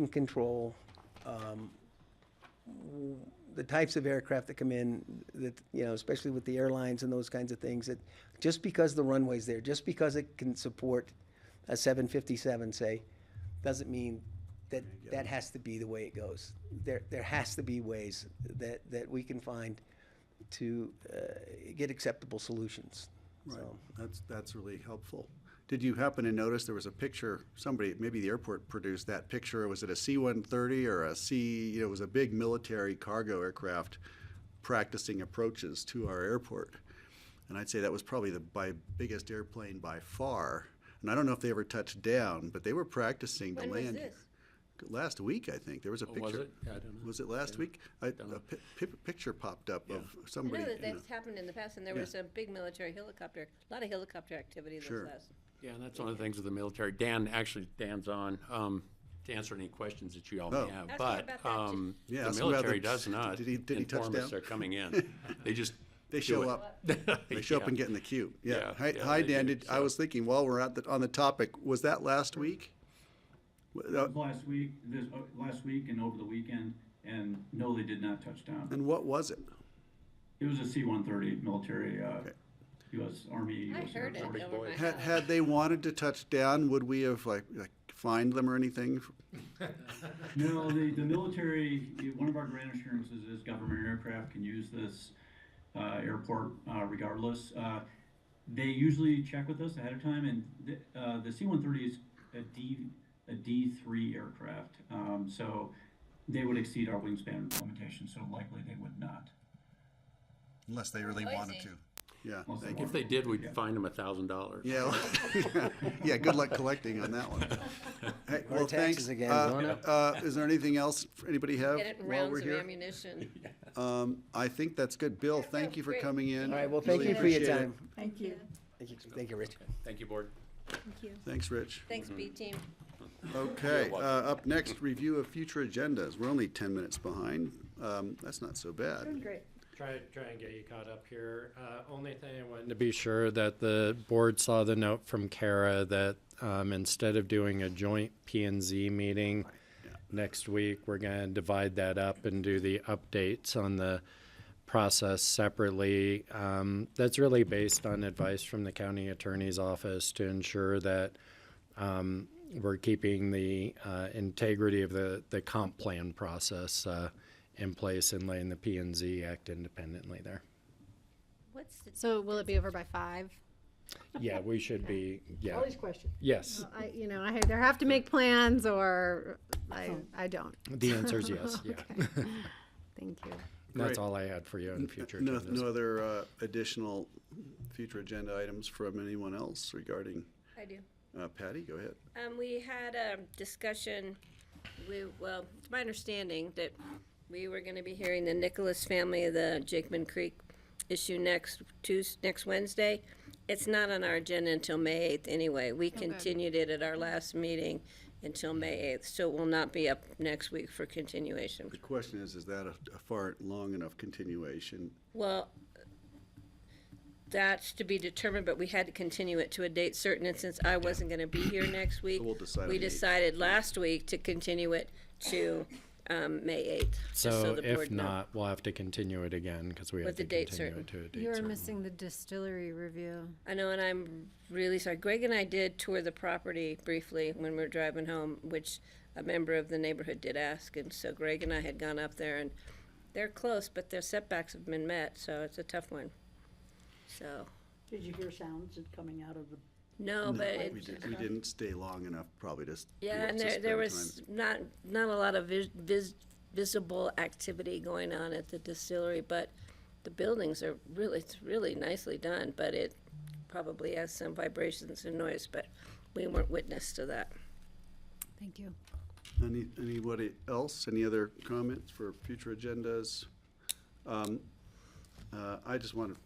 control the types of aircraft that come in. That, you know, especially with the airlines and those kinds of things. That just because the runway's there, just because it can support a 757, say, doesn't mean that has to be the way it goes. There has to be ways that we can find to get acceptable solutions. Right. So, That's really helpful. Did you happen to notice there was a picture, somebody, maybe the airport produced that picture, was it a C-130 or it was a big military cargo aircraft practicing approaches to our airport. And I'd say that was probably the biggest airplane by far. And I don't know if they ever touched down, but they were practicing to When was land this? here. Last week, I think. There was a picture. Was it? Yeah, I don't know. Was it last week? A picture popped up of I somebody. know that you know. that's happened in the past, and there Yeah. was a big military helicopter, a lot of helicopter activity this Sure. last. Yeah, and that's one of the things with the military. Dan's on to answer any questions that you all Oh. may have. Ask him But about that, too. Yeah, the ask him about military the- does not did he touch inform us down? they're coming in. They just They do show it. up. They show up Yeah. and get in the queue. Yeah. Yeah, Hi, yeah, hi they Dan. do, I so. was thinking while we're on the topic, was that last week? Last week and over the weekend, and no, they did not touch down. And what was it? It was a C-130 military, U.S. Army. I US Air heard it Force. over my Had, house. had they wanted to touch down, would we have like fined them or anything? No, the military, one of our grant assurances is government aircraft can use this airport regardless. They usually check with us ahead of time, and the C-130 is a D3 aircraft, so they would exceed our wingspan limitation, so likely they would not. Unless they really wanted to. Yeah. Unless they Thank you. If they did, we'd Yeah. fine them $1,000. Yeah. Yeah. Good luck collecting on that one. Hey, More well, taxes thanks. again, going up. Is there anything else anybody have Get it in while we're rounds of here? ammunition. I think that's good. Bill, thank you for Great. coming in. all right, well, thank Really you for your appreciate it. time. Thank you. Thank you, Rich. Thank you, board. Thanks, Rich. Thanks, B team. Okay, up next, review of future agendas. We're only 10 minutes behind. That's not so bad. Great. Try and get you caught up here. Only thing I wanted to be sure that the board saw the note from Kara that instead of doing a joint P&Z meeting next week, we're going to divide that up and do the updates on the process separately. That's really based on advice from the county attorney's office to ensure that we're keeping the integrity of the comp plan process in place and letting the P&Z act independently there. What's the So will it be over by 5? Yeah, we should be, yeah, All these questions. yes. I either have to make plans or I don't. The answer is yes, yeah. Okay. Thank you. That's Great. all I had for you in future No, agendas. no other additional future agenda items from anyone else regarding? I I do. Patty, go ahead. We had a discussion, well, it's my understanding that we were gonna be hearing the Nicholas family of the Jakeman Creek issue next Wednesday. It's not on our agenda until May 8th anyway. We continued it at our last meeting until May 8th, so it will not be up next week for continuation. The question is that a far long enough continuation? Well, that's to be determined, but we had to continue it to a date certain, and since I wasn't gonna be here next week, So we'll decide we on the 8th. decided last week to continue it to, May 8th. just So the if board know. not, we'll have to continue it again because we have With to the date continue it to a date You were certain. missing the distillery review. I know, and I'm really sorry. Greg and I did tour the property briefly when we were driving home, which a member of the neighborhood did ask, and so Greg and I had gone up there, and they're close, but their setbacks have been met, so it's a tough one. So, Did you hear sounds coming out of the? no, but We it, didn't stay long enough, probably just. yeah, and to there spend was time. not a lot of visible activity going on at the distillery, but the buildings are it's really nicely done, but it probably has some vibrations and noise, but we weren't witness to that. Thank you. Anybody else? Any other comments for future agendas? I just want to,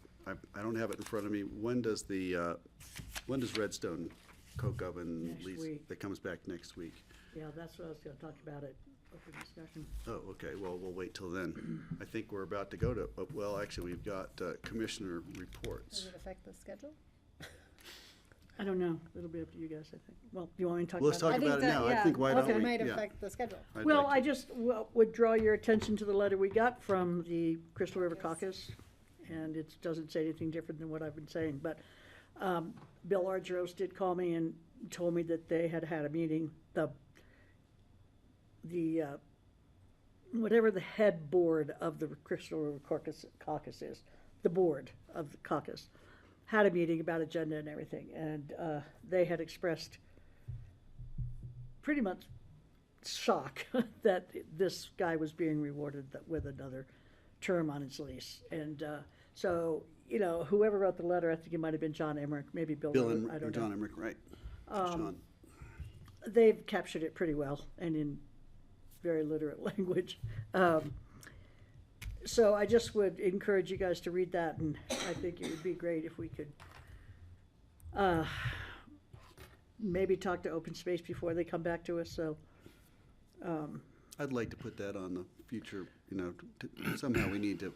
I don't have it in front of me. When does Redstone Coke Oven Next lease, week. that comes back next week? Yeah, that's what I was gonna talk about at open discussion. Oh, okay, well, we'll wait till then. I think we're about to go to, well, actually, we've got commissioner reports. Does it affect the schedule? I don't know. It'll be up to you guys, I think. Well, you want me to talk Well, let's about talk it? about it now. I think why don't we? It might yeah. affect the schedule. I'd Well, like I to- just would draw your attention to the letter we got from the Crystal River Caucus, and it doesn't say anything different than what I've been saying, but Bill Argyros did call me and told me that they had had a meeting, whatever the head board of the Crystal River Caucus is, the board of the caucus, had a meeting about agenda and everything, and they had expressed pretty much shock that this guy was being rewarded with another term on his lease. And so, whoever wrote the letter, I think it might have been John Emmerich, maybe Bill, Bill wrote it, and I don't John know. Emmerich, right? John. They've captured it pretty well and in very literate language. So I just would encourage you guys to read that, and I think it would be great if we could maybe talk to Open Space before they come back to us, so. I'd like to put that on the future, somehow we need to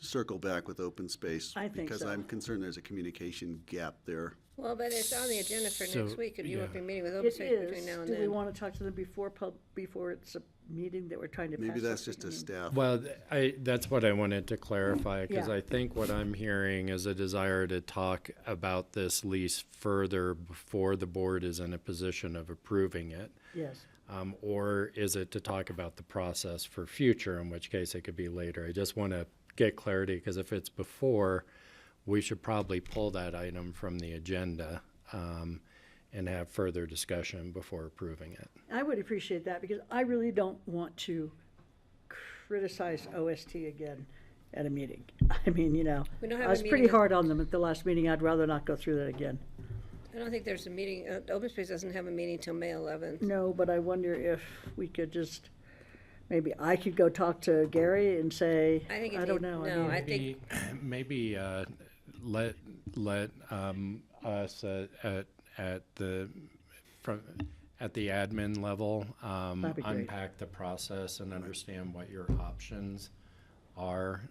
circle back with open space. I think Because so. I'm concerned there's a communication gap there. Well, but it's on the agenda for So, next week, and you yeah. won't be meeting with Open It Space between is. now and Do we then. want to talk to them before it's a meeting that we're trying to pass? Maybe that's something? just a staff. Well, that's what I wanted to clarify, because Yeah. I think what I'm hearing is a desire to talk about this lease further before the board is in a position of approving it. Yes. Or is it to talk about the process for future, in which case it could be later? I just want to get clarity, because if it's before, we should probably pull that item from the agenda and have further discussion before approving it. I would appreciate that, because I really don't want to criticize OST again at a meeting. I mean, We don't I have a was meeting pretty with- hard on them at the last meeting. I'd rather not go through that again. I don't think there's a meeting, Open Space doesn't have a meeting till May 11th. No, but I wonder if we could just, maybe I could go talk to Gary and say, I think it I don't need- know. no, mean, I think- Maybe let us at the admin level That'd be great. unpack the process and understand what your options are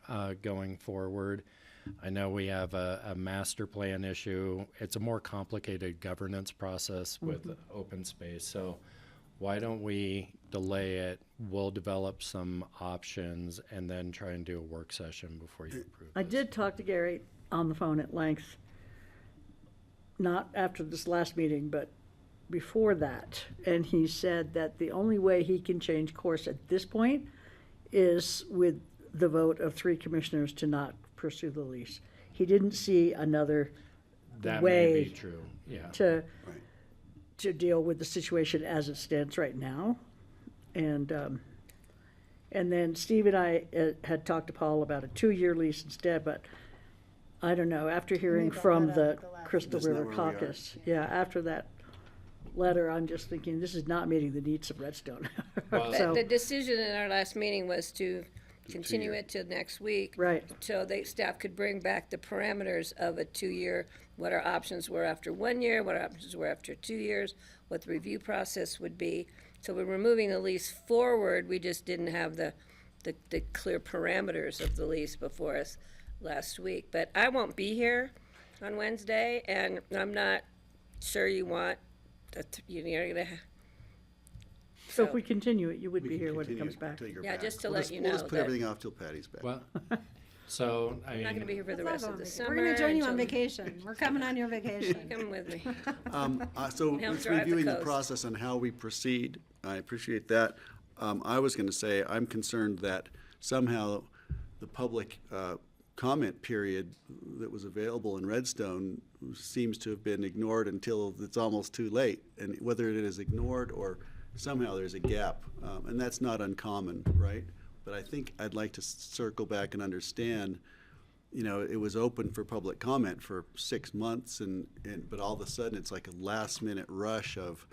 going forward. I know we have a master plan issue. It's a more complicated governance process with open space. So why don't we delay it? We'll develop some options and then try and do a work session before you approve I this. did talk to Gary on the phone at length, not after this last meeting, but before that. And he said that the only way he can change course at this point is with the vote of 3 commissioners to not pursue the lease. He didn't see another That way may be true, yeah. to Right. deal with the situation as it stands right now. And then Steve and I had talked to Paul about a 2-year lease instead, but I don't know, after hearing brought from that up the at the last Crystal Isn't that River where we are? Caucus. Yeah, after that letter, I'm just thinking, this is not meeting the needs of Redstone. Well- So, The decision in our last meeting was to continue two-year. it till next week. right, So staff could bring back the parameters of a 2-year, what our options were after 1 year, what our options were after 2 years, what the review process would be. So we're moving the lease forward, we just didn't have the clear parameters of the lease before us last week. But I won't be here on Wednesday, and I'm not sure you want, you're gonna, so if we continue it, you would We be can here when it continue comes back. till you're yeah, back. just to We'll let just- you We'll know just put that everything off till Patty's back. Well, so, I I'm not gonna be mean, here for the Let's rest all of go the on summer. vacation. We're gonna join you on until- vacation. We're coming on your vacation. Come with me. So Help with drive the reviewing the coast. process and how we proceed, I appreciate that. I was going to say, I'm concerned that somehow the public comment period that was available in Redstone seems to have been ignored until it's almost too late. And whether it is ignored or somehow there's a gap, and that's not uncommon, right? But I think I'd like to circle back and understand, you know, it was open for public comment for 6 months, but all of a sudden it's like a last minute rush of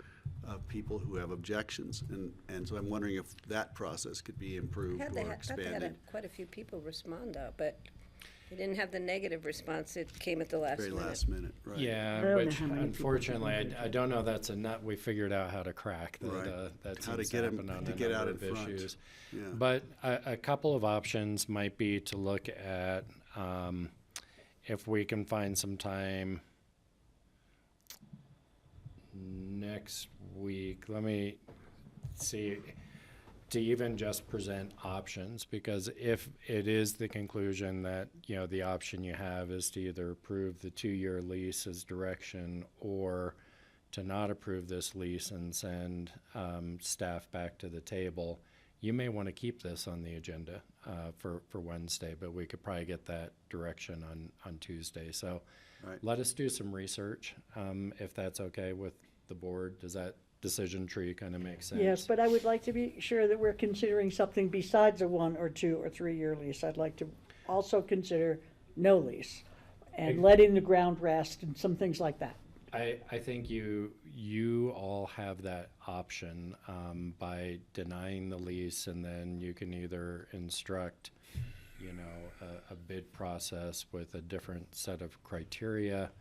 people who have objections, and so I'm wondering if that process could be improved They or had, thought they had expanded. quite a few people respond though, but they didn't have the negative response. It came at the last Very minute. last minute, right? yeah, I don't know which how many people unfortunately, voted. I don't know that's a nut we figured out how to crack. That, Right. that How to seems get 'em- happen on to a get out number in of front. issues. Yeah. But a couple of options might be to look at if we can find some time next week. Let me see, to even just present options, because if it is the conclusion that, you know, the option you have is to either approve the 2-year lease as direction or to not approve this lease and send staff back to the table, you may want to keep this on the agenda for Wednesday, but we could probably get that direction on Tuesday. So Right. let us do some research, if that's okay with the board. Does that decision tree kind of make sense? Yes, but I would like to be sure that we're considering something besides a 1 or 2 or 3-year lease. I'd like to also consider no lease and letting the ground rest and some things like that. I think you all have that option by denying the lease, and then you can either instruct, you know, a bid process with a different set of criteria,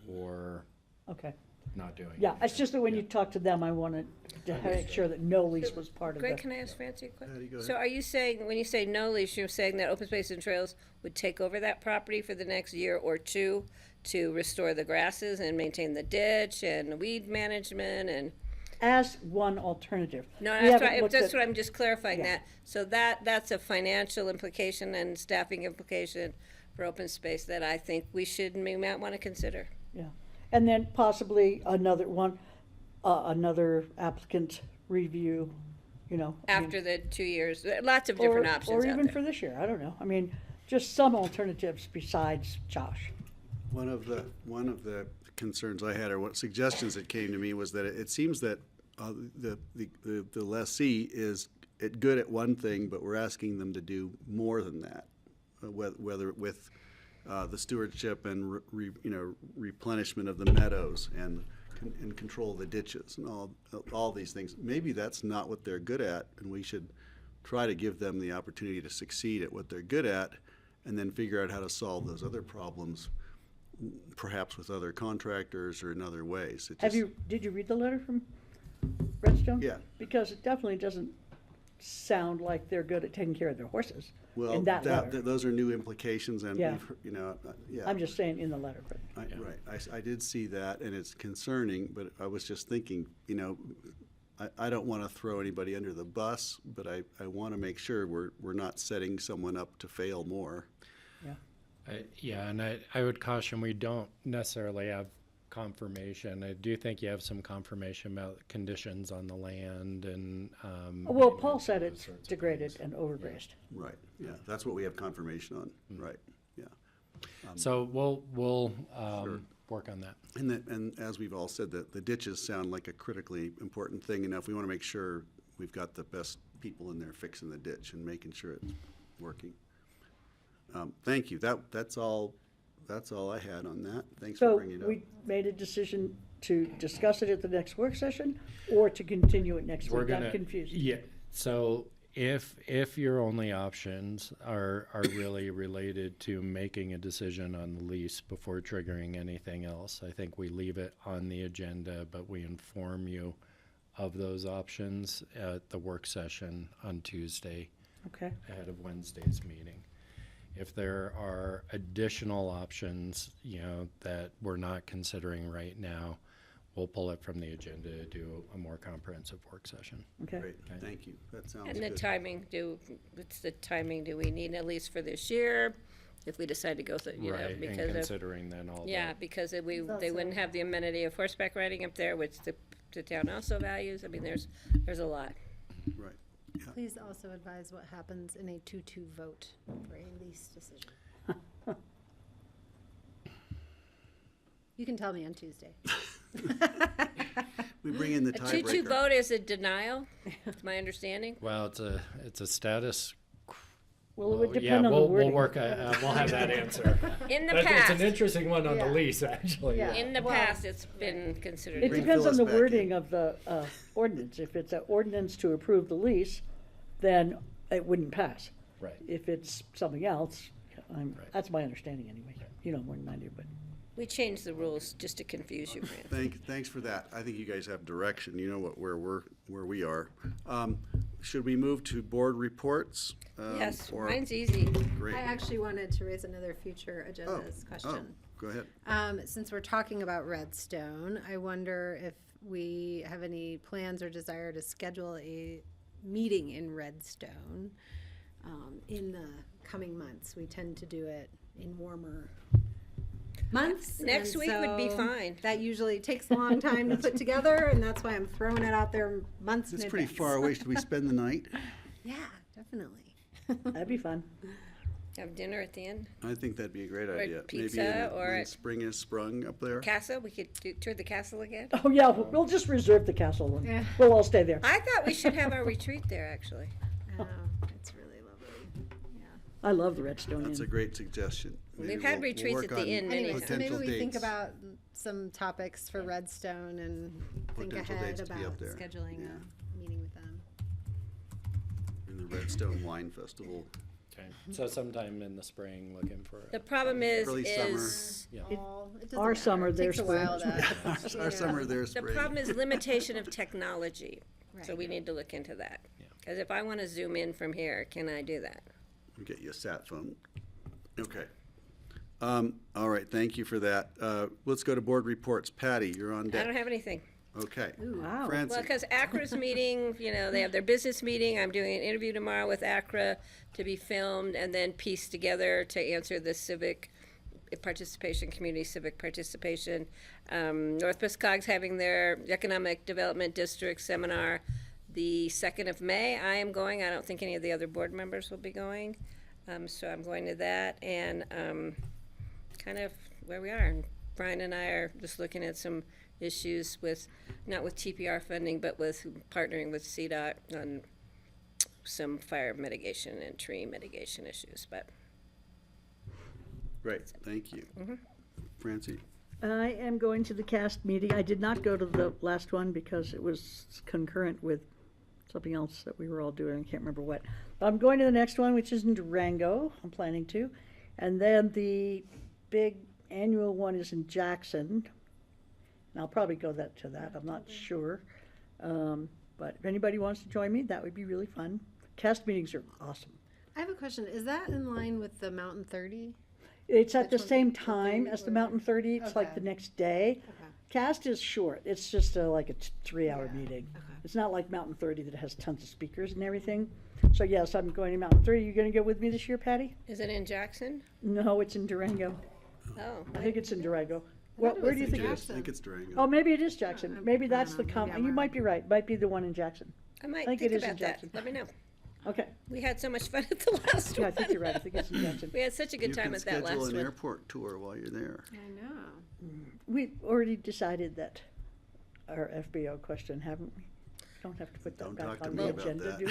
or Okay. not doing it. Yeah, it's just that when you talk to them, I wanted to make sure that no lease was part of Greg, the. can I ask Francie a question? Patty, go So ahead. are you saying, when you say no lease, you're saying that Open Space and Trails would take over that property for the next year or two to restore the grasses and maintain the ditch and weed management and? As one alternative. No, We haven't that's looked what at- I'm just clarifying Yeah. that. So that's a financial implication and staffing implication for open space that I think we might want to consider. Yeah, and then possibly another one, another applicant review, you know. I mean, After the 2 years, there are lots of different options Or out even there. for this year, I don't know. I mean, just some alternatives besides Josh. One of the concerns I had, or what suggestions that came to me, was that it seems that the lessee is good at one thing, but we're asking them to do more than that, whether with the stewardship and replenishment of the meadows and control of the ditches and all these things. Maybe that's not what they're good at, and we should try to give them the opportunity to succeed at what they're good at, and then figure out how to solve those other problems, perhaps with other contractors or in other ways. Did you read the letter from Redstone? Yeah. Because it definitely doesn't sound like they're good at taking care of their horses Well, in that letter. those are new implications, and Yeah. yeah. I'm just saying in the letter, but. Right, I did see that, and it's concerning, but I was just thinking, I don't want to throw anybody under the bus, but I want to make sure we're not setting someone up to fail more. Yeah, and I would caution, we don't necessarily have confirmation. I do think you have some confirmation about conditions on the land and. Well, Paul said it's degraded and overgrazed. Right, yeah, that's what we have confirmation on, right, yeah. So we'll work on that. And as we've all said, the ditches sound like a critically important thing, and if we want to make sure we've got the best people in there fixing the ditch and making sure it's working. Thank you. That's all that's all I had on that. Thanks for So bringing it up. we made a decision to discuss it at the next work session or to continue it next We're week. gonna, I'm confused. yeah, so if your only options are really related to making a decision on the lease before triggering anything else, I think we leave it on the agenda, but we inform you of those options at the work session on Tuesday Okay. ahead of Wednesday's meeting. If there are additional options, you know, that we're not considering right now, we'll pull it from the agenda to do a more comprehensive work session. Okay. Great, thank you. That sounds And the good. timing, what's the timing, do we need at least for this year? If we decide to go through, you know, Right, and because of, considering then all yeah, that. because they wouldn't have the amenity of horseback riding up there, which the town also values. I mean, there's a lot. Right. Please also advise what happens in a 2-2 vote for a lease decision. You can tell me on Tuesday. We bring in the A 2-2 tiebreaker. vote is a denial, it's my understanding. Well, it's a status. Well, it would yeah, depend on the we'll wording. work. We'll have that answer. In the It's past, an interesting one on Yeah. the lease, actually. Yeah. in the Well, past, it's been considered. It Bring depends on Phyllis the back in. wording of the ordinance. If it's an ordinance to approve the lease, then it wouldn't pass. Right. If it's something else, Right. that's my understanding anyway. You know more than I do, but. We changed the rules just to confuse you, Fran. Thanks for that. I think you guys have direction. You know where we are. Should we move to board reports? Yes, or- mine's easy. Great. I actually wanted to raise another future agendas question. Go ahead. Since we're talking about Redstone, I wonder if we have any plans or desire to schedule a meeting in Redstone in the coming months. We tend to do it in warmer months. Next and week would be so fine. That usually takes a long time to put together, and that's why I'm throwing it out there months in It's advance. pretty far away. Should we spend the night? Yeah, definitely. That'd be fun. Have dinner at the end. I think that'd be a great Or idea. pizza, Maybe or when at- spring is sprung up there. Castle, we could tour the castle again. Oh, yeah, we'll just reserve the castle one. Yeah. We'll all stay there. I thought we should have our retreat there, actually. Oh, it's really lovely. Yeah. I love the Redstone That's a Inn. great suggestion. Maybe We've had we'll retreats work at the on inn Anyway, anyhow. so maybe potential we think dates. about some topics for Redstone and think Potential ahead dates to be up about there. scheduling Yeah. a meeting with them. In the Redstone Wine Festival. Okay. So sometime in the spring, looking for. The problem is, Early Yeah. Fall, it doesn't Our matter. summer, It their takes a spring. while to. Our summer, their the spring. problem is limitation of technology. So Right. we need to look into that. Yeah. Because if I want to zoom in from here, can I do that? We'll get you a sat phone. Okay. All right, thank you for that. Let's go to board reports. Patty, you're on I deck. don't have anything. Okay. Wow. Francie. Well, because ACRA's meeting, you know, they have their business meeting. I'm doing an interview tomorrow with ACRA to be filmed and then pieced together to answer the civic participation, community civic participation. North Piscog's having their Economic Development District seminar the 2nd of May. I am going. I don't think any of the other board members will be going. So I'm going to that and kind of where we are. And Brian and I are just looking at some issues with, not with TPR funding, but with partnering with CDOT on some fire mitigation and tree mitigation issues, but. Great, thank you. Francie. I am going to the CAST meeting. I did not go to the last one because it was concurrent with something else that we were all doing. I can't remember what. I'm going to the next one, which is in Durango. I'm planning to. And then the big annual one is in Jackson. And I'll probably go to that. I'm not sure. But if anybody wants to join me, that would be really fun. CAST meetings are awesome. I have a question. Is that in line with the Mountain 30? It's at the Which one? same The time 30 as the or- Mountain 30. It's like Okay. the next day. Okay. CAST is short. It's just like a 3-hour Yeah. meeting. Okay. It's not like Mountain 30 that has tons of speakers and everything. So yes, I'm going to Mountain 30. You going to go with me this year, Patty? Is it in Jackson? No, it's in Durango. Oh, I think it's in Durango. I Well, thought it where was do you in think it I is? Jackson. think it's Durango. Oh, maybe it is Jackson. I Maybe don't that's know. the Maybe I'm You might wrong. be right. Might be the one in Jackson. I might think think it is in about that. Jackson. Let me know. Okay. We had so much fun at the last Yeah, one. I think you're right. I think it's in Jackson. We had such a good You time can at that schedule last an one. airport tour while you're there. I know. We've already decided that our FBO question, haven't we? Don't have to put that Don't back talk to on me the about agenda, that. do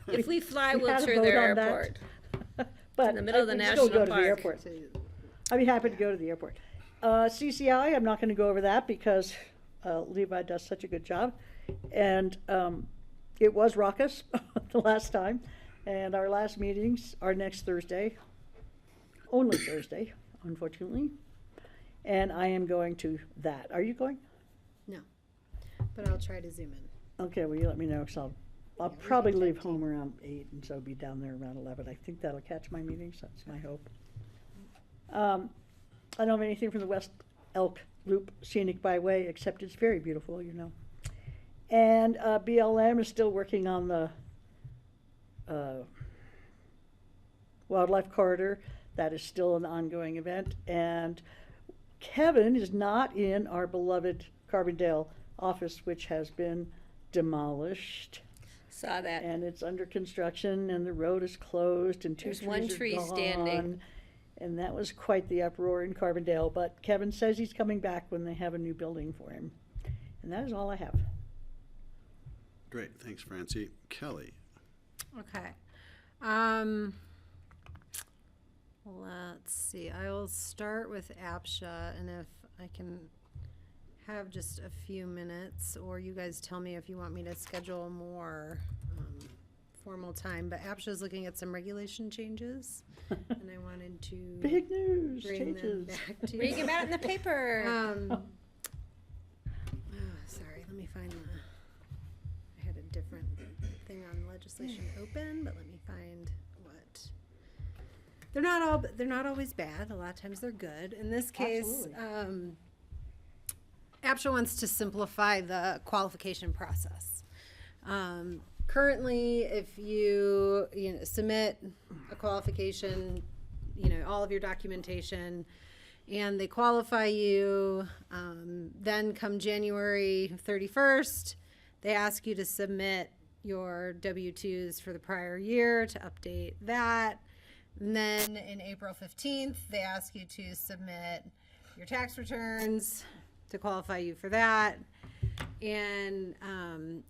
we? If we fly, We we'll had a tour vote their on that. airport. But In the middle of the I can still national go to the park. airport. I'd be happy to go to the airport. CCI, I'm not gonna go over that because, Levi does such a good job. And, it was raucous the last time. And our last meetings are next Thursday, only Thursday, unfortunately. And I am going to that. Are you going? No, but I'll try to zoom in. Okay, well, you let me know, because I'll Yeah, we probably can leave tag home around 8, and so be down there around 11. I think that'll catch my meetings, that's my hope. I don't have anything from the West Elk Loop Scenic Byway, except it's very beautiful, you know. And BLM is still working on the wildlife corridor. That is still an ongoing event. And Kevin is not in our beloved Carbondale office, which has been demolished. Saw that. And it's under construction, and the road is closed, and two There's trees one are tree gone. standing. And that was quite the uproar in Carbondale. But Kevin says he's coming back when they have a new building for him. And that is all I have. Great, thanks, Francie. Kelly? Okay. Let's see. I will start with APSHA, and if I can have just a few minutes, or you guys tell me if you want me to schedule a more formal time. But APSHA is looking at some regulation changes, and I wanted to Big news, bring them changes. back to you. Reading about it in the paper. Sorry, let me find the. I had a different thing on legislation open, but let me find what. They're not always bad. A lot of times they're good. In this case, APSHA wants to simplify the qualification process. Currently, if you submit a qualification, all of your documentation, and they qualify you, then come January 31st, they ask you to submit your W-2s for the prior year to update that. And then in April 15th, they ask you to submit your tax returns to qualify you for that. And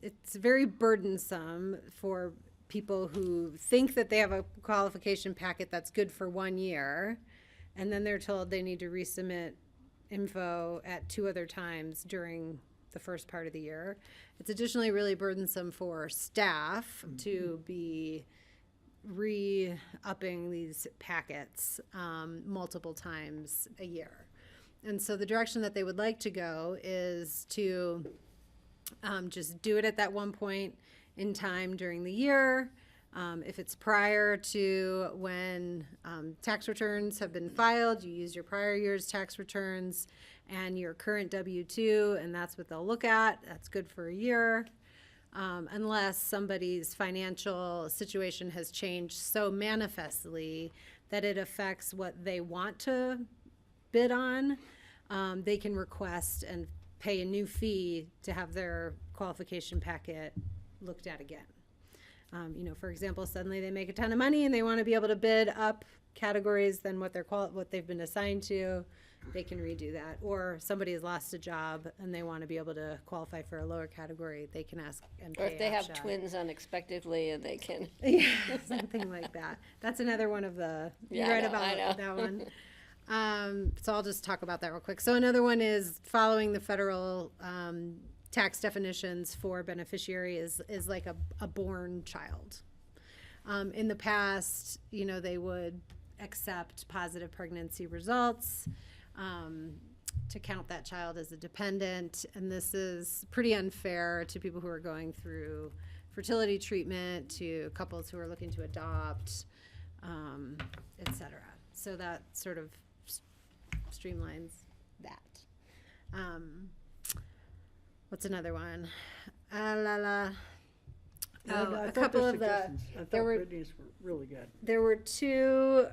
it's very burdensome for people who think that they have a qualification packet that's good for 1 year, and then they're told they need to resubmit info at 2 other times during the first part of the year. It's additionally really burdensome for staff to be re-upping these packets multiple times a year. And so the direction that they would like to go is to just do it at that one point in time during the year. If it's prior to when tax returns have been filed, you use your prior year's tax returns and your current W-2, and that's what they'll look at. That's good for a year. Unless somebody's financial situation has changed so manifestly that it affects what they want to bid on, they can request and pay a new fee to have their qualification packet looked at again. For example, suddenly they make a ton of money and they want to be able to bid up categories than what they've been assigned to. They can redo that. Or somebody has lost a job and they want to be able to qualify for a lower category, they can ask and pay. Or if they have APSHA. twins unexpectedly and they can. Yeah, something like that. That's another one of the, you Yeah, I read know, about I know. that one. So I'll just talk about that real quick. So another one is following the federal tax definitions for beneficiary is like a born child. In the past, they would accept positive pregnancy results to count that child as a dependent, and this is pretty unfair to people who are going through fertility treatment, to couples who are looking to adopt, etc. So that sort of streamlines that. What's another one? A couple of the. I thought Brittany's were really good. There were two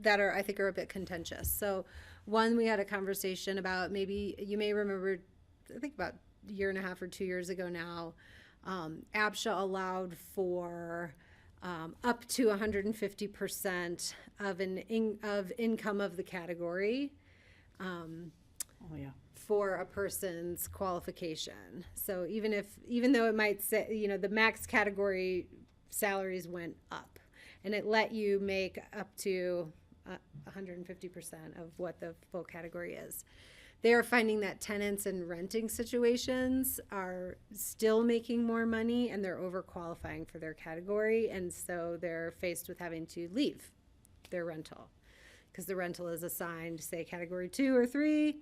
that I think are a bit contentious. So one, we had a conversation about, maybe you may remember, I think about a year and a half or 2 years ago now, APSHA allowed for up to 150% of income of the category. Oh, yeah. For a person's qualification. So even though it might say, the max category salaries went up, and it let you make up to 150% of what the full category is. They are finding that tenants in renting situations are still making more money and they're overqualifying for their category. And so they're faced with having to leave their rental because the rental is assigned, say, category 2 or 3.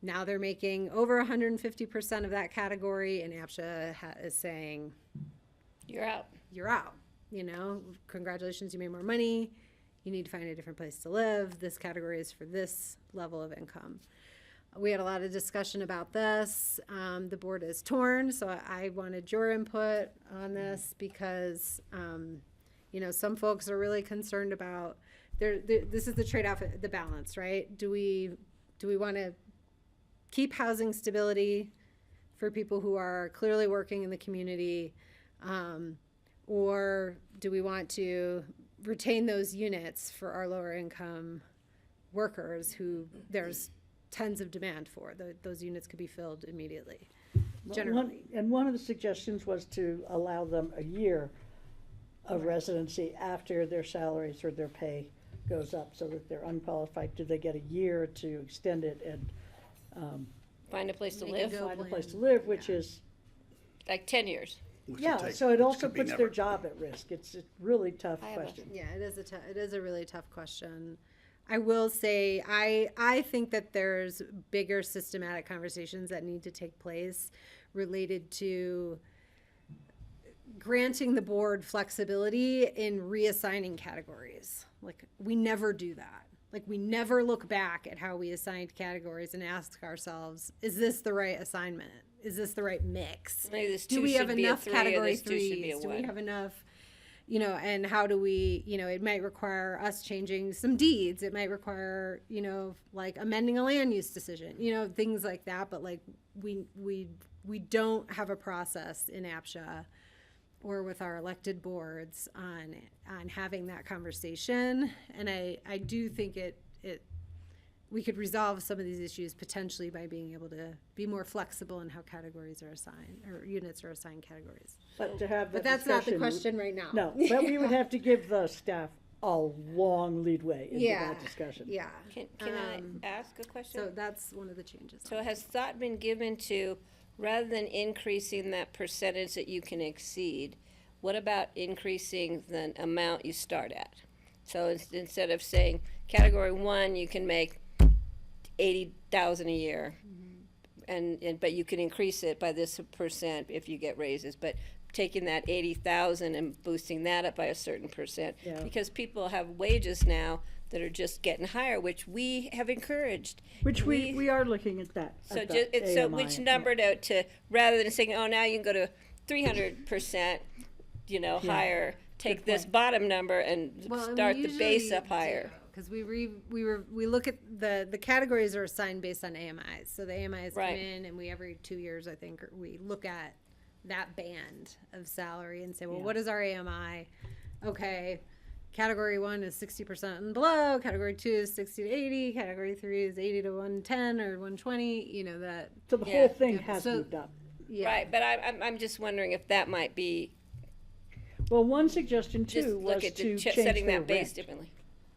Now they're making over 150% of that category, and APSHA is saying, You're out. you're out. You know, congratulations, you made more money. You need to find a different place to live. This category is for this level of income. We had a lot of discussion about this. The board is torn, so I wanted your input on this because, you know, some folks are really concerned about this is the trade-off, the balance, right? Do we want to keep housing stability for people who are clearly working in the community, or do we want to retain those units for our lower income workers who there's tons of demand for? Those units could be filled immediately. Generally. One of the suggestions was to allow them a year of residency after their salaries or their pay goes up, so that they're unqualified. Do they get a year to extend it and Find a place to Make live, a go find a plan. place to live, which is, like 10 years. Which yeah, would take- so it which also could be puts never. their job at risk. It's a really tough I have a- question. Yeah, it is a really tough question. I will say, I think that there's bigger systematic conversations that need to take place related to granting the board flexibility in reassigning categories. Like, we never do that. Like, we never look back at how we assigned categories and ask ourselves, is this the right assignment? Is this the right mix? Maybe this Do 2 we have should be a enough 3 or category this 2 should be a threes? Do we 1. have enough, you know, and how do we, you know, it might require us changing some deeds. It might require, you know, like amending a land use decision, you know, things like that. But like, we don't have a process in APSHA or with our elected boards on having that conversation. And I do think we could resolve some of these issues potentially by being able to be more flexible in how categories are assigned, or units are assigned categories. But to have But that that's not the discussion- question right now. No, but we would have to give the staff a long leadway into Yeah, that discussion. yeah. Can I ask a question? So that's one of the changes. So has thought been given to, rather than increasing that percentage that you can exceed, what about increasing the amount you start at? So instead of saying category 1, you can make 80,000 a year, but you can increase it by this percent if you get raises, but taking that 80,000 and boosting that up by a certain percent, Yeah. because people have wages now that are just getting higher, which we have encouraged. Which we are looking at that. So at the just, so AMI, which yeah. numbered out to, rather than saying, oh, now you can go to 300%, you know, Yeah. higher, take this point. bottom number and start the base up higher. Because we look at the categories are assigned based on AMIs. So the AMIs come Right. in, and we every 2 years, I think, we look at that band of salary and say, well, Yeah. what is our AMI? Okay, category 1 is 60% and below. Category 2 is 60 to 80. Category 3 is 80 to 110 or 120. You know that. So the Yeah. whole thing Yeah, has so- moved up. Yeah. Right, but I'm just wondering if that might be, Well, one suggestion just too was look at to the change setting their that base rent. differently.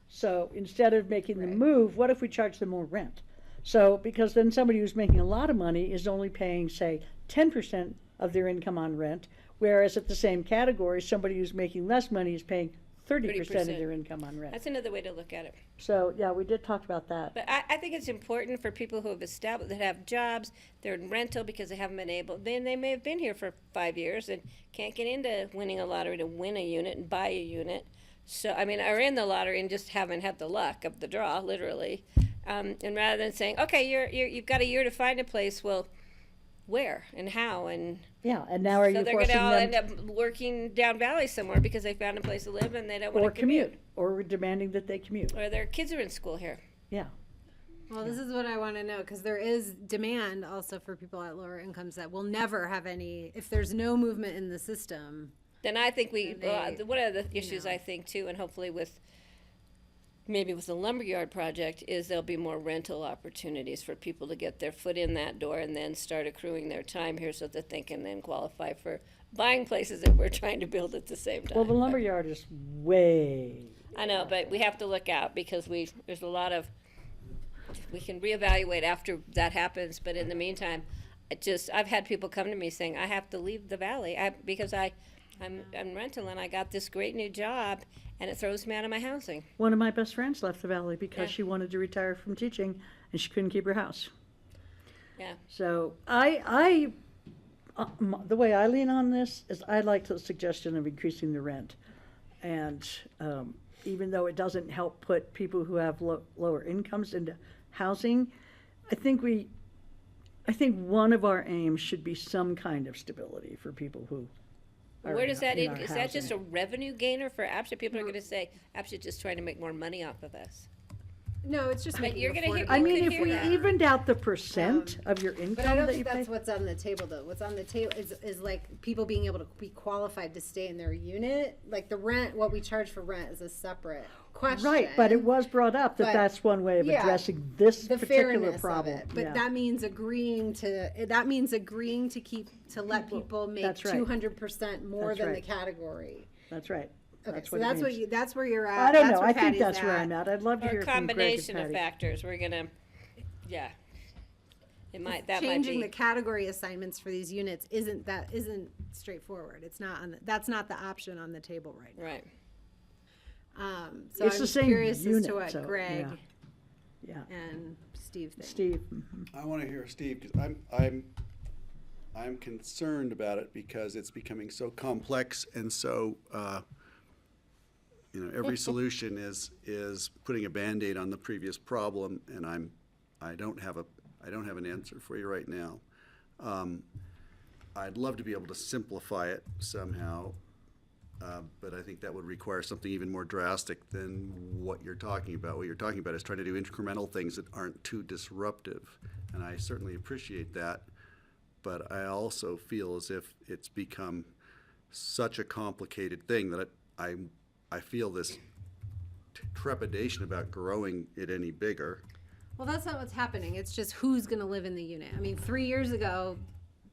So instead of making them move, what if we charge them more rent? So, because then somebody who's making a lot of money is only paying, say, 10% of their income on rent, whereas at the same category, somebody who's making less money is paying 30% of their income on rent. That's another way to look at it. So, yeah, we did talk about that. But I think it's important for people who have established, that have jobs, they're in rental because they haven't been able, then they may have been here for 5 years and can't get into winning a lottery to win a unit and buy a unit. So, I mean, are in the lottery and just haven't had the luck of the draw, literally. And rather than saying, okay, you've got a year to find a place, well, where and how and Yeah, and now are so you they're forcing gonna all them end up working down valley somewhere because they found a place to live and they don't want or to commute. or we're demanding that they commute? Or their kids are in school here. Yeah. Well, this is what I want to know, because there is demand also for people at lower incomes that will never have any, if there's no movement in the system. Then I think we, They- one of the issues I think too, and hopefully maybe with the lumberyard project, is there'll be more rental opportunities for people to get their foot in that door and then start accruing their time here so that they can then qualify for buying places that we're trying to build at the same time. Well, the lumberyard is way I know, but we have to look out because there's a lot of, we can reevaluate after that happens, but in the meantime, I've had people come to me saying, I have to leave the valley because I'm rental and I got this great new job and it throws me out of my housing. One of my best friends left the valley because Yeah. she wanted to retire from teaching and she couldn't keep her house. Yeah. So the way I lean on this is I like the suggestion of increasing the rent. And even though it doesn't help put people who have lower incomes into housing, I think one of our aims should be some kind of stability for people who are Where does that, in our is that just a housing. revenue gainer for APSHA? People are gonna say, APSHA just trying to make more money off of this. No, it's just But making you're it gonna hear- affordable. I You mean, could if hear we that. evened out the percent of your But I income don't that think you pay. that's what's on the table, though. What's on the table is like people being able to be qualified to stay in their unit. Like the rent, what we charge for rent is a separate question. Right, but it was brought up that But, that's one way of yeah, addressing this the particular fairness problem. of it. But Yeah. that means agreeing to let people make That's right. 200% more That's than right. the category. That's right. Okay, That's so what it that's means. that's where you're at. I don't That's know, where I think Patty's that's where I'm at. I'd love to Or hear a from Greg and combination of Patty. factors, we're gonna, yeah. That might Changing be. the category assignments for these units isn't straightforward. It's not that's not the option on the table right now. Right. So It's I'm the same curious as unit, to what so, Greg Yeah. and Steve think. Steve, I want to hear Steve, because I'm concerned about it because it's becoming so complex and so, every solution is putting a Band-Aid on the previous problem, and I don't have an answer for you right now. I'd love to be able to simplify it somehow, but I think that would require something even more drastic than what you're talking about. What you're talking about is trying to do incremental things that aren't too disruptive, and I certainly appreciate that. But I also feel as if it's become such a complicated thing that I feel this trepidation about growing it any bigger. Well, that's not what's happening. It's just who's going to live in the unit. I mean, 3 years ago,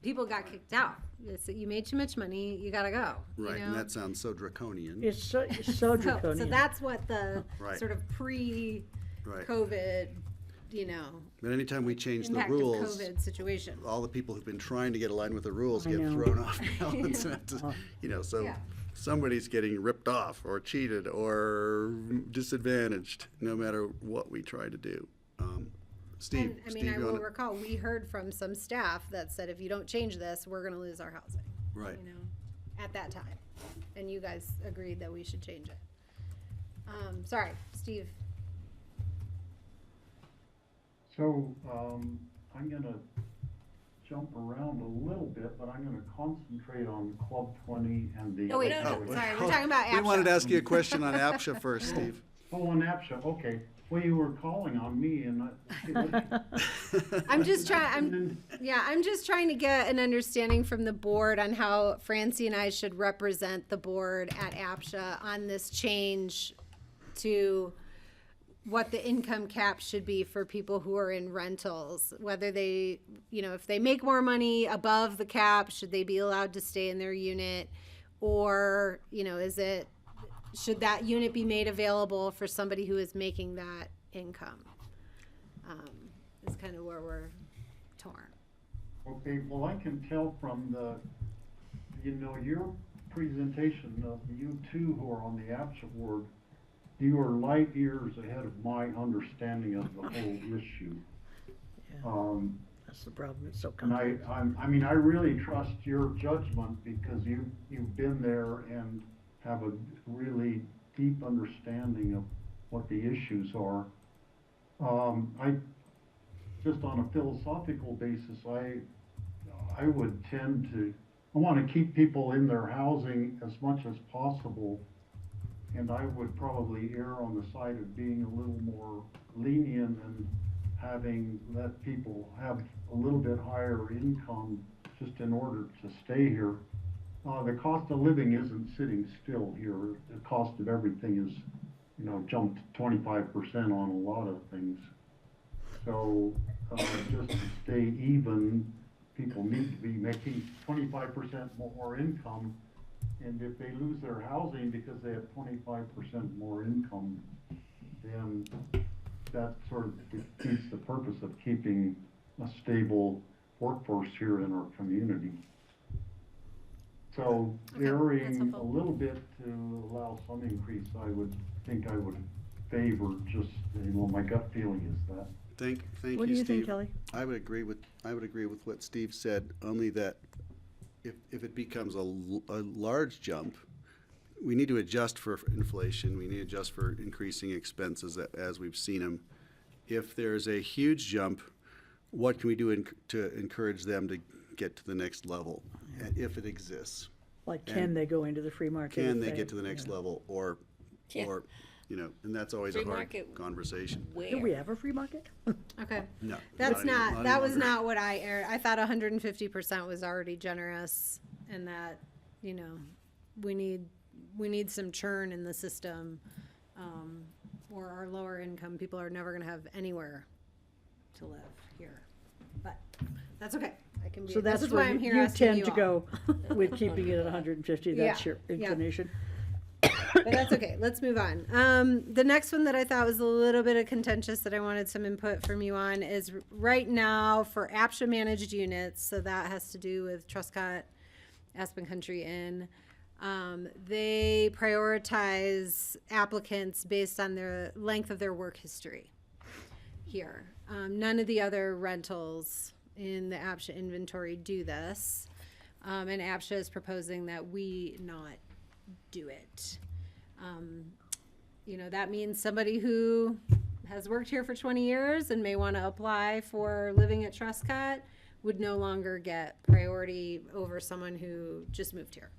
people got kicked out. It's that you made too much money, you got to go. Right, you and know? that sounds so draconian. it's so So draconian. that's what the Right. sort of Right. pre-COVID, But anytime we change the impact rules, of COVID situation. all the people who've been trying to get aligned with the rules I get know. thrown off balance. So Yeah. somebody's getting ripped off or cheated or disadvantaged, no matter what we try to do. Steve, And, I Steve, mean, I you will wanna- recall, we heard from some staff that said, if you don't change this, we're going to lose our housing. Right. At that time. And you guys agreed that we should change it. Sorry, Steve. So, I'm gonna jump around a little bit, but I'm gonna concentrate on Club 20 and the. Oh, wait, other no, areas. sorry, we're talking about We wanted to APSHA. ask you a question on APSHA first, Steve. Oh, on APSHA, okay. Well, you were calling on me and I'm just trying to get an understanding from the board on how Francie and I should represent the board at APSHA on this change to what the income cap should be for people who are in rentals, whether they, if they make more money above the cap, should they be allowed to stay in their unit? Or, should that unit be made available for somebody who is making that income? Is kind of where we're torn. Okay, well, I can tell from your presentation of you two who are on the APSHA board, you are light years ahead of my understanding of the whole issue. That's the problem, it's so And complicated. I really trust your judgment because you've been there and have a really deep understanding of what the issues are. Just on a philosophical basis, I would I want to keep people in their housing as much as possible. And I would probably err on the side of being a little more lenient and let people have a little bit higher income just in order to stay here. The cost of living isn't sitting still here. The cost of everything is, jumped 25% on a lot of things. So just to stay even, people need to be making 25% more income And if they lose their housing because they have 25% more income, then that sort of defeats the purpose of keeping a stable workforce here in our community. So Okay, that's varying a helpful. little bit to allow some increase, I would favor just, my gut feeling is that. Thank What do you, you think, Steve. Kelly? I would agree with what Steve said, only that if it becomes a large jump, we need to adjust for inflation, we need to adjust for increasing expenses as we've seen them. If there's a huge jump, what can we do to encourage them to get to the next level, if it exists? Like, can they go into the free market? Can if they get to the next level, or, and that's always Free a hard market conversation. Where? Do we have a free market? Okay. No. That's not not, any that was longer. not what I aired. I thought 150% was already generous, and that, we need some churn in the system, or our lower income people are never gonna have anywhere to live here. But that's okay. I can be, So this that's is why where I'm here you asking tend you to all. go with keeping it at 150. That's Yeah, your yeah. inclination. But that's okay. Let's move on. The next one that I thought was a little bit of contentious that I wanted some input from you on is right now for APSHA managed units. So that has to do with Truscott, Aspen Country Inn. They prioritize applicants based on their length of their work history here. None of the other rentals in the APSHA inventory do this. And APSHA is proposing that we not do it. That means somebody who has worked here for 20 years and may want to apply for living at Truscott would no longer get priority over someone who just moved here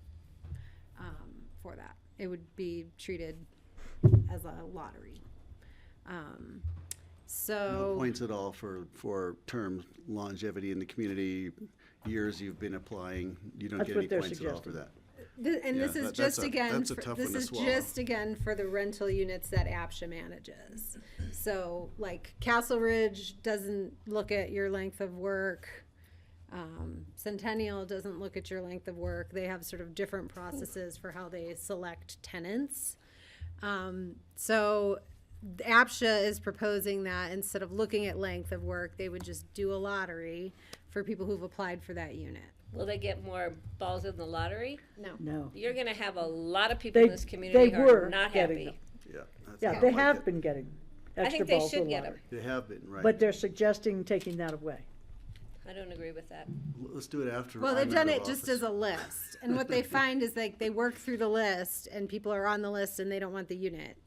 for that. It would be treated as a lottery. No points at all for term longevity in the community, years you've been applying, you don't That's get what any they're points at all for suggesting. that. And Yeah, this is that's just a- again, that's a tough this one to is swallow. just again for the rental units that APSHA manages. So like Castle Ridge doesn't look at your length of work. Centennial doesn't look at your length of work. They have sort of different processes for how they select tenants. So APSHA is proposing that instead of looking at length of work, they would just do a lottery for people who've applied for that unit. Will they get more balls in the lottery? No. No. You're gonna have a lot of people They- in this community they who were are not getting happy. Yeah. that's Yeah, not they like have it. been getting I extra think they balls should of get lottery. They have been, right. But they're suggesting taking that away. I don't agree with that. Let's do it after. Well, I'm they've done out it of just office. as a list, and what they find is like they work through the list, and people are on the list, and they don't want the unit.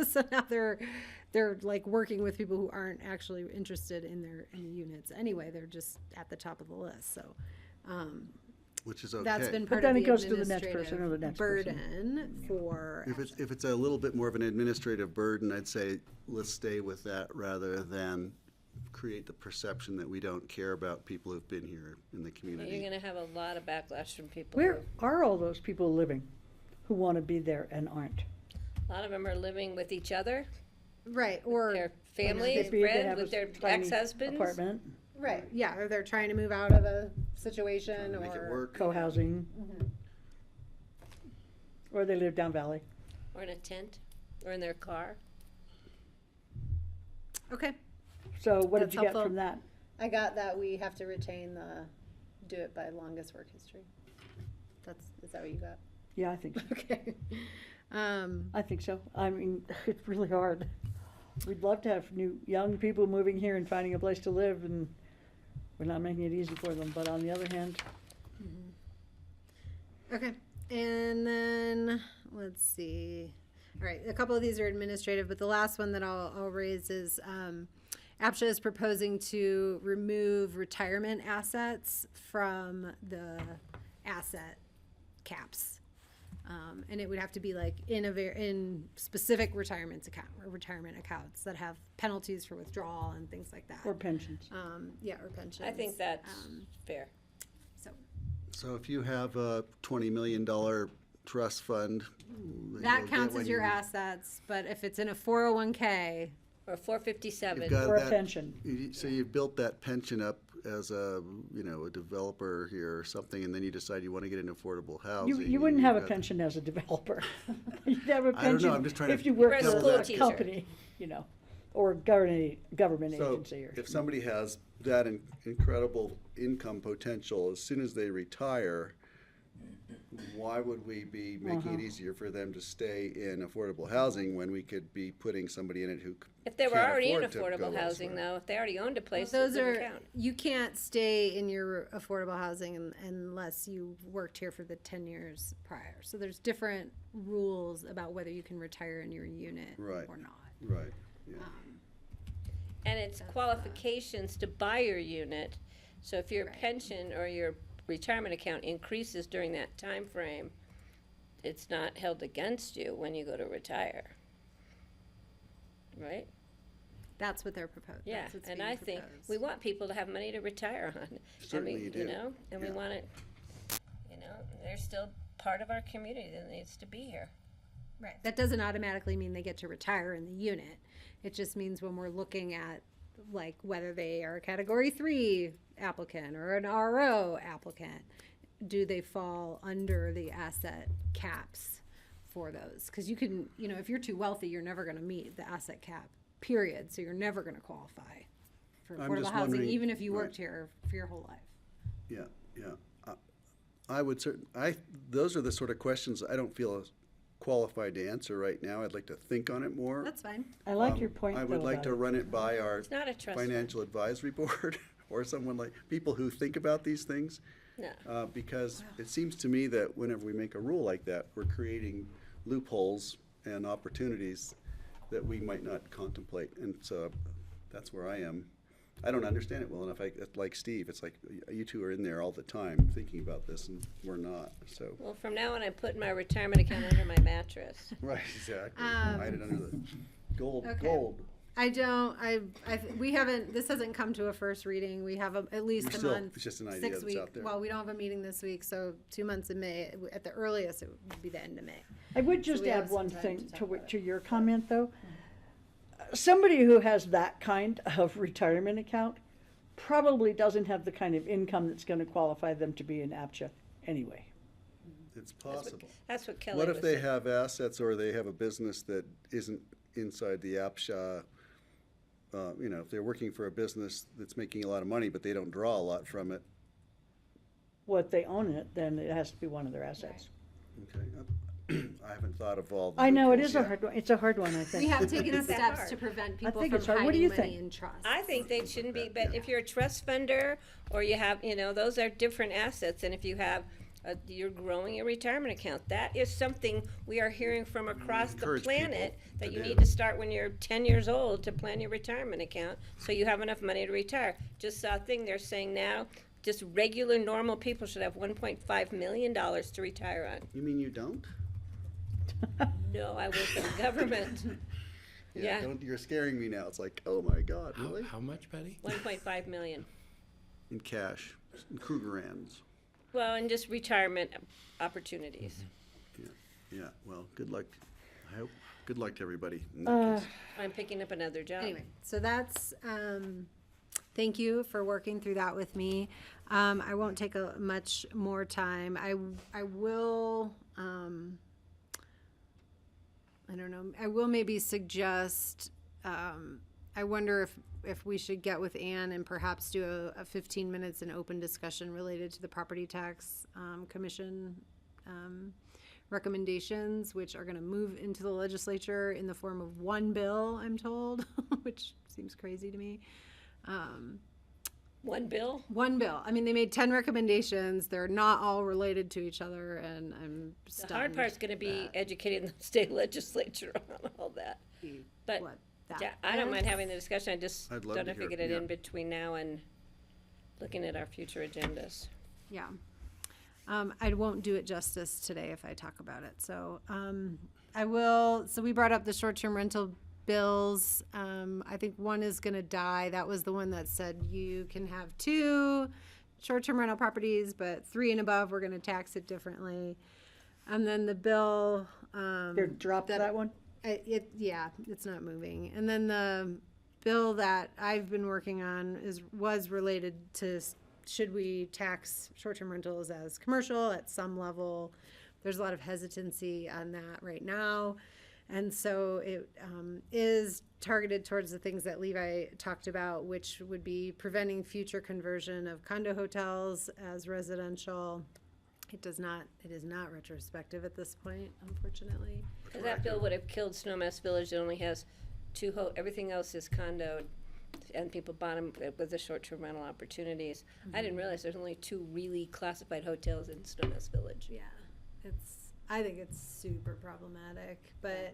So now they're like working with people who aren't actually interested in the units anyway. They're just at the top of the list. So Which is okay. that's been But part then of it the goes to the next person or the administrative next person. burden for. If it's a little bit more of an administrative burden, I'd say let's stay with that rather than create the perception that we don't care about people who've been here in the You're community. gonna have a lot of backlash from people. Where who- are all those people living who want to be there and aren't? A lot of them are living with each other, Right, or their families, Maybe they bred have a with their tiny ex-husbands. Apartment, right, yeah, or they're trying to move out of a situation, Make it or work. co-housing. Or they live down valley. Or in a tent, or in their car. okay. So what did That's you get helpful. from that? I got that we have to retain do it by longest work history. Is that what you got? Yeah, I think so. Okay. I think so. I mean, it's really hard. We'd love to have young people moving here and finding a place to live, and we're not making it easy for them. But on the other hand, Okay, and then, let's see. All right, a couple of these are administrative, but the last one that I'll raise is, APSHA is proposing to remove retirement assets from the asset caps. And it would have to be like in specific retirement accounts that have penalties for withdrawal and things like that. or pensions. Yeah, or pensions. I think that's fair. So, So if you have a $20 million trust fund. that you'll get counts when as your you- assets, but if it's in a 401k, Or 457. You've got Or a that- pension. So you've built that pension up as a, you know, a developer here or something, and then you decide you want to get into affordable housing. You and wouldn't you've have a got- pension as a developer. You'd have a I don't know, pension I'm just trying to if you work Or a for school a teacher. company, you know, or government So agency or. if somebody has that incredible income potential, as soon as they retire, why would we be making it easier for them to stay in affordable housing when we could be putting somebody in it who If they were can't already in afford to go affordable housing, elsewhere? though, if they already owned a place, Those it wouldn't are, count. you can't stay in your affordable housing unless you worked here for the 10 years prior. So there's different rules about whether you can retire in your unit Right. or not. Right, yeah. And it's qualifications to buy your unit. So if your pension or your retirement account increases during that time frame, it's not held against you when you go to retire. Right? That's what they're proposing. Yeah, and I think we want people to have money to retire on. Certainly I mean, you do. You know, and we Yeah. want it, you know, they're still part of our community that needs to be here. Right. That doesn't automatically mean they get to retire in the unit. It just means when we're looking at like whether they are a category 3 applicant or an RO applicant, do they fall under the asset caps for those? Because you can, you know, if you're too wealthy, you're never going to meet the asset cap, period. So you're never going to qualify for I'm affordable just housing, wondering- even if you right. worked here for your whole life. Yeah, yeah. I would those are the sort of questions I don't feel qualified to answer right now. I'd like to think on it more. That's fine. I like your point, I though, would like about to it. run it by our It's not a trust financial advisory board or someone like, people who think about these things. No. Because it seems to me that whenever we make a rule like that, we're creating loopholes and opportunities that we might not contemplate. And so that's where I am. I don't understand it well enough. Like Steve, it's like you two are in there all the time thinking about this and we're not, so. Well, from now on, I'm putting my retirement account under my mattress. Right, exactly. Hide it under the gold. We haven't, this hasn't come to a first reading. We have at least You're a still- month. it's just an idea 6 that's weeks. out there. Well, we don't have a meeting this week, so 2 months in May. At the earliest, it would be the end of May. I would So just we have add some one time thing to talk to, about it. to your comment, though. Somebody who has that kind of retirement account probably doesn't have the kind of income that's gonna qualify them to be an APCHA anyway. It's possible. That's what Kelly What was if they saying. have assets or they have a business that isn't inside the APSHA? You know, if they're working for a business that's making a lot of money, but they don't draw a lot from it. Well, if they own it, then it has to be one of their assets. Okay, I haven't thought of all the I know, it loopholes is a yet. hard one, it's a hard one, I We think. have taken It's that steps hard. to prevent people think from it's hard. What do you hiding money think? in trust. I think they shouldn't be, but if you're a trust funder or you have, you know, those are different assets. And if you have, you're growing your retirement account, that is something we are hearing from across the Encourage planet, people that to you do. need to start when you're 10 years old to plan your retirement account, so you have enough money to retire. Just saw a thing they're saying now, just regular, normal people should have $1.5 million to retire on. You mean you don't? No, I work for the government. Yeah. You're scaring me now. It's like, oh my God, How, really? how much, Betty? 1.5 million. In cash, in Krugerrands. Well, and just retirement opportunities. Yeah, well, good luck. I hope, good luck to everybody. in that case. I'm picking up another job. Anyway, so that's, thank you for working through that with me. I won't take much more time. I will, I don't know, I will maybe suggest, I wonder if we should get with Ann and perhaps do a 15 minutes in open discussion related to the property tax, commission, recommendations, which are gonna move into the legislature in the form of one bill, I'm told, which seems crazy to me. One bill? One bill. I mean, they made 10 recommendations. They're not all related to each other, and I'm stunned. The hard part's gonna be educating the state legislature on all that. But, what that yeah, I don't mind is. having the discussion, I just I'd love don't to know if we hear- get it yeah. in between now and looking at our future agendas. Yeah. I won't do it justice today if I talk about it. So, I will, so we brought up the short-term rental bills. I think one is gonna die. That was the one that said you can have 2 short-term rental properties, but 3 and above, we're gonna tax it differently. And then the bill, They're dropped that one? yeah, it's not moving. And then bill that I've been working on was related to should we tax short-term rentals as commercial at some level. There's a lot of hesitancy on that right now. And so it is targeted towards the things that Levi talked about, which would be preventing future conversion of condo hotels as residential. It is not retrospective at this point, unfortunately. Because that bill would have killed Snowmass Village that only has everything else is condoed, and people bought them with the short-term rental opportunities. I didn't realize there's only 2 really classified hotels in Snowmass Village. Yeah, I think it's super problematic, but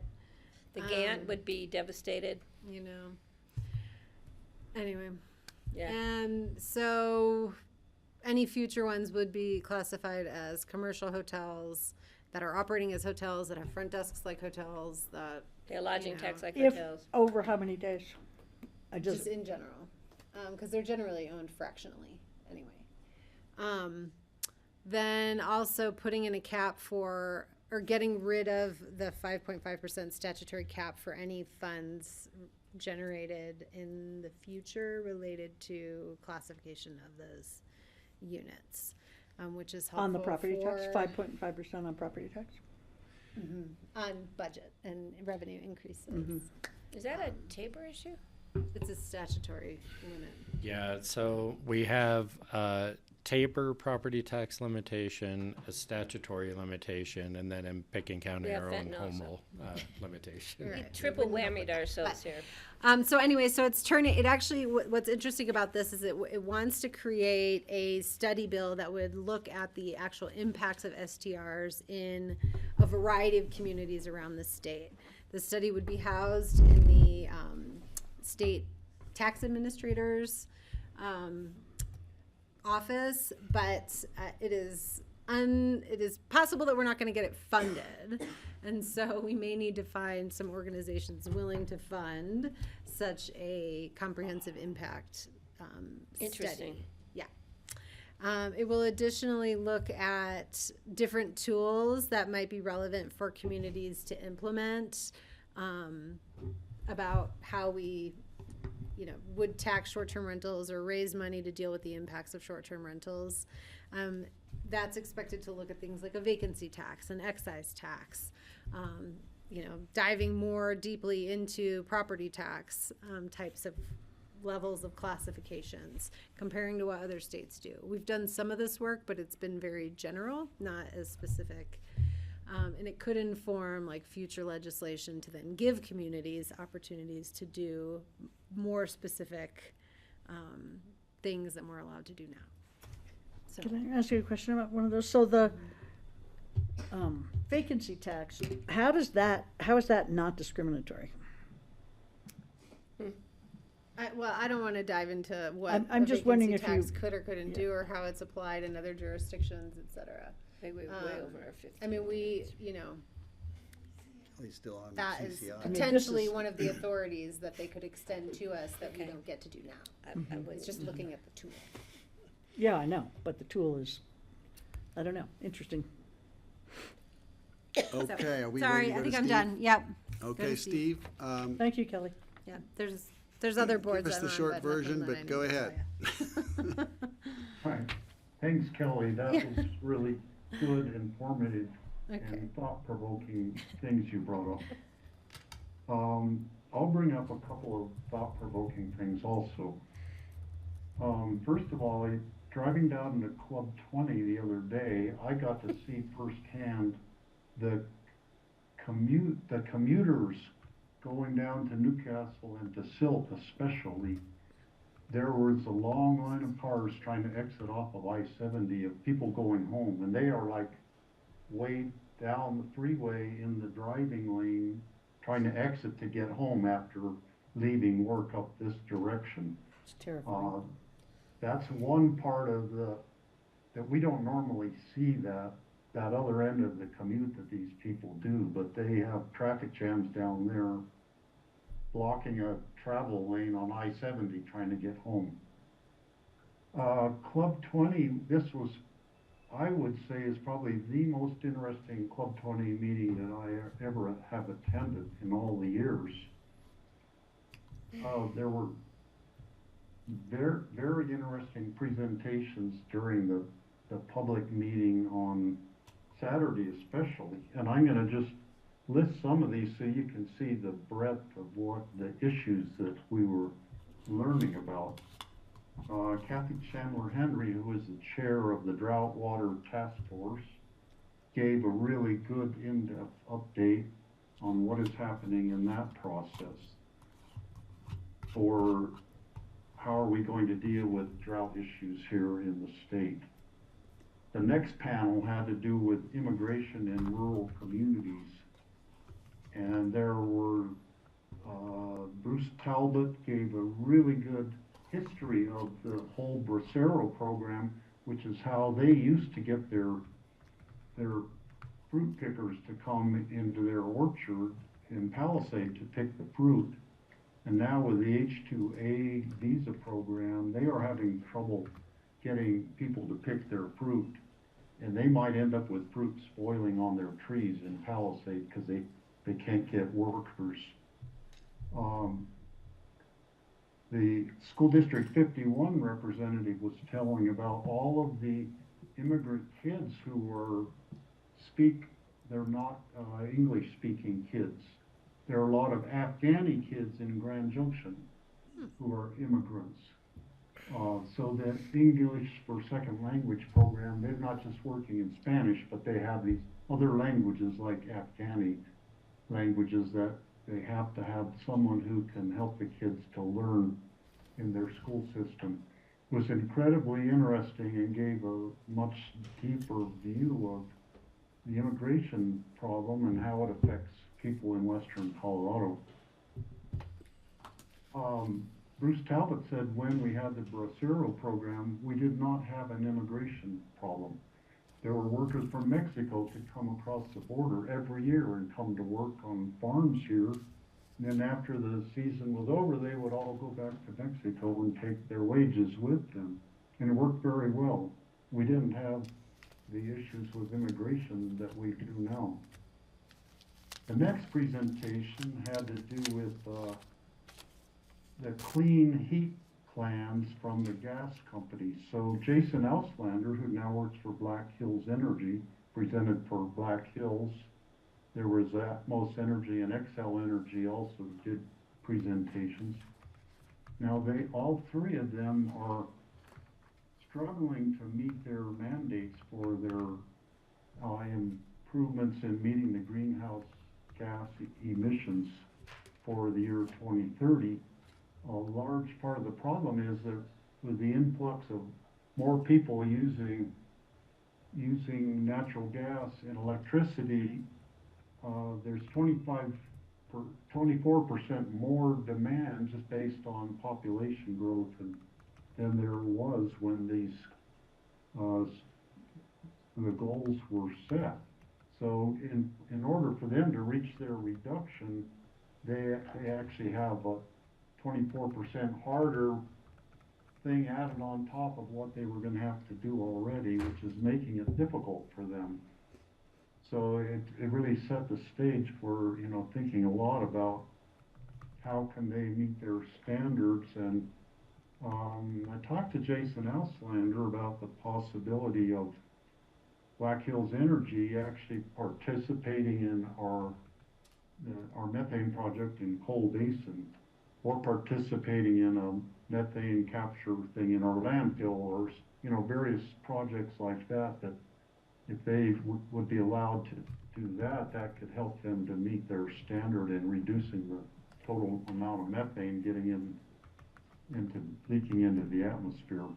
The Gant would be devastated. you know. Anyway, Yeah. and so any future ones would be classified as commercial hotels that are operating as hotels, that have front desks like hotels, that Yeah, lodging you know, tax like If, hotels. over how many days? I just just, in general, because they're generally owned fractionally anyway. Then also putting in a cap for, or getting rid of the 5.5% statutory cap for any funds generated in the future related to classification of those units, which is helpful on the property tax, for- 5.5% on property tax? on budget and revenue increases. Mhm. Is that a Tabor issue? It's a statutory limit. Yeah, so we have a Tabor property tax limitation, a statutory limitation, and then in Pickens County, We have our own fentanyl home also. rule limitation. Right. We triple whammied ourselves here. So anyway, so it's turning, it actually, what's interesting about this is it wants to create a study bill that would look at the actual impacts of STRs in a variety of communities around the state. The study would be housed in the state tax administrator's office, but it is possible that we're not going to get it funded, and so we may need to find some organizations willing to fund such a comprehensive impact Interesting. study. Yeah. It will additionally look at different tools that might be relevant for communities to implement, about how we would tax short-term rentals or raise money to deal with the impacts of short-term rentals. That's expected to look at things like a vacancy tax, an excise tax, diving more deeply into property tax types of levels of classifications, comparing to what other states do. We've done some of this work, but it's been very general, not as specific. And it could inform like future legislation to then give communities opportunities to do more specific things than we're allowed to do now. So, Can I ask you a question about one of those? So the vacancy tax, how is that not discriminatory? I don't want to dive into what I'm a just wondering vacancy if tax you- could or couldn't do, or how it's applied in other jurisdictions, et cetera. I think we're way over our 50. I mean, He's still on that is CCI. mean, potentially this is- one of the authorities that they could extend to us that we Okay. don't get to do now. I It's was just looking at the tool. Yeah, I know, but the tool is, I don't know, interesting. Okay, are we ready Sorry, to go I to think I'm Steve? done. Yep. Okay, to Steve, Thank you, Kelly. Yeah, there's other boards give us I'm the on, short but nothing version, that I but go need to ahead. tell Right. Thanks, Kelly. That was really good, informative, Okay. and thought-provoking things you brought up. I'll bring up a couple of thought-provoking things also. First of all, driving down to Club 20 the other day, I got to see firsthand the commuters going down to Newcastle and to Silt especially. There was a long line of cars trying to exit off of I-70 of people going home, and they are like way down the freeway in the driving lane trying to exit to get home after leaving work up this direction. It's terrifying. That's one part of that we don't normally see that other end of the commute that these people do, but they have traffic jams down there blocking a travel lane on I-70 trying to get home. Club 20, this was, I would say, is probably the most interesting Club 20 meeting that I ever have attended in all the years. There were very, very interesting presentations during the public meeting on Saturday especially. And I'm gonna just list some of these so you can see the breadth of what the issues that we were learning about. Kathy Chandler Henry, who is the chair of the Drought Water Task Force, gave a really good in-depth update on what is happening in that process for how are we going to deal with drought issues here in the state. The next panel had to do with immigration in rural communities. And there were, Bruce Talbot gave a really good history of the whole Bracero program, which is how they used to get their fruit pickers to come into their orchard in Palisade to pick the fruit. And now with the H-2A visa program, they are having trouble getting people to pick their fruit. And they might end up with fruit spoiling on their trees in Palisade because they can't get workers. The School District 51 representative was telling about all of the immigrant kids who they're not English speaking kids. There are a lot of Afghani kids in Grand Junction who are immigrants. So that English for second language program, they're not just working in Spanish, but they have these other languages like Afghani languages that they have to have someone who can help the kids to learn in their school system. It was incredibly interesting and gave a much deeper view of the immigration problem and how it affects people in western Colorado. Bruce Talbot said when we had the Bracero program, we did not have an immigration problem. There were workers from Mexico could come across the border every year and come to work on farms here. And then after the season was over, they would all go back to Mexico and take their wages with them. And it worked very well. We didn't have the issues with immigration that we do now. The next presentation had to do with the clean heat plans from the gas companies. So Jason Auslander, who now works for Black Hills Energy, presented for Black Hills. There was Atmos Energy and Xcel Energy also did presentations. Now all three of them are struggling to meet their mandates for their improvements in meeting the greenhouse gas emissions for the year 2030. A large part of the problem is that with the influx of more people using natural gas and electricity, there's 24% more demand just based on population growth than there was when the goals were set. So in order for them to reach their reduction, they actually have a 24% harder thing added on top of what they were going to have to do already, which is making it difficult for them. So it really set the stage for, thinking a lot about how can they meet their standards. And I talked to Jason Auslander about the possibility of Black Hills Energy actually participating in our methane project in Coal Basin, or participating in a methane capture thing in our landfill, or various projects like that if they would be allowed to do that, that could help them to meet their standard in reducing the total amount of methane leaking into the atmosphere.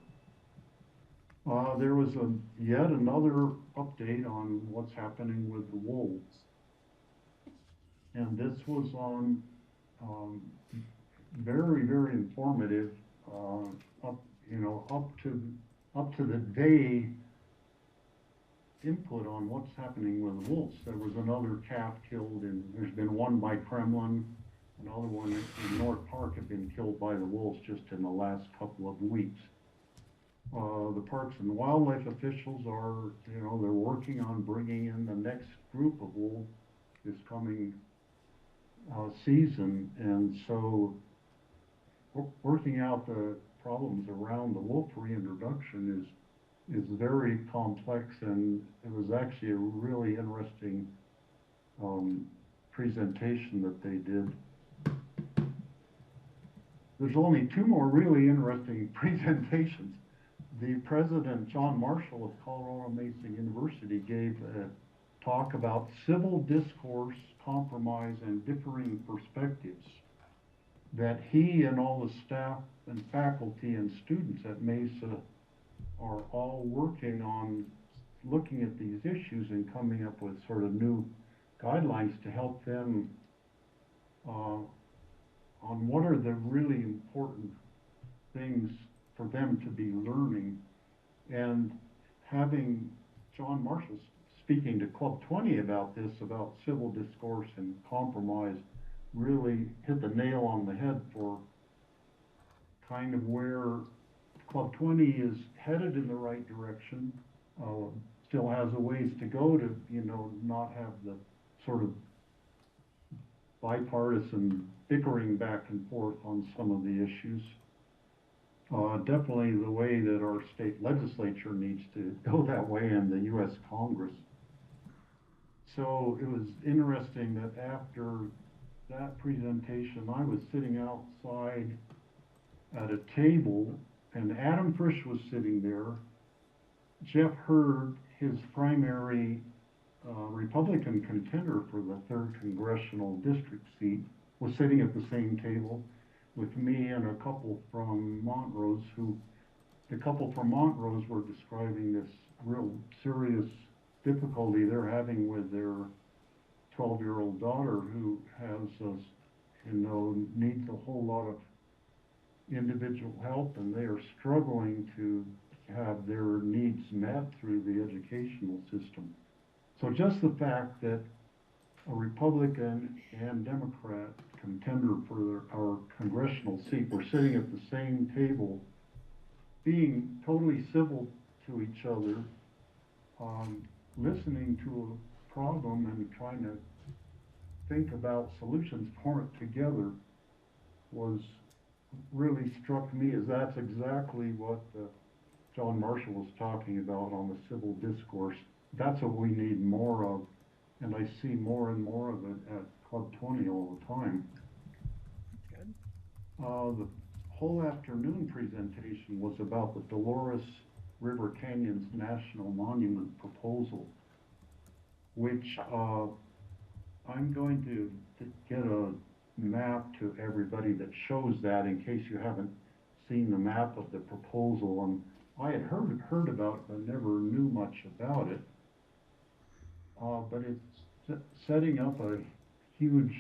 There was yet another update on what's happening with the wolves, and this was on very, very informative, up to the day input on what's happening with the wolves. There was another calf killed, and there's been one by Kremlin, another one in North Park had been killed by the wolves just in the last couple of weeks. The Parks and Wildlife officials are, they're working on bringing in the next group of wolves this coming season, and so working out the problems around the wolf reintroduction is very complex, and it was actually a really interesting presentation that they did. There's only two more really interesting presentations. The president, John Marshall of Colorado Mesa University, gave a talk about civil discourse, compromise, and differing perspectives that he and all the staff and faculty and students at Mesa are all working on, looking at these issues and coming up with sort of new guidelines to help them on what are the really important things for them to be learning. And having John Marshall speaking to Club 20 about this, about civil discourse and compromise, really hit the nail on the head for kind of where Club 20 is headed in the right direction. Still has a ways to go to, not have the sort of bipartisan bickering back and forth on some of the issues. Definitely the way that our state legislature needs to go that way, and the U.S. Congress. So it was interesting that after that presentation, I was sitting outside at a table, and Adam Frisch was sitting there. Jeff Hurd, his primary Republican contender for the 3rd Congressional District seat, was sitting at the same table with me and a couple from Montrose, the couple from Montrose were describing this real serious difficulty they're having with their 12-year-old daughter who has, needs a whole lot of individual help, and they are struggling to have their needs met through the educational system. So just the fact that a Republican and Democrat contender for our congressional seat were sitting at the same table, being totally civil to each other, listening to a problem and trying to think about solutions for it together, was really struck me as that's exactly what John Marshall was talking about on the civil discourse. That's what we need more of, and I see more and more of it at Club 20 all the time. Good. The whole afternoon presentation was about the Dolores River Canyons National Monument proposal, which I'm going to get a map to everybody that shows that in case you haven't seen the map of the proposal. And I had heard about it, but never knew much about it. But it's setting up a huge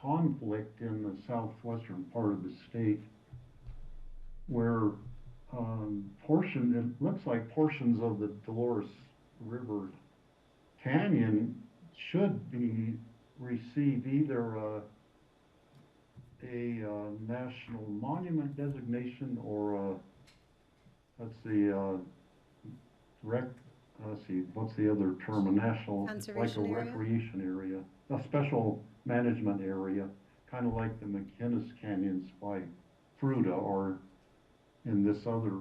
conflict in the southwestern part of the state where it looks like portions of the Dolores River Canyon should receive either a national monument designation or what's the other term? A national, like a Conservation area? recreation area, a special management area, kind of like the McInnes Canyons by Fruta, or in this other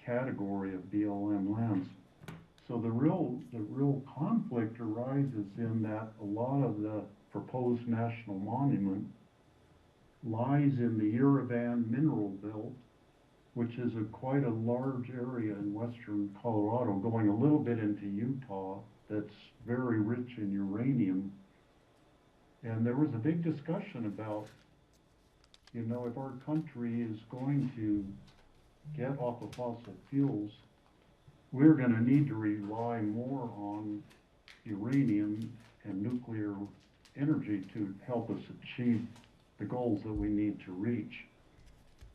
category of BLM lands. So the real conflict arises in that a lot of the proposed national monument lies in the Yerevan mineral belt, which is quite a large area in western Colorado, going a little bit into Utah, that's very rich in uranium. And there was a big discussion about, if our country is going to get off of fossil fuels, we're going to need to rely more on uranium and nuclear energy to help us achieve the goals that we need to reach.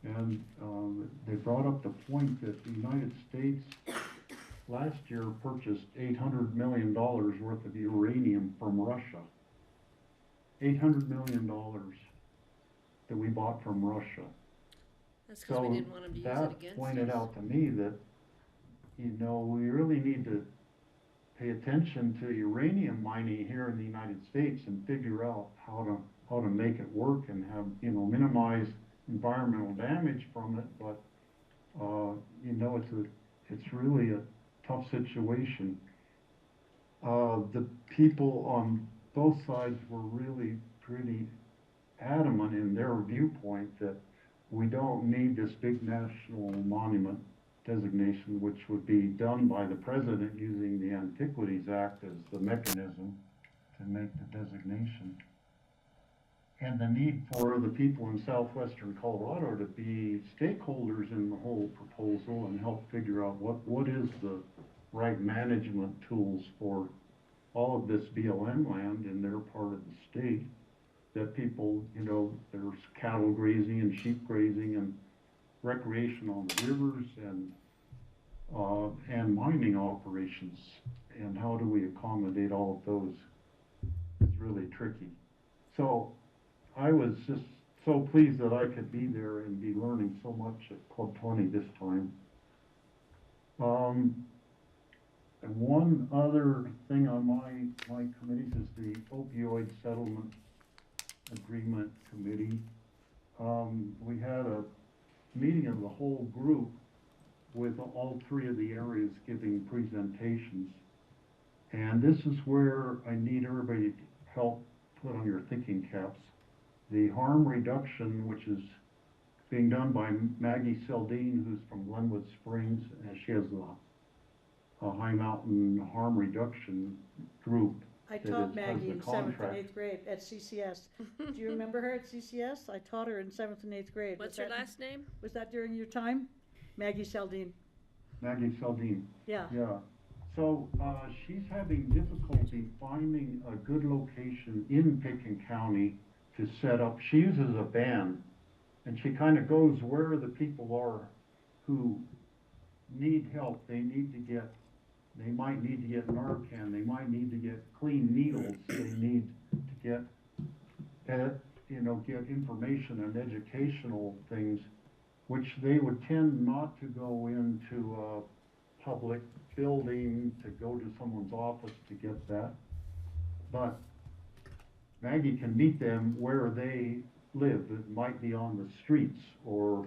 And they brought up the point that the United States last year purchased $800 million worth of uranium from Russia. $800 million that we bought from Russia. That's because we didn't want them to use it against us. That pointed out to me that, we really need to pay attention to uranium mining here in the United States and figure out how to make it work and have, minimize environmental damage from it, but, you know, it's really a tough situation. The people on both sides were really pretty adamant in their viewpoint that we don't need this big national monument designation, which would be done by the president using the Antiquities Act as the mechanism to make the designation. And the need for the people in southwestern Colorado to be stakeholders in the whole proposal and help figure out what is the right management tools for all of this BLM land in their part of the state, that people, you know, there's cattle grazing and sheep grazing and recreation on the rivers and mining operations, and how do we accommodate all of those is really tricky. So I was just so pleased that I could be there and be learning so much at Club 20 this time. And one other thing on my committees is the opioid settlement agreement committee. We had a meeting of the whole group with all three of the areas giving presentations. And this is where I need everybody to help put on your thinking caps. The harm reduction, which is being done by Maggie Seldine, who's from Glenwood Springs, and she has a High Mountain Harm Reduction group. I that taught has Maggie the in 7th and contract. 8th grade at CCS. Do you remember her at CCS? I taught her in 7th and 8th grade. What's Was her that- last name? Was that during your time? Maggie Seldine. Maggie Seldine. Yeah. Yeah. So she's having difficulty finding a good location in Pickens County to set up. She uses a van, and she kind of goes where the people are who need help. They might need to get Narcan. They might need to get clean needles. They need to get information and educational things, which they would tend not to go into a public building, to go to someone's office to get that. But Maggie can meet them where they live. It might be on the streets or,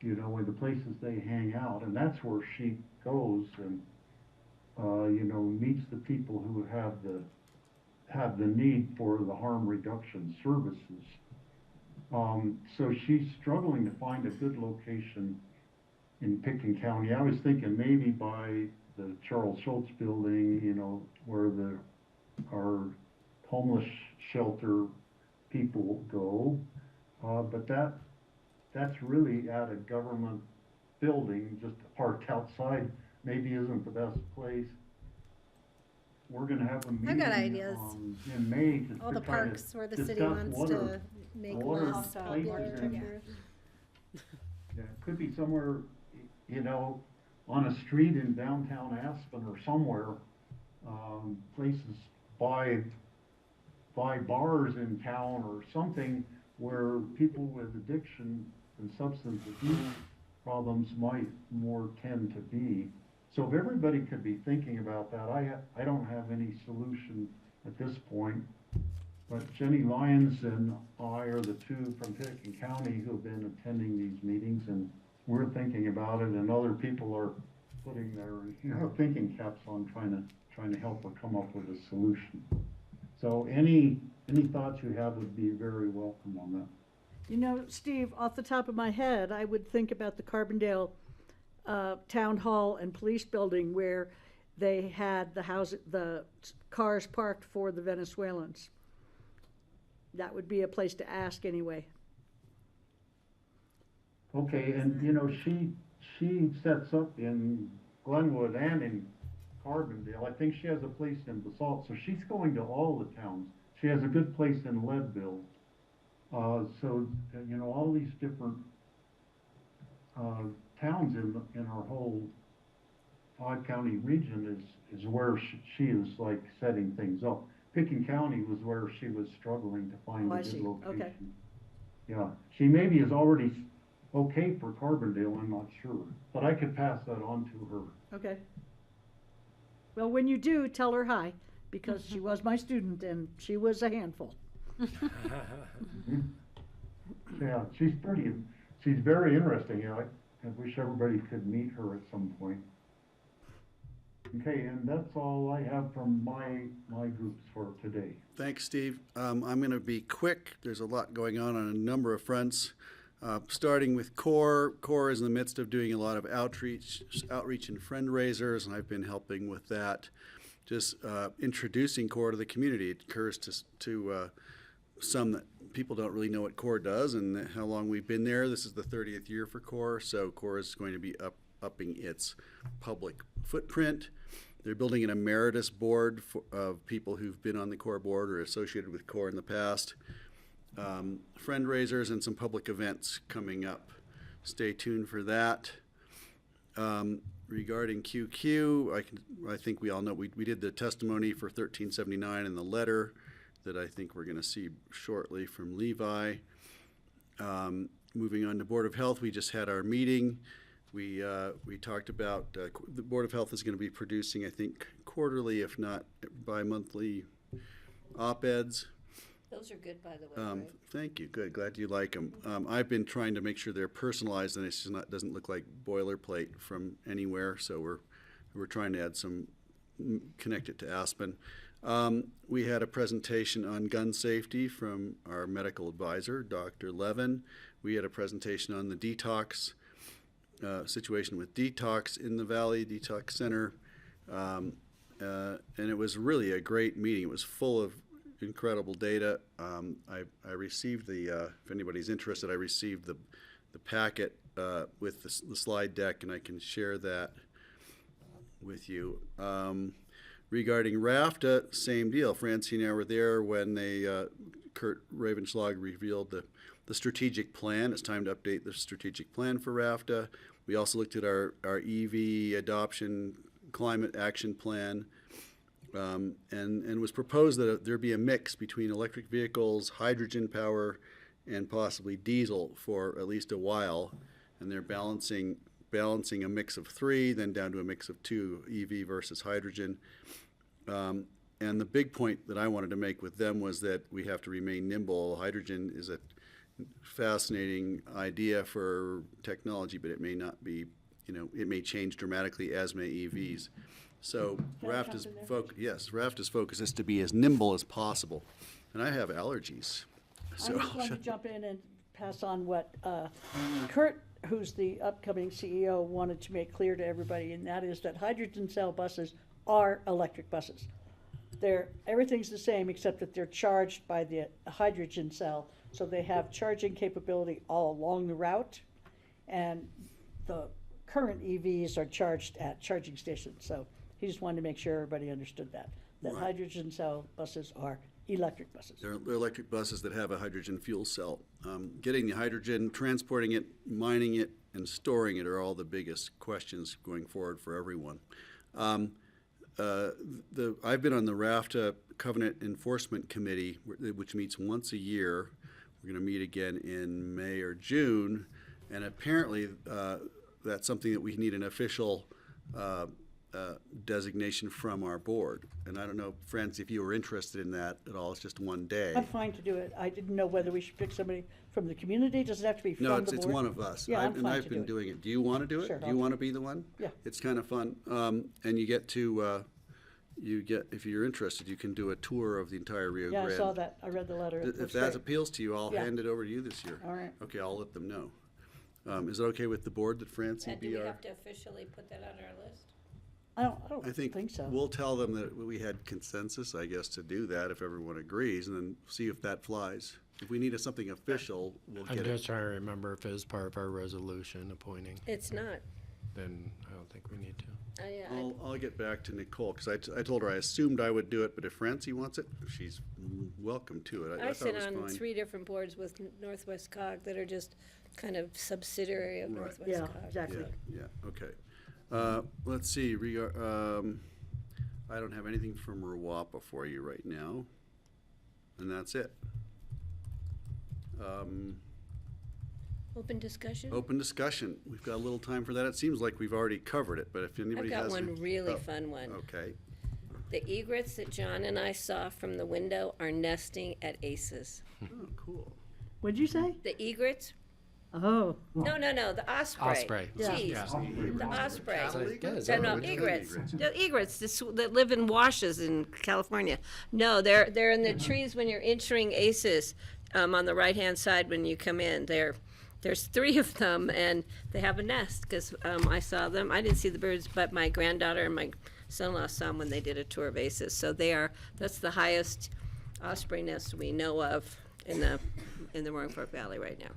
in the places they hang out. And that's where she goes and, meets the people who have the need for the harm reduction services. So she's struggling to find a good location in Pickens County. I was thinking maybe by the Charles Schultz building, where our homeless shelter people go. But that's really at a government building, just parked outside, maybe isn't the best place. We're gonna have a meeting. I've got ideas. In May to All the try to parks where the city discuss wants what to are make water less places popular. in- Yeah. Yeah, it could be somewhere, on a street in downtown Aspen or somewhere, places by bars in town or something where people with addiction and substance abuse problems might more tend to be. So if everybody could be thinking about that, I don't have any solution at this point. But Jenny Lyons and I are the two from Pickens County who have been attending these meetings, and we're thinking about it, and other people are putting their thinking caps on, trying to help her come up with a solution. So any thoughts you have would be very welcome on that. Steve, off the top of my head, I would think about the Carbondale Town Hall and Police Building where they had the cars parked for the Venezuelans. That would be a place to ask anyway. Okay, and she sets up in Glenwood and in Carbondale. I think she has a place in Basalt, so she's going to all the towns. She has a good place in Leadville. So all these different towns in our whole 5-county region is where she is like setting things up. Pickens County was where she was struggling to find Oh, a I good see. location. Okay. Yeah, she maybe is already okay for Carbondale, I'm not sure, but I could pass that on to her. Okay. Well, when you do, tell her hi, because she was my student and she was a handful. Yeah, she's very interesting, you know, I wish everybody could meet her at some point. Okay, and that's all I have from my groups for today. Thanks, Steve. I'm going to be quick. There's a lot going on a number of fronts. Starting with CORE. CORE is in the midst of doing a lot of outreach and fundraisers, and I've been helping with that. Just introducing CORE to the community. It occurs to some that people don't really know what CORE does and how long we've been there. This is the 30th year for CORE, so CORE is going to be upping its public footprint. They're building an emeritus board of people who've been on the CORE board or associated with CORE in the past. Fundraisers and some public events coming up. Stay tuned for that. Regarding QQ, I think we all know we did the testimony for 1379 and the letter that I think we're going to see shortly from Levi. Moving on to Board of Health, we just had our meeting. We talked about the Board of Health is going to be producing, I think, quarterly, if not bi-monthly, op-eds. Those are good, by the way, right? Thank you. Good. Glad you like them. I've been trying to make sure they're personalized and it just doesn't look like boilerplate from anywhere. So we're trying to add some, connect it to Aspen. We had a presentation on gun safety from our medical advisor, Dr. Levin. We had a presentation on the detox situation with detox in the Valley Detox Center. And it was really a great meeting. It was full of incredible data. I received if anybody's interested, I received the packet with the slide deck, and I can share that with you. Regarding RAFTA, same deal. Francie and I were there when Kurt Ravenschlag revealed the strategic plan. It's time to update the strategic plan for RAFTA. We also looked at our EV adoption climate action plan. And was proposed that there be a mix between electric vehicles, hydrogen power, and possibly diesel for at least a while. And they're balancing a mix of 3, then down to a mix of 2, EV versus hydrogen. And the big point that I wanted to make with them was that we have to remain nimble. Hydrogen is a fascinating idea for technology, but it may not be, it may change dramatically, as may EVs. So RAFTA's focus is to be as nimble as possible. And I have allergies. So I just wanted to jump in and pass on what Kurt, who's the upcoming CEO, wanted to make clear to everybody, and that is that hydrogen cell buses are electric buses. Everything's the same except that they're charged by the hydrogen cell, so they have charging capability all along the route, and the current EVs are charged at charging stations. So he just wanted to make sure everybody understood that right. Hydrogen cell buses are electric buses. They're electric buses that have a hydrogen fuel cell. Getting the hydrogen, transporting it, mining it, and storing it are all the biggest questions going forward for everyone. I've been on the RAFTA Covenant Enforcement Committee, which meets once a year. We're going to meet again in May or June, and apparently that's something that we need an official designation from our board. And I don't know, Francie, if you were interested in that at all. It's just one day. I'm fine to do it. I didn't know whether we should pick somebody from the community. Does it have to be from the board? No, it's one of us. Yeah, I've been doing it. Do you want to do it? Sure, Do you want to be the one? Yeah. It's kind of fun. And you get to, if you're interested, you can do a tour of the entire Rio Grande. Yeah, I saw that. I read the letter. If that appeals to you, I'll hand it over to you this year. All right. Okay, I'll let them know. Is it okay with the board that Francie And be do we our? have to officially put that on our list? I don't think so. We'll tell them that we had consensus, I guess, to do that if everyone agrees, and then see if that flies. If we need something official, we'll get it. I'm just trying to remember if it's part of our resolution appointing. It's not. Then I don't think we need to. I'll get back to Nicole, because I told her I assumed I would do it, but if Francie wants it, she's welcome to it. I thought sit it was on fine. 3 different boards with Northwest COG that are just kind of subsidiary of Northwest Yeah, COG. exactly. Yeah, okay. Let's see, I don't have anything from RWAPA for you right now, and that's it. Open discussion? Open discussion. We've got a little time for that. It seems like we've already covered it, but if anybody I've has. got one really fun one. Okay. The egrets that John and I saw from the window are nesting at ACES. Oh, cool. What'd you say? The egrets? Oh, No, the osprey. Osprey. Yeah. Jeez, Yeah. the osprey. So, yeah, is No, that no, what- egrets. The egrets that live in washes in California. No, they're in the trees when you're entering ACES, on the right-hand side when you come in. There's 3 of them, and they have a nest, because I saw them. I didn't see the birds, but my granddaughter and my son-in-law saw them when they did a tour of ACES. So that's the highest osprey nest we know of in the Roaring Fork Valley right now.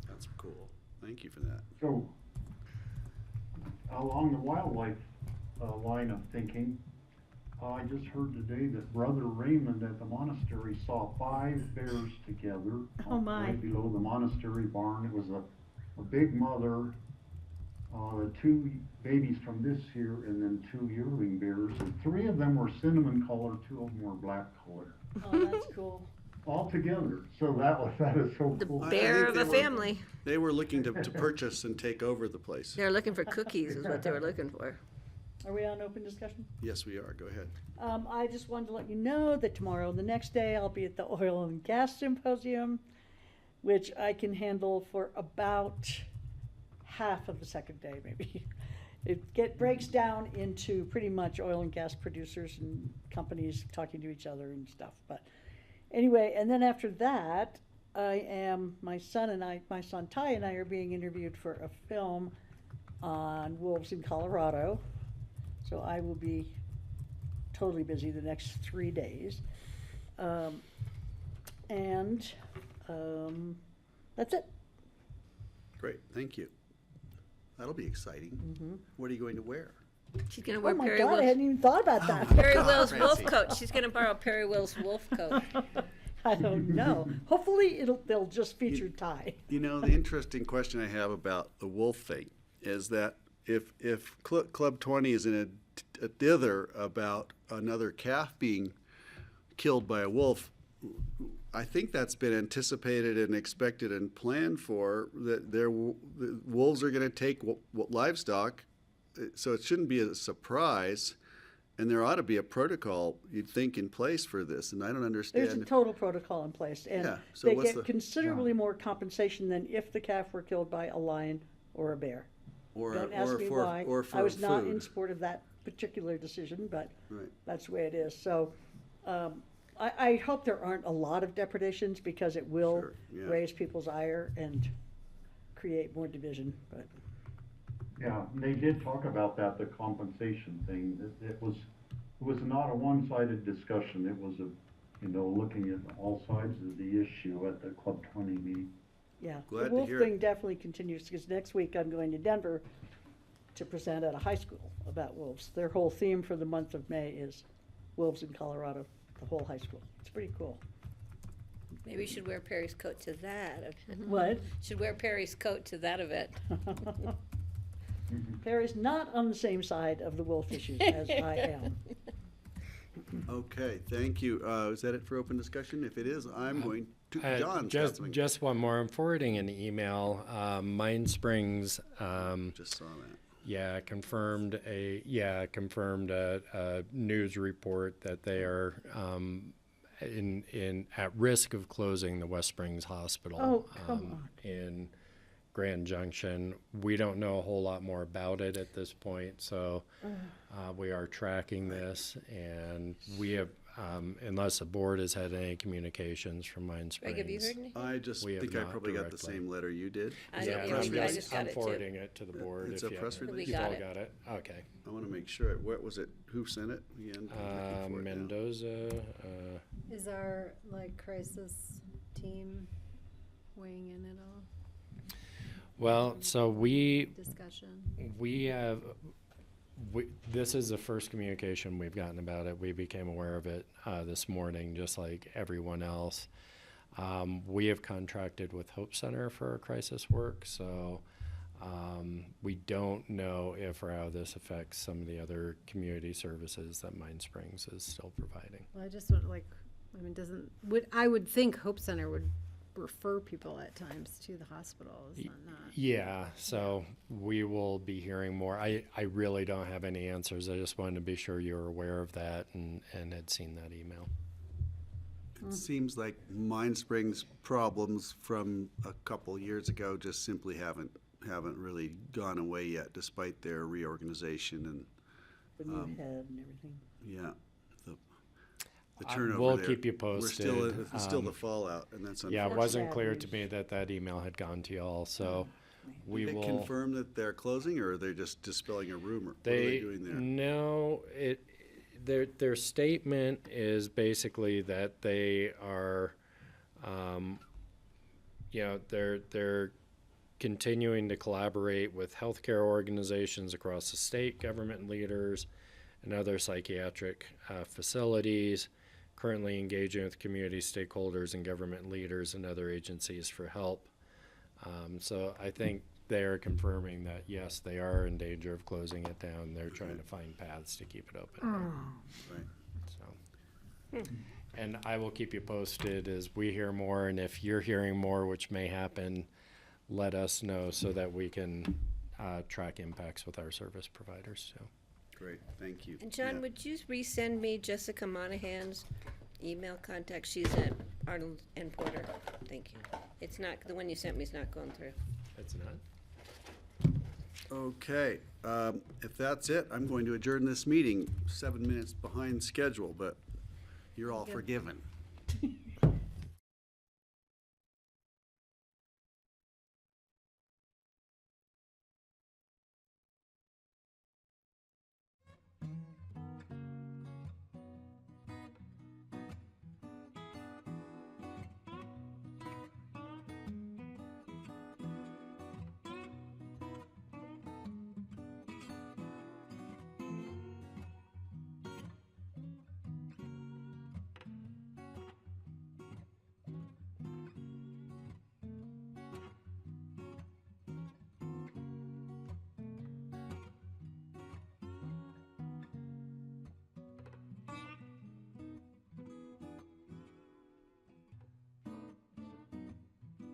That's cool. Thank you for that. So, along the wildlife line of thinking, I just heard today that Brother Raymond at the monastery saw 5 bears together. Oh, my. Right below the monastery barn. It was a big mother, the 2 babies from this here, and then 2 yearling bears. And 3 of them were cinnamon color, 2 of them were black color. oh, that's cool. All together. So that is so The cool. bear of they a were- family. They were looking to purchase and take over the place. They're looking for cookies is what they were looking for. Are we on open discussion? Yes, we are. Go ahead. I just wanted to let you know that tomorrow and the next day I'll be at the Oil and Gas Symposium, which I can handle for about half of the second day, maybe. It breaks down into pretty much oil and gas producers and companies talking to each other and stuff. But anyway, and then after that, my son Ty and I are being interviewed for a film on wolves in Colorado. So I will be totally busy the next 3 days. That's it. Great. Thank you. That'll be exciting. What are you going to wear? She's gonna wear Oh my Perry God, I Will's, hadn't even thought about that. Perry God, Will's wolf Francie. coat. She's gonna borrow Perry Will's wolf coat. I don't know. Hopefully they'll just feature Ty. You know, the interesting question I have about the wolf thing is that if Club 20 is in a dither about another calf being killed by a wolf, I think that's been anticipated and expected and planned for, that the wolves are going to take livestock, so it shouldn't be a surprise, and there ought to be a protocol, you'd think, in place for this, and I don't understand. There's a total protocol in place, and Yeah, so they what's get the- considerably more compensation than if the calf were killed by a lion or a bear. Don't ask me why. or for I was not food. in support of that particular decision, but Right. that's the way it is. So I hope there aren't a lot of depredations, because it will Sure, yeah. raise people's ire and create more division. But Yeah, and they did talk about that, the compensation thing. It was not a one-sided discussion. It was looking at all sides of the issue at the Club 20 meeting. yeah, Glad the to wolf hear thing it. definitely continues, because next week I'm going to Denver to present at a high school about wolves. Their whole theme for the month of May is wolves in Colorado, the whole high school. It's pretty cool. Maybe you should wear Perry's coat to that. What? Should wear Perry's coat to that event. Perry's not on the same side of the wolf issues as I am. Okay, thank you. Is that it for open discussion? If it is, I'm going to, John's got something. just one more. I'm forwarding an email. Mine Springs, Just saw that. confirmed a news report that they are at risk of closing the West Springs Hospital. Oh, come on. In Grand Junction. We don't know a whole lot more about it at this point, so we are tracking this, and we have, unless the board has had any communications from Mine Springs. Greg, have you heard anything? I just We have think I not probably got the directly. same letter you did. I Is know, that yeah, press we- I release? just got I'm it too. forwarding it to the board. It's if a you press haven't- release? We You've got all it. got it? Okay. I want to make sure. What was it? Who sent it again? I'm looking for it now. Mendoza, Is our crisis team weighing in at all? well, so we Discussion? this is the first communication we've gotten about it. We became aware of it this morning, just like everyone else. We have contracted with Hope Center for our crisis work, so we don't know if or how this affects some of the other community services that Mine Springs is still providing. Well, I just I would think Hope Center would refer people at times to the hospital, is that not? Yeah, so we will be hearing more. I really don't have any answers. I just wanted to be sure you were aware of that and had seen that email. it seems like Mine Springs problems from a couple years ago just simply haven't really gone away yet, despite their reorganization and, The new head and everything. yeah, the turnover We'll there. keep you We're posted. still, it's still the fallout, and that's Yeah, it unfortunate. wasn't bad clear to news. me that that email had gone to y'all, so we Did they will. confirm that they're closing, or are they just dispelling a rumor? What are they doing there? No, their statement is basically that they are, they're continuing to collaborate with healthcare organizations across the state, government leaders, and other psychiatric facilities, currently engaging with community stakeholders and government leaders and other agencies for help. So I think they are confirming that, yes, they are in danger of closing it down. They're trying to find paths to keep it open. Right. So, and I will keep you posted as we hear more, and if you're hearing more, which may happen, let us know so that we can track impacts with our service providers. So. Great, thank you. And John, Yeah. would you resend me Jessica Monahan's email contact? She's at Arnold and Porter. Thank you. It's not, the one you sent me is not going through. It's not. Okay, if that's it, I'm going to adjourn this meeting, 7 minutes behind schedule, but you're all forgiven.